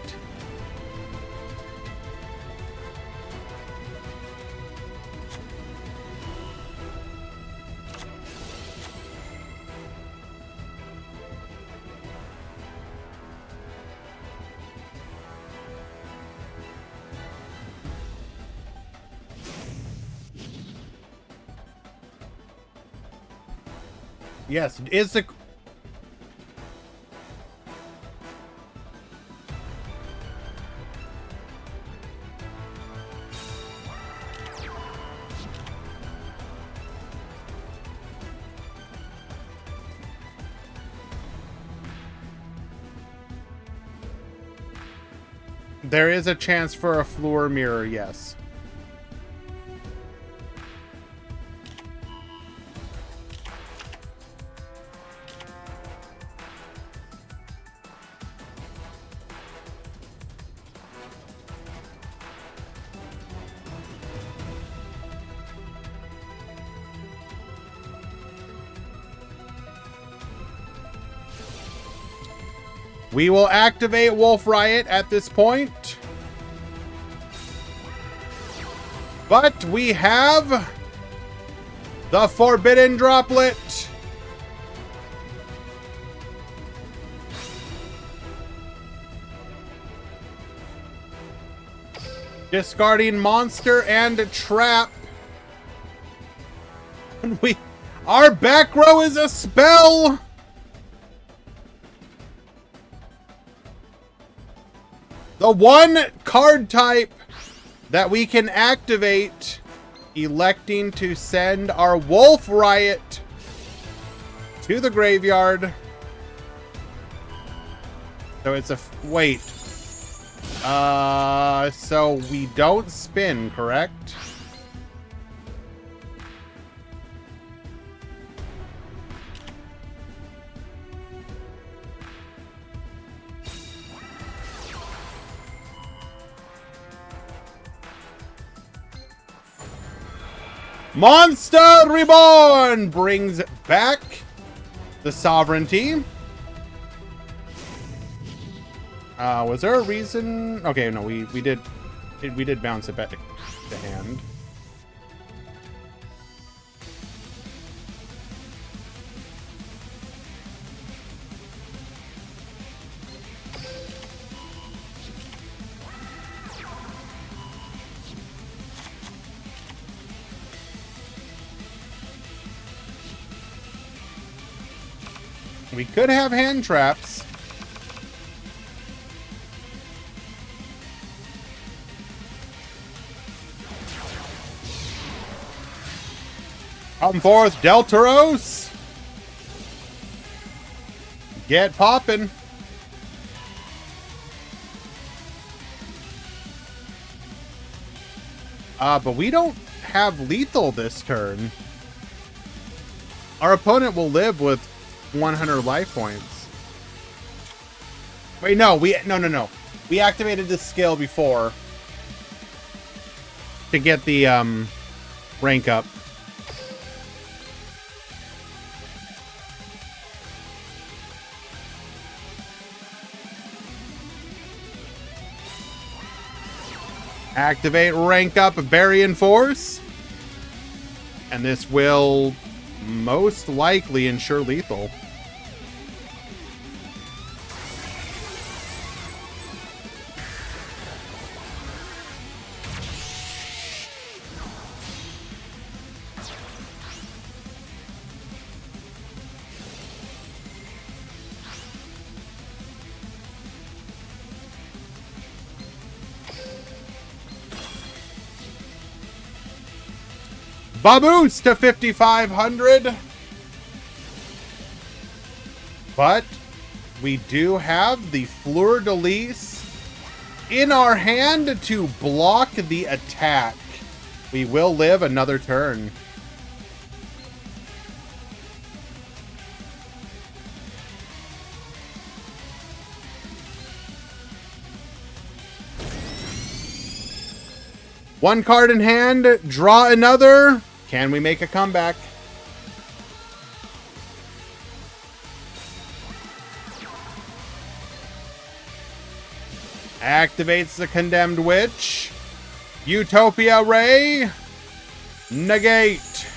S3: Yes, is the there is a chance for a floor mirror, yes. We will activate Wolf Riot at this point. But we have the Forbidden Droplet. Discarding Monster and Trap. And our back row is a spell. The one card type that we can activate, electing to send our Wolf Riot to the graveyard. So it's a wait. So we don't spin, correct? Monster Reborn brings back the sovereignty. Was there a reason? Okay, no, we did bounce it back to hand. We could have hand traps. Come forth, Deltaros! Get poppin'. But we don't have lethal this turn. Our opponent will live with 100 life points. Wait, no, no. We activated this skill before to get the rank up. Activate rank up Barian Force. And this will most likely ensure lethal. Baboose to 5,500. But we do have the Fleur de Lis in our hand to block the attack. We will live another turn. One card in hand, draw another. Can we make a comeback? Activates the Condemned Witch. Utopia Ray. Negate.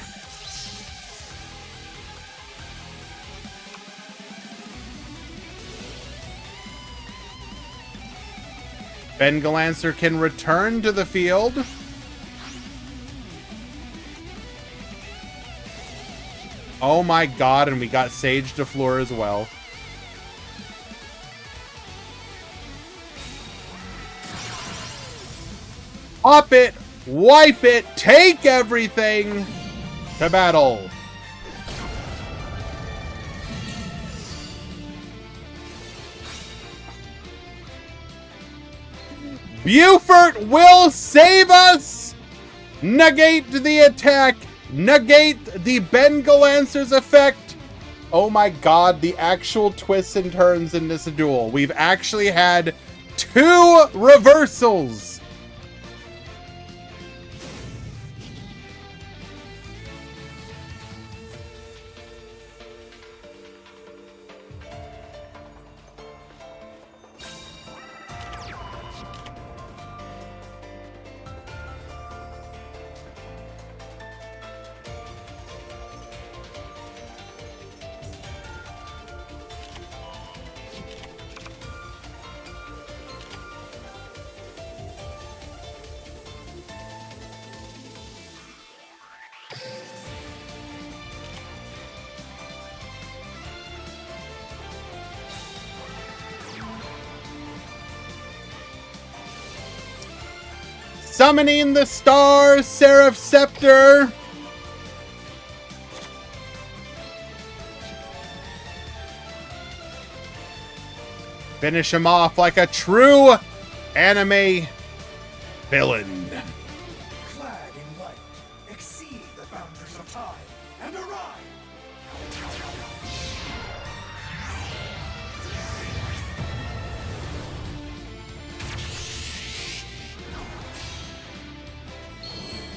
S3: Bengalancer can return to the field. Oh my god, and we got Sage de Fleur as well. Up it, wipe it, take everything to battle. Buford will save us. Negate the attack. Negate the Bengalancer's effect. Oh my god, the actual twists and turns in this duel. We've actually had 2 reversals. Summoning the Star Seraph Scepter. Finish him off like a true anime villain.
S4: Clad in light, exceed the boundaries of time and arrive.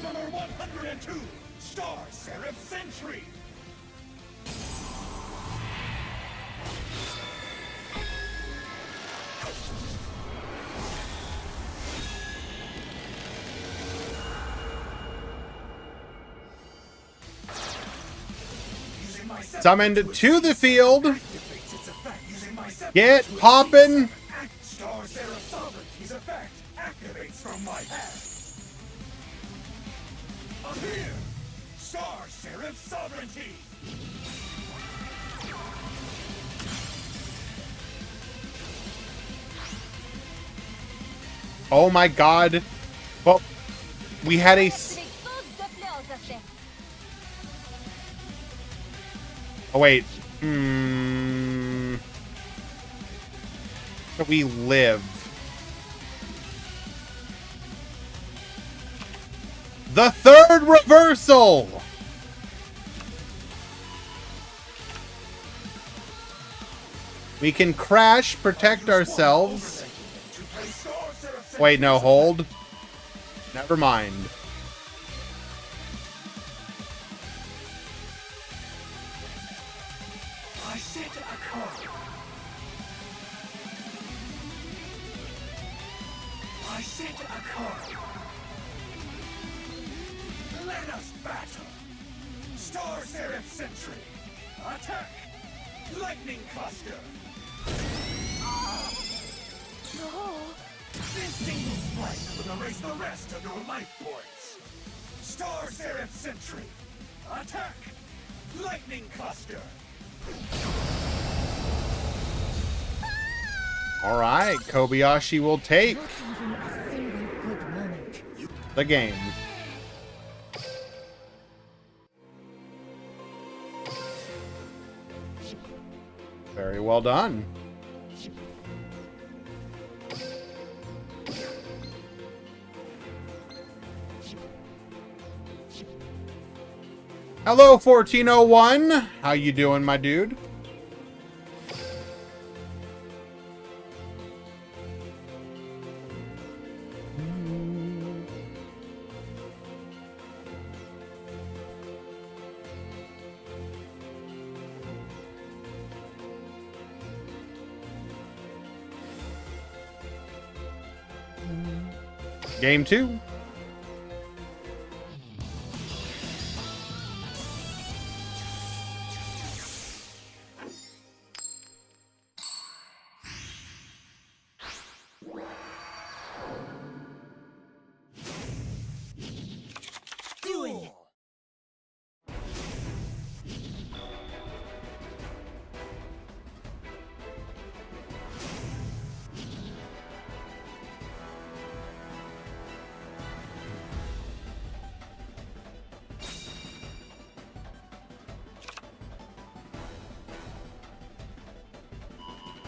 S4: Number 102, Star Seraph Sentry.
S3: Summoned to the field. Get poppin'.
S4: Star Seraph Sovereignty's effect activates from my hand. Appear! Star Seraph Sovereignty!
S3: Oh my god. Well, we had a... Oh, wait. We live. The third reversal! We can crash, protect ourselves. Wait, no, hold. Never mind.
S4: I set a card. I set a card. Let us battle. Star Seraph Sentry. Attack. Lightning Cluster. This single strike will erase the rest of your life points. Star Seraph Sentry. Attack. Lightning Cluster.
S3: All right, Kobayashi will take the game. Very well done. Hello, 1401. How you doing, my dude? Game 2.
S2: Duel.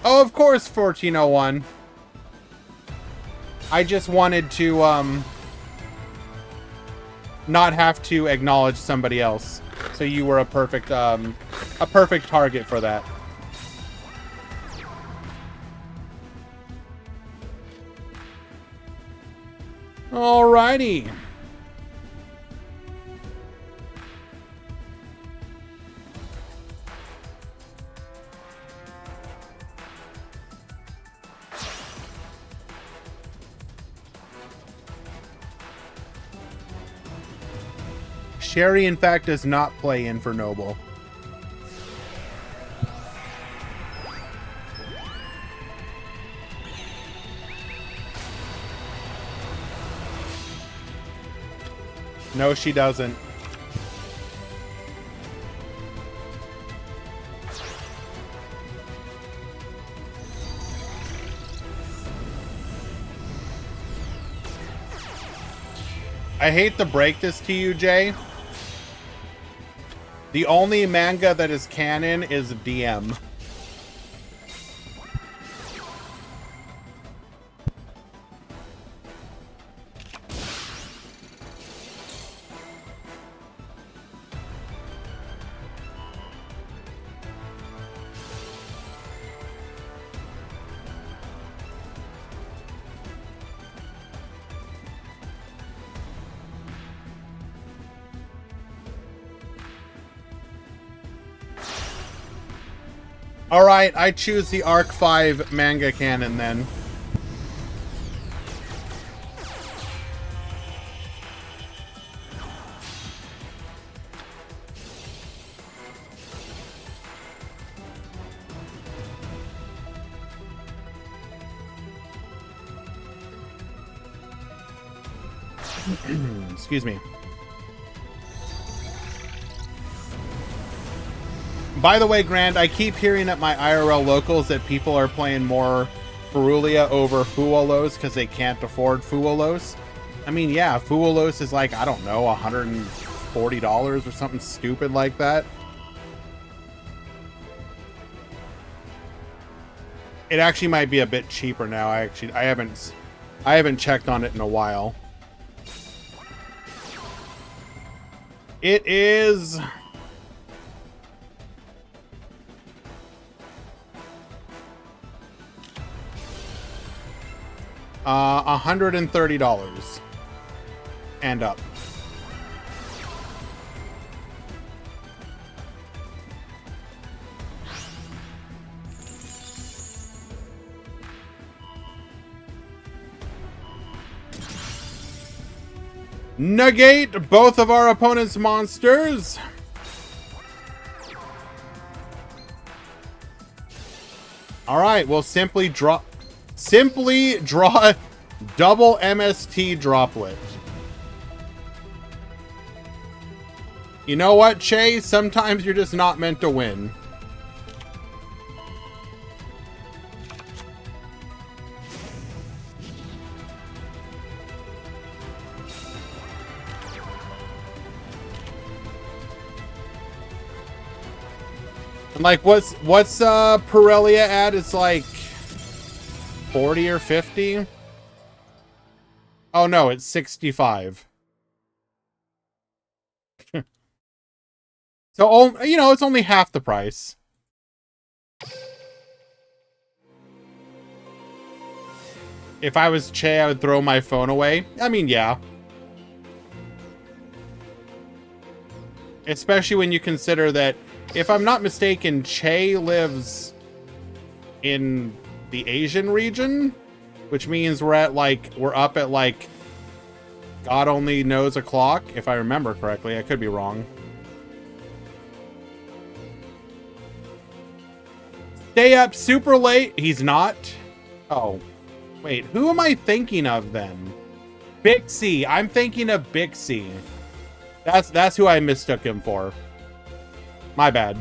S3: Oh, of course, 1401. I just wanted to, not have to acknowledge somebody else. So you were a perfect target for that. Alrighty. Sherry, in fact, does not play in for Noble. No, she doesn't. I hate to break this to you, Jay. The only manga that is canon is DM. Alright, I choose the Arc 5 manga canon then. Excuse me. By the way, Grant, I keep hearing at my IRL locals that people are playing more Ferulia over Fuolos because they can't afford Fuolos. I mean, yeah, Fuolos is like, I don't know, $140 or something stupid like that. It actually might be a bit cheaper now. I haven't checked on it in a while. It is $130 and up. Negate both of our opponent's monsters. All right, we'll simply draw double MST droplet. You know what, Che? Sometimes you're just not meant to win. And like, what's Pirellia at? It's like 40 or 50. Oh no, it's 65. So, you know, it's only half the price. If I was Che, I would throw my phone away. I mean, yeah. Especially when you consider that, if I'm not mistaken, Che lives in the Asian region, which means we're up at like God only knows a clock, if I remember correctly. I could be wrong. Stay up super late. He's not. Oh, wait. Who am I thinking of then? Bixie. I'm thinking of Bixie. That's who I mistook him for. My bad.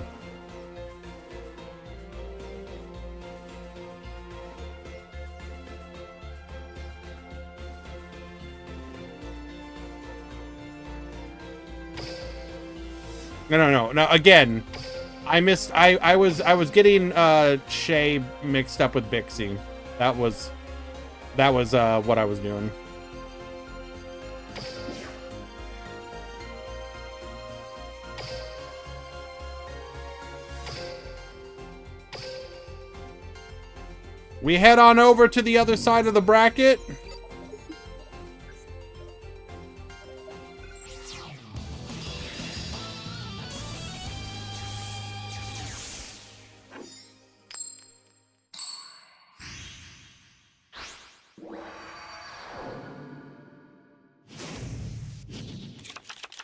S3: No. Again, I was getting Shay mixed up with Bixie. That was what I was doing. We head on over to the other side of the bracket.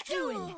S2: Duel.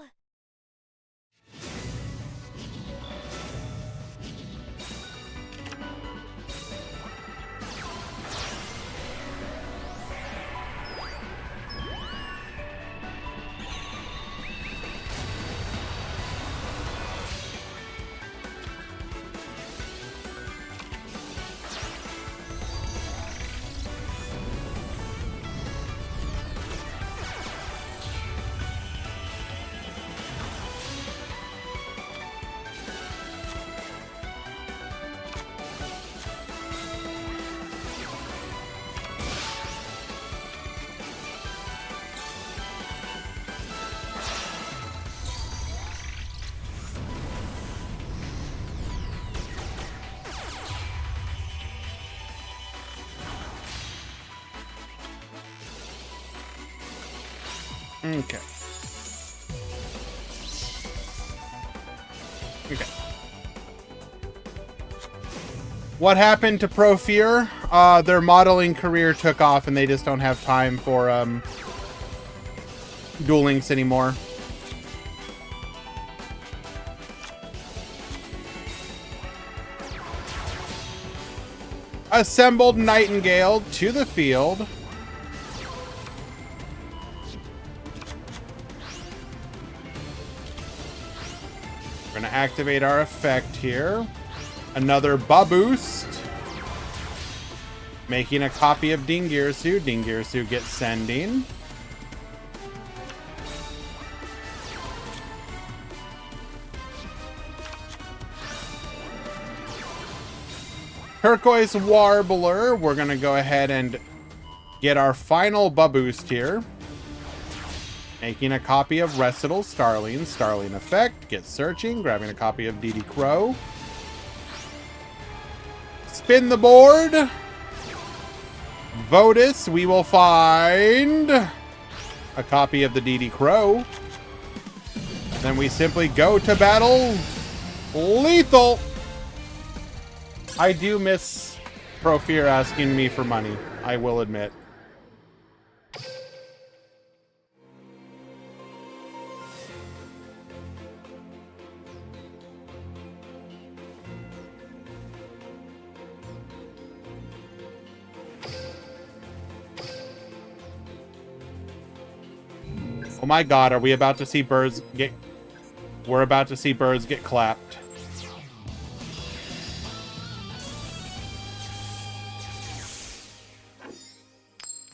S3: Okay. What happened to Pro Fear? Their modeling career took off and they just don't have time for Duel Links anymore. Assembled Nightingale to the field. We're gonna activate our effect here. Another Ba Boost. Making a copy of Dingirsu. Dingirsu gets sending. Turquoise Warbler. We're going to go ahead and get our final boost here. Making a copy of Recital Starling. Starling effect. Get searching. Grabbing a copy of DD Crow. Spin the board. Votus. We will find a copy of the DD Crow. Then we simply go to battle. Lethal. I do miss Profear asking me for money, I will admit. Oh my god, are we about to see birds get... We're about to see birds get clapped.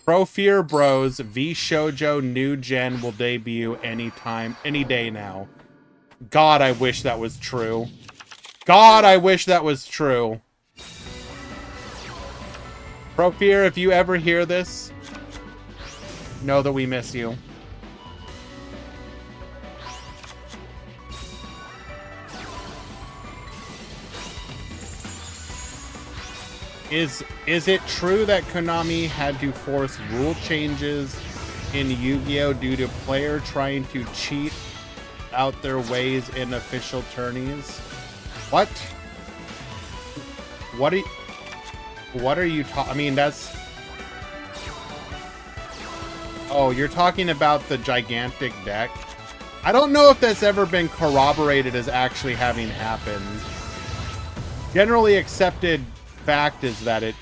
S3: Profear Bros V Shoujo New Gen will debut anytime, any day now. God, I wish that was true. God, I wish that was true. Profear, if you ever hear this, know that we miss you. Is it true that Konami had to force rule changes in Yu-Gi-Oh! Due to player trying to cheat out their ways in official tourneys? What? What are you talking? I mean, that's... Oh, you're talking about the gigantic deck? I don't know if that's ever been corroborated as actually having happened. Generally accepted fact is that it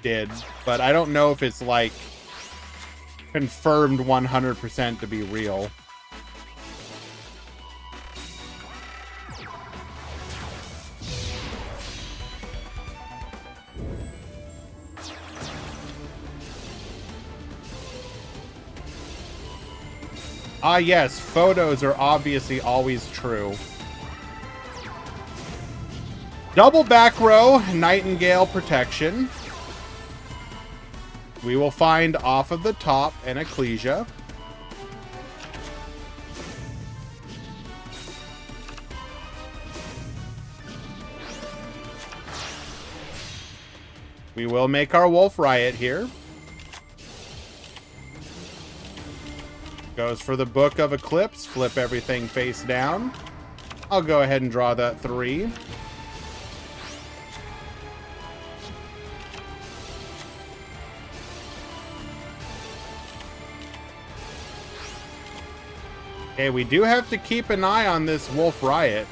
S3: did, but I don't know if it's like confirmed 100% to be real. Ah yes, photos are obviously always true. Double back row, Nightingale protection. We will find off of the top an Ecclesia. We will make our Wolf Riot here. Goes for the Book of Eclipse, flip everything face down. I'll go ahead and draw that 3. Okay, we do have to keep an eye on this Wolf Riot.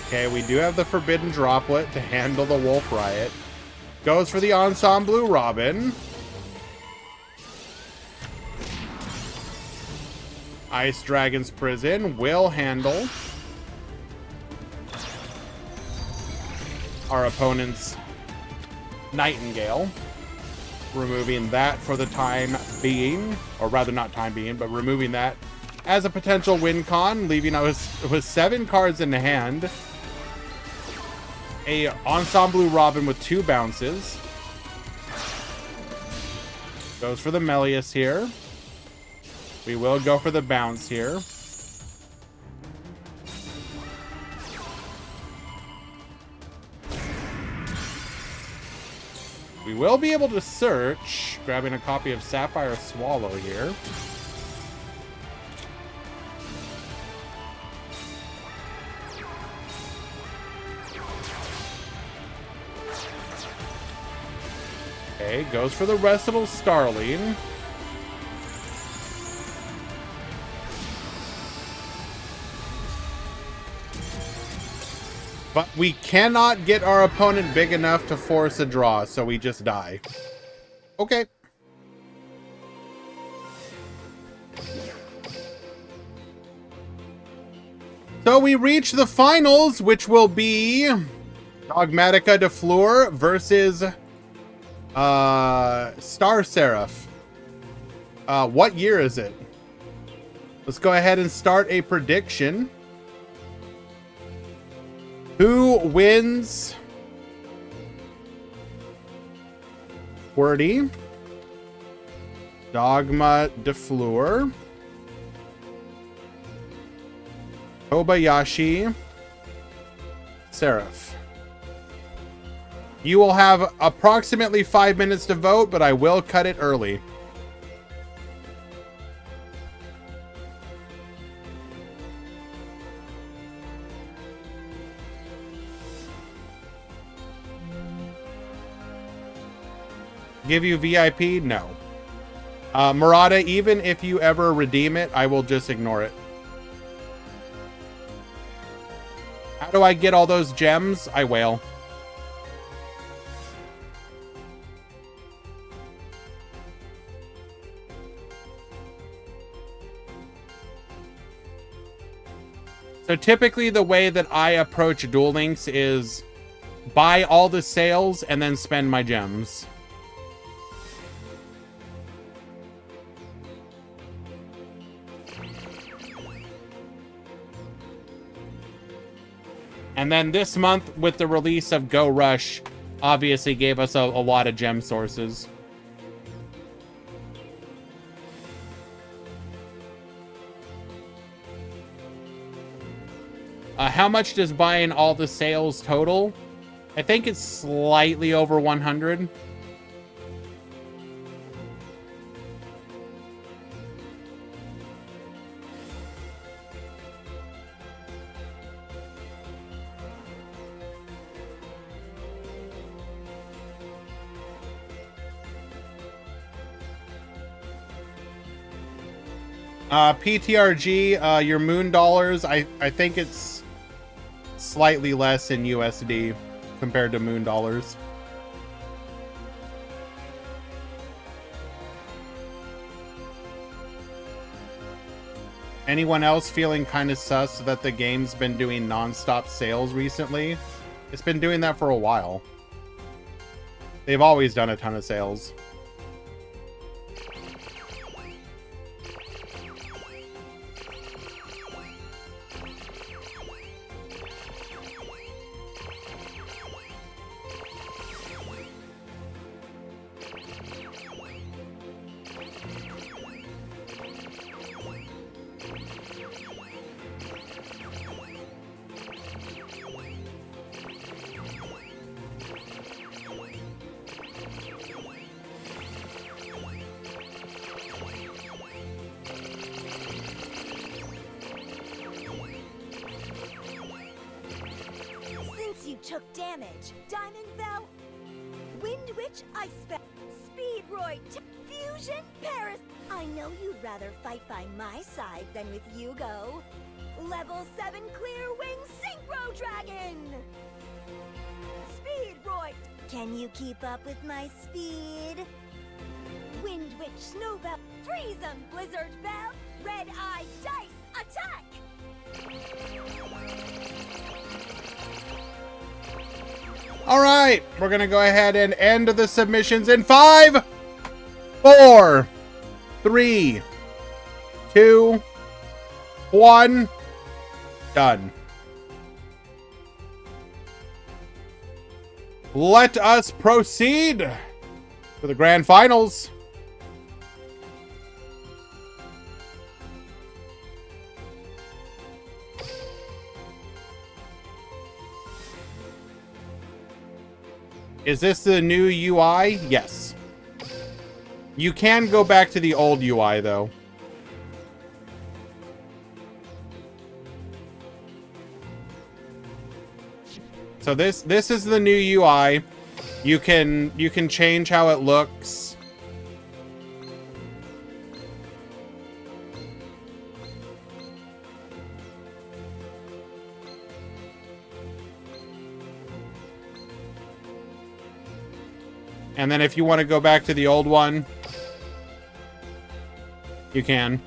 S3: Okay, we do have the Forbidden Droplet to handle the Wolf Riot. Goes for the Ensemble Robin. Ice Dragon's Prison will handle our opponent's Nightingale. Removing that for the time being. Or rather, not time being, but removing that as a potential win con. Leaving us with 7 cards in the hand. A Ensemble Robin with 2 bounces. Goes for the Melius here. We will go for the bounce here. We will be able to search, grabbing a copy of Sapphire Swallow here. Okay, goes for the Recital Starling. But we cannot get our opponent big enough to force a draw, so we just die. Okay. So we reach the finals, which will be Dogmatica de Fleur versus Star Seraph. What year is it? Let's go ahead and start a prediction. Who wins? QWERTY, Dogma de Fleur, Kobayashi, Seraph. You will have approximately 5 minutes to vote, but I will cut it early. Give you VIP? No. Murata, even if you ever redeem it, I will just ignore it. How do I get all those gems? I wail. So typically the way that I approach Duel Links is buy all the sales and then spend my gems. And then this month, with the release of Go Rush, obviously gave us a lot of gem sources. How much does buying all the sales total? I think it's slightly over 100. PTRG, your moon dollars, I think it's slightly less in USD compared to moon dollars. Anyone else feeling kind of sus that the game's been doing non-stop sales recently? It's been doing that for a while. They've always done a ton of sales.
S2: Took damage. Diamond Bell, Wind Witch, Ice Spell, Speedroid, Fusion, Paris. I know you'd rather fight by my side than with Yugo. Level 7 Clear Wing Synchro Dragon. Speedroid, can you keep up with my speed? Wind Witch, Snowbell, Freeze 'em, Blizzard Bell, Red Eye Dice, Attack.
S3: All right, we're gonna go ahead and end the submissions in 5, 4, 3, 2, 1. Done. Let us proceed to the grand finals. Is this the new UI? Yes. You can go back to the old UI, though. So this is the new UI. You can change how it looks. And then if you want to go back to the old one, you can.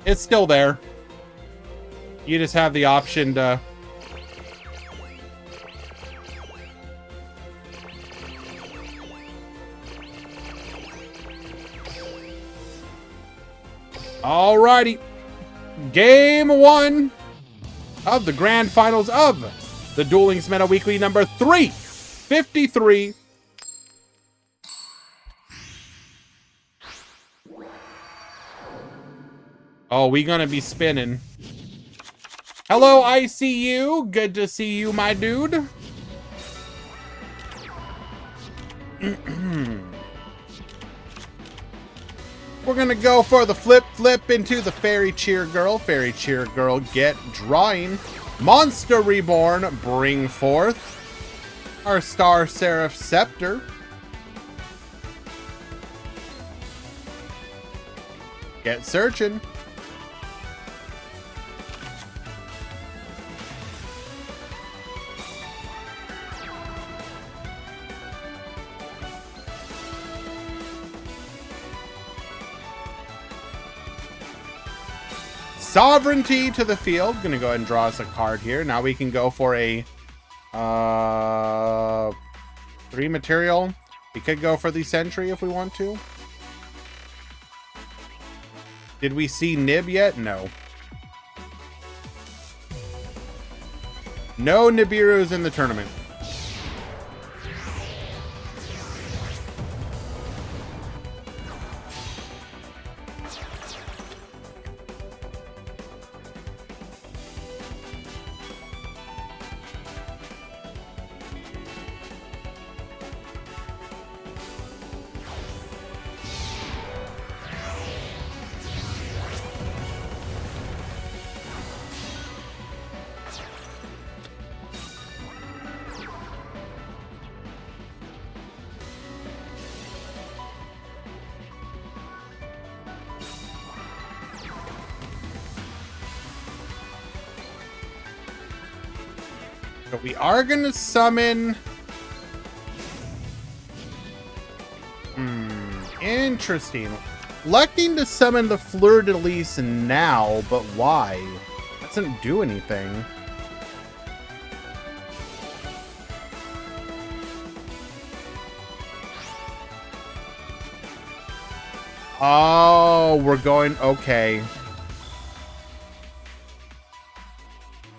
S3: It's still there. You just have the option to... Alrighty. Game 1 of the grand finals of the Duel Links Meta Weekly number 353. Oh, we gonna be spinning. Hello, ICU. Good to see you, my dude. We're gonna go for the flip into the Fairy Cheer Girl. Fairy Cheer Girl, get drawing. Monster Reborn, bring forth our Star Seraph Scepter. Get searching. Sovereignty to the field. Gonna go ahead and draw us a card here. Now we can go for a 3 material. We could go for the Sentry if we want to. Did we see Nib yet? No. No Nibiru's in the tournament. So we are going to summon... Interesting. Electing to summon the Fleur-de-Lis now, but why? That doesn't do anything. Oh, we're going... Okay.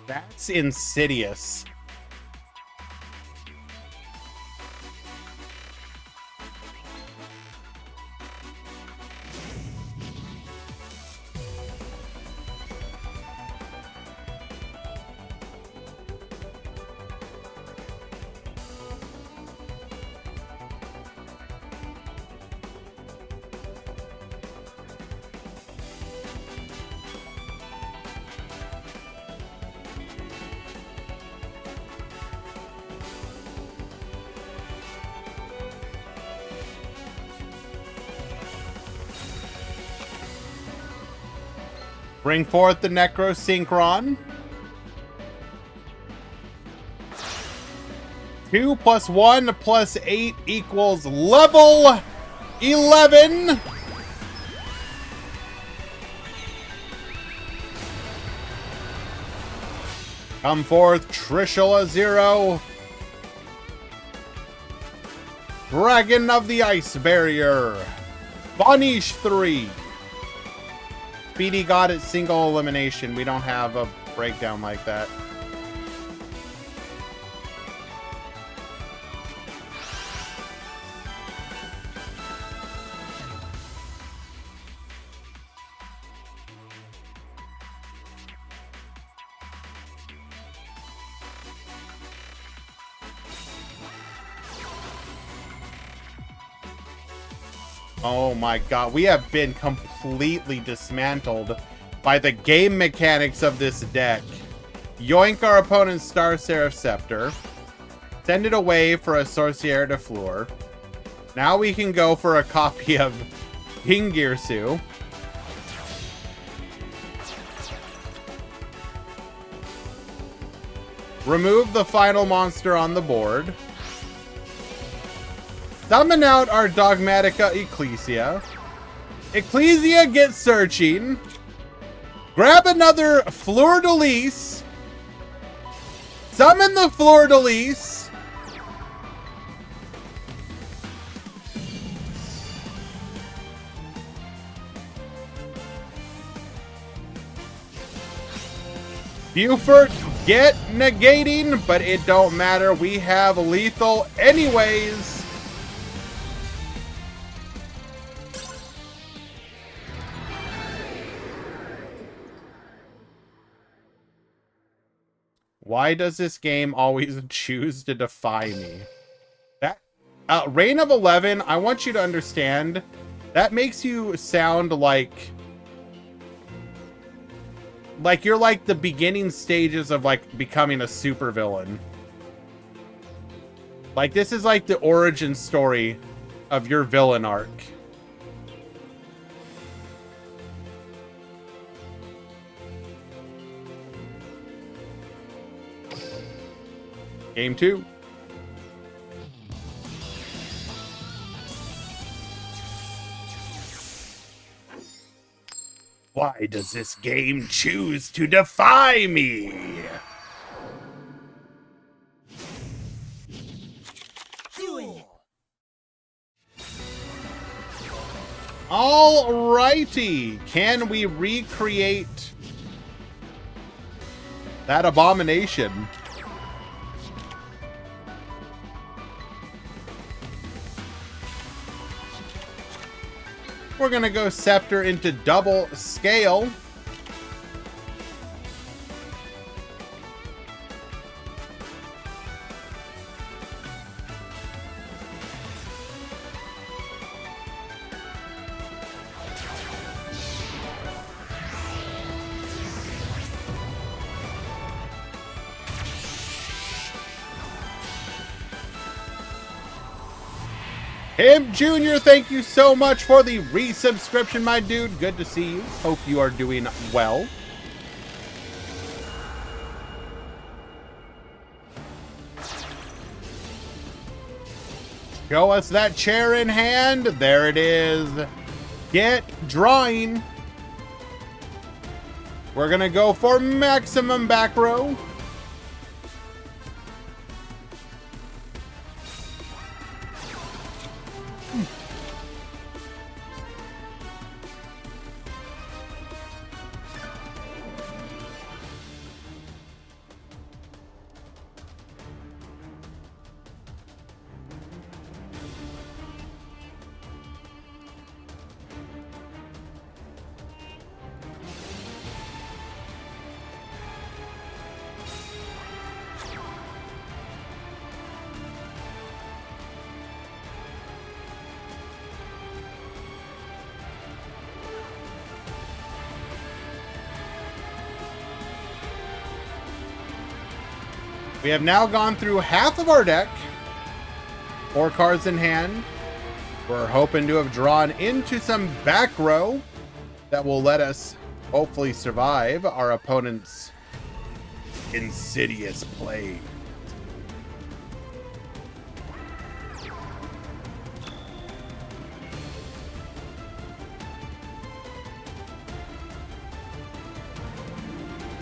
S3: That's insidious. Bring forth the Necrosynchron. 2 + 1 + 8 equals level 11. Come forth, Trishula 0. Dragon of the Ice Barrier. Vanish 3. Speedy got it single elimination. We don't have a breakdown like that. Oh my god, we have been completely dismantled by the game mechanics of this deck. Yoink our opponent's Star Seraph Scepter. Send it away for a Sorcière de Fleur. Now we can go for a copy of Hingirsu. Remove the final monster on the board. Summon out our Dogmatica Ecclesia. Ecclesia gets searching. Grab another Fleur-de-Lis. Summon the Fleur-de-Lis. Buford, get negating, but it don't matter. We have lethal anyways. Why does this game always choose to defy me? That Reign of 11, I want you to understand, that makes you sound like you're like the beginning stages of like becoming a supervillain. Like this is like the origin story of your villain arc. Game 2. Why does this game choose to defy me?
S4: Duel.
S3: Alrighty. Can we recreate that abomination? We're gonna go Scepter into double scale. Him Jr., thank you so much for the resubscription, my dude. Good to see you. Hope you are doing well. Show us that chair in hand. There it is. Get drawing. We're going to go for maximum back row. We have now gone through half of our deck. 4 cards in hand. We're hoping to have drawn into some back row that will let us hopefully survive our opponent's insidious play.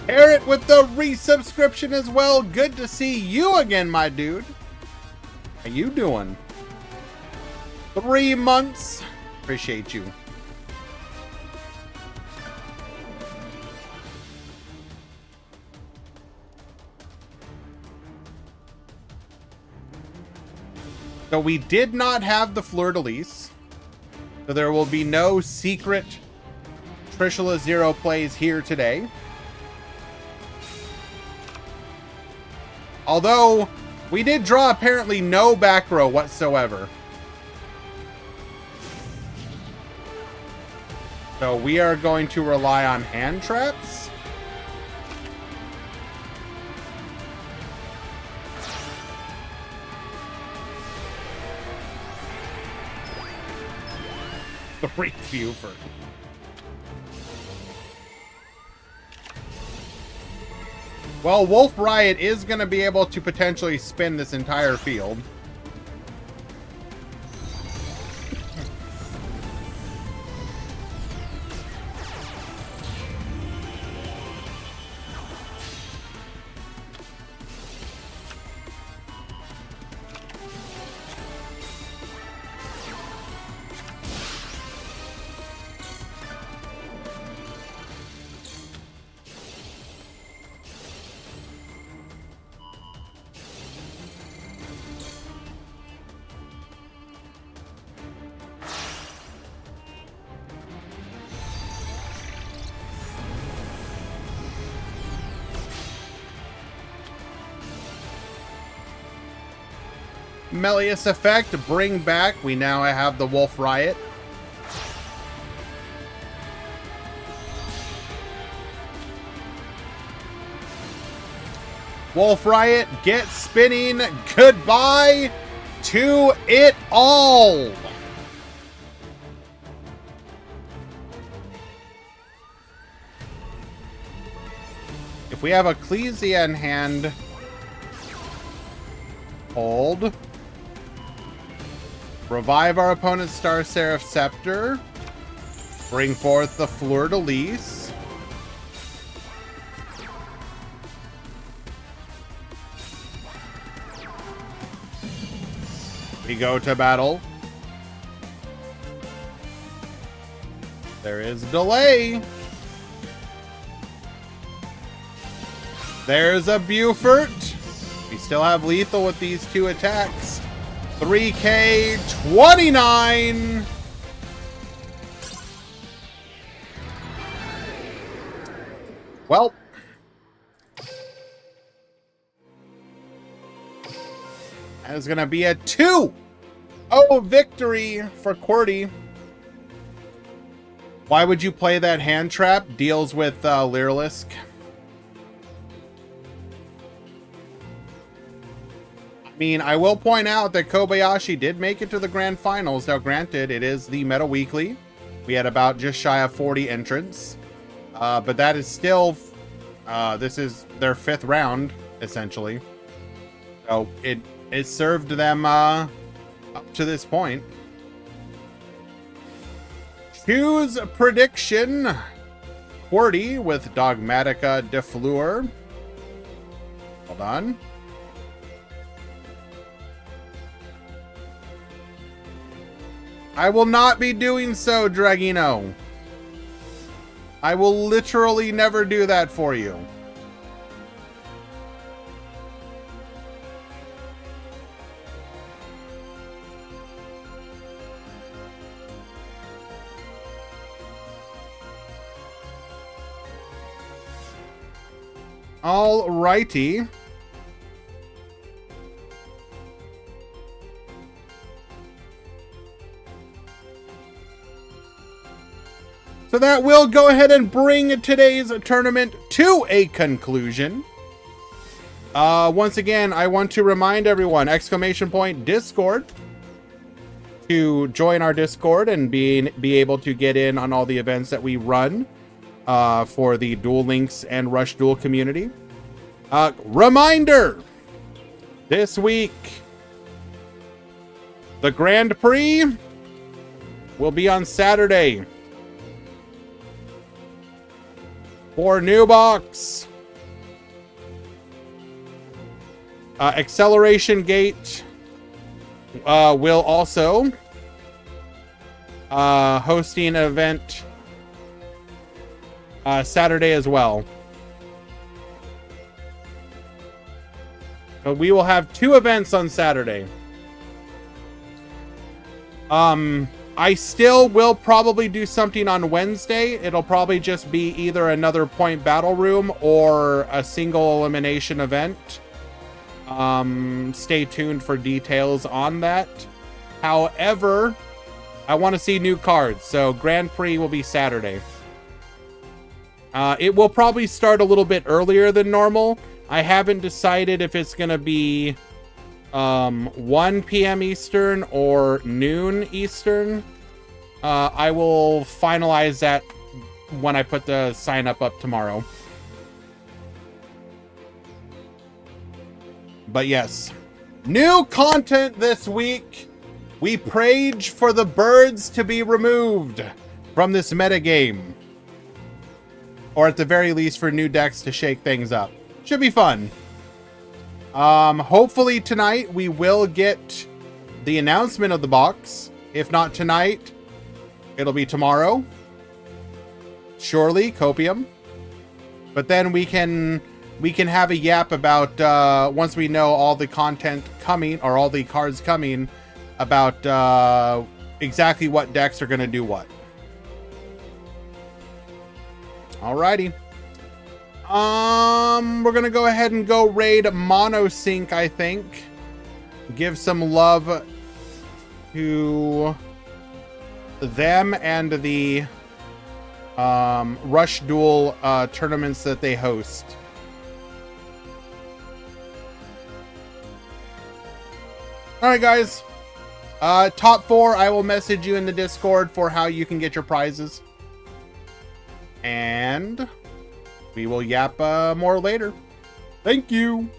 S3: Parrot with the resubscription as well. Good to see you again, my dude. How you doing? 3 months. Appreciate you. So we did not have the Fleur-de-Lis. So there will be no secret Trishula Zero plays here today. Although, we did draw apparently no back row whatsoever. So we are going to rely on hand traps. The Buford. Well, Wolf Riot is going to be able to potentially spin this entire field. Melius effect, bring back. We now have the Wolf Riot. Wolf Riot, get spinning. Goodbye to it all. If we have Ecclesia in hand, hold. Revive our opponent's Star Seraph Scepter. Bring forth the Fleur-de-Lis. We go to battle. There is delay. There's a Beaufort. We still have lethal with these two attacks. 3K 29. Well, that is going to be a 2-0 victory for Cordy. Why would you play that hand trap? Deals with Lyrilisk. I mean, I will point out that Kobayashi did make it to the grand finals. Now, granted, it is the Meta Weekly. We had about just shy of 40 entrants. But that is still... this is their 5th round, essentially. So, it served them up to this point. Choose a prediction. Cordy with Dogmatica de Fleur. Hold on. I will not be doing so, Dragino. I will literally never do that for you. Alrighty. So that will go ahead and bring today's tournament to a conclusion. Once again, I want to remind everyone, !Discord, to join our Discord and be able to get in on all the events that we run for the Duel Links and Rush Duel community. Reminder, this week, the Grand Prix will be on Saturday. For New Box, Acceleration Gate will also hosting an event Saturday as well. So we will have 2 events on Saturday. I still will probably do something on Wednesday. It'll probably just be either another point battle room or a single elimination event. Stay tuned for details on that. However, I want to see new cards, so Grand Prix will be Saturday. It will probably start a little bit earlier than normal. I haven't decided if it's going to be 1 p.m. Eastern or noon Eastern. I will finalize that when I put the sign up tomorrow. But yes, new content this week. We prayed for the birds to be removed from this metagame. Or at the very least for new decks to shake things up. Should be fun. Hopefully tonight we will get the announcement of the box. If not tonight, it'll be tomorrow. Surely, Copium. But then we can have a yap about once we know all the content coming or all the cards coming about exactly what decks are going to do what. Alrighty. We're gonna go ahead and go raid Monosync, I think. give some love to them and the Rush Duel tournaments that they host. All right, guys. Top 4, I will message you in the Discord for how you can get your prizes. And we will yap more later. Thank you.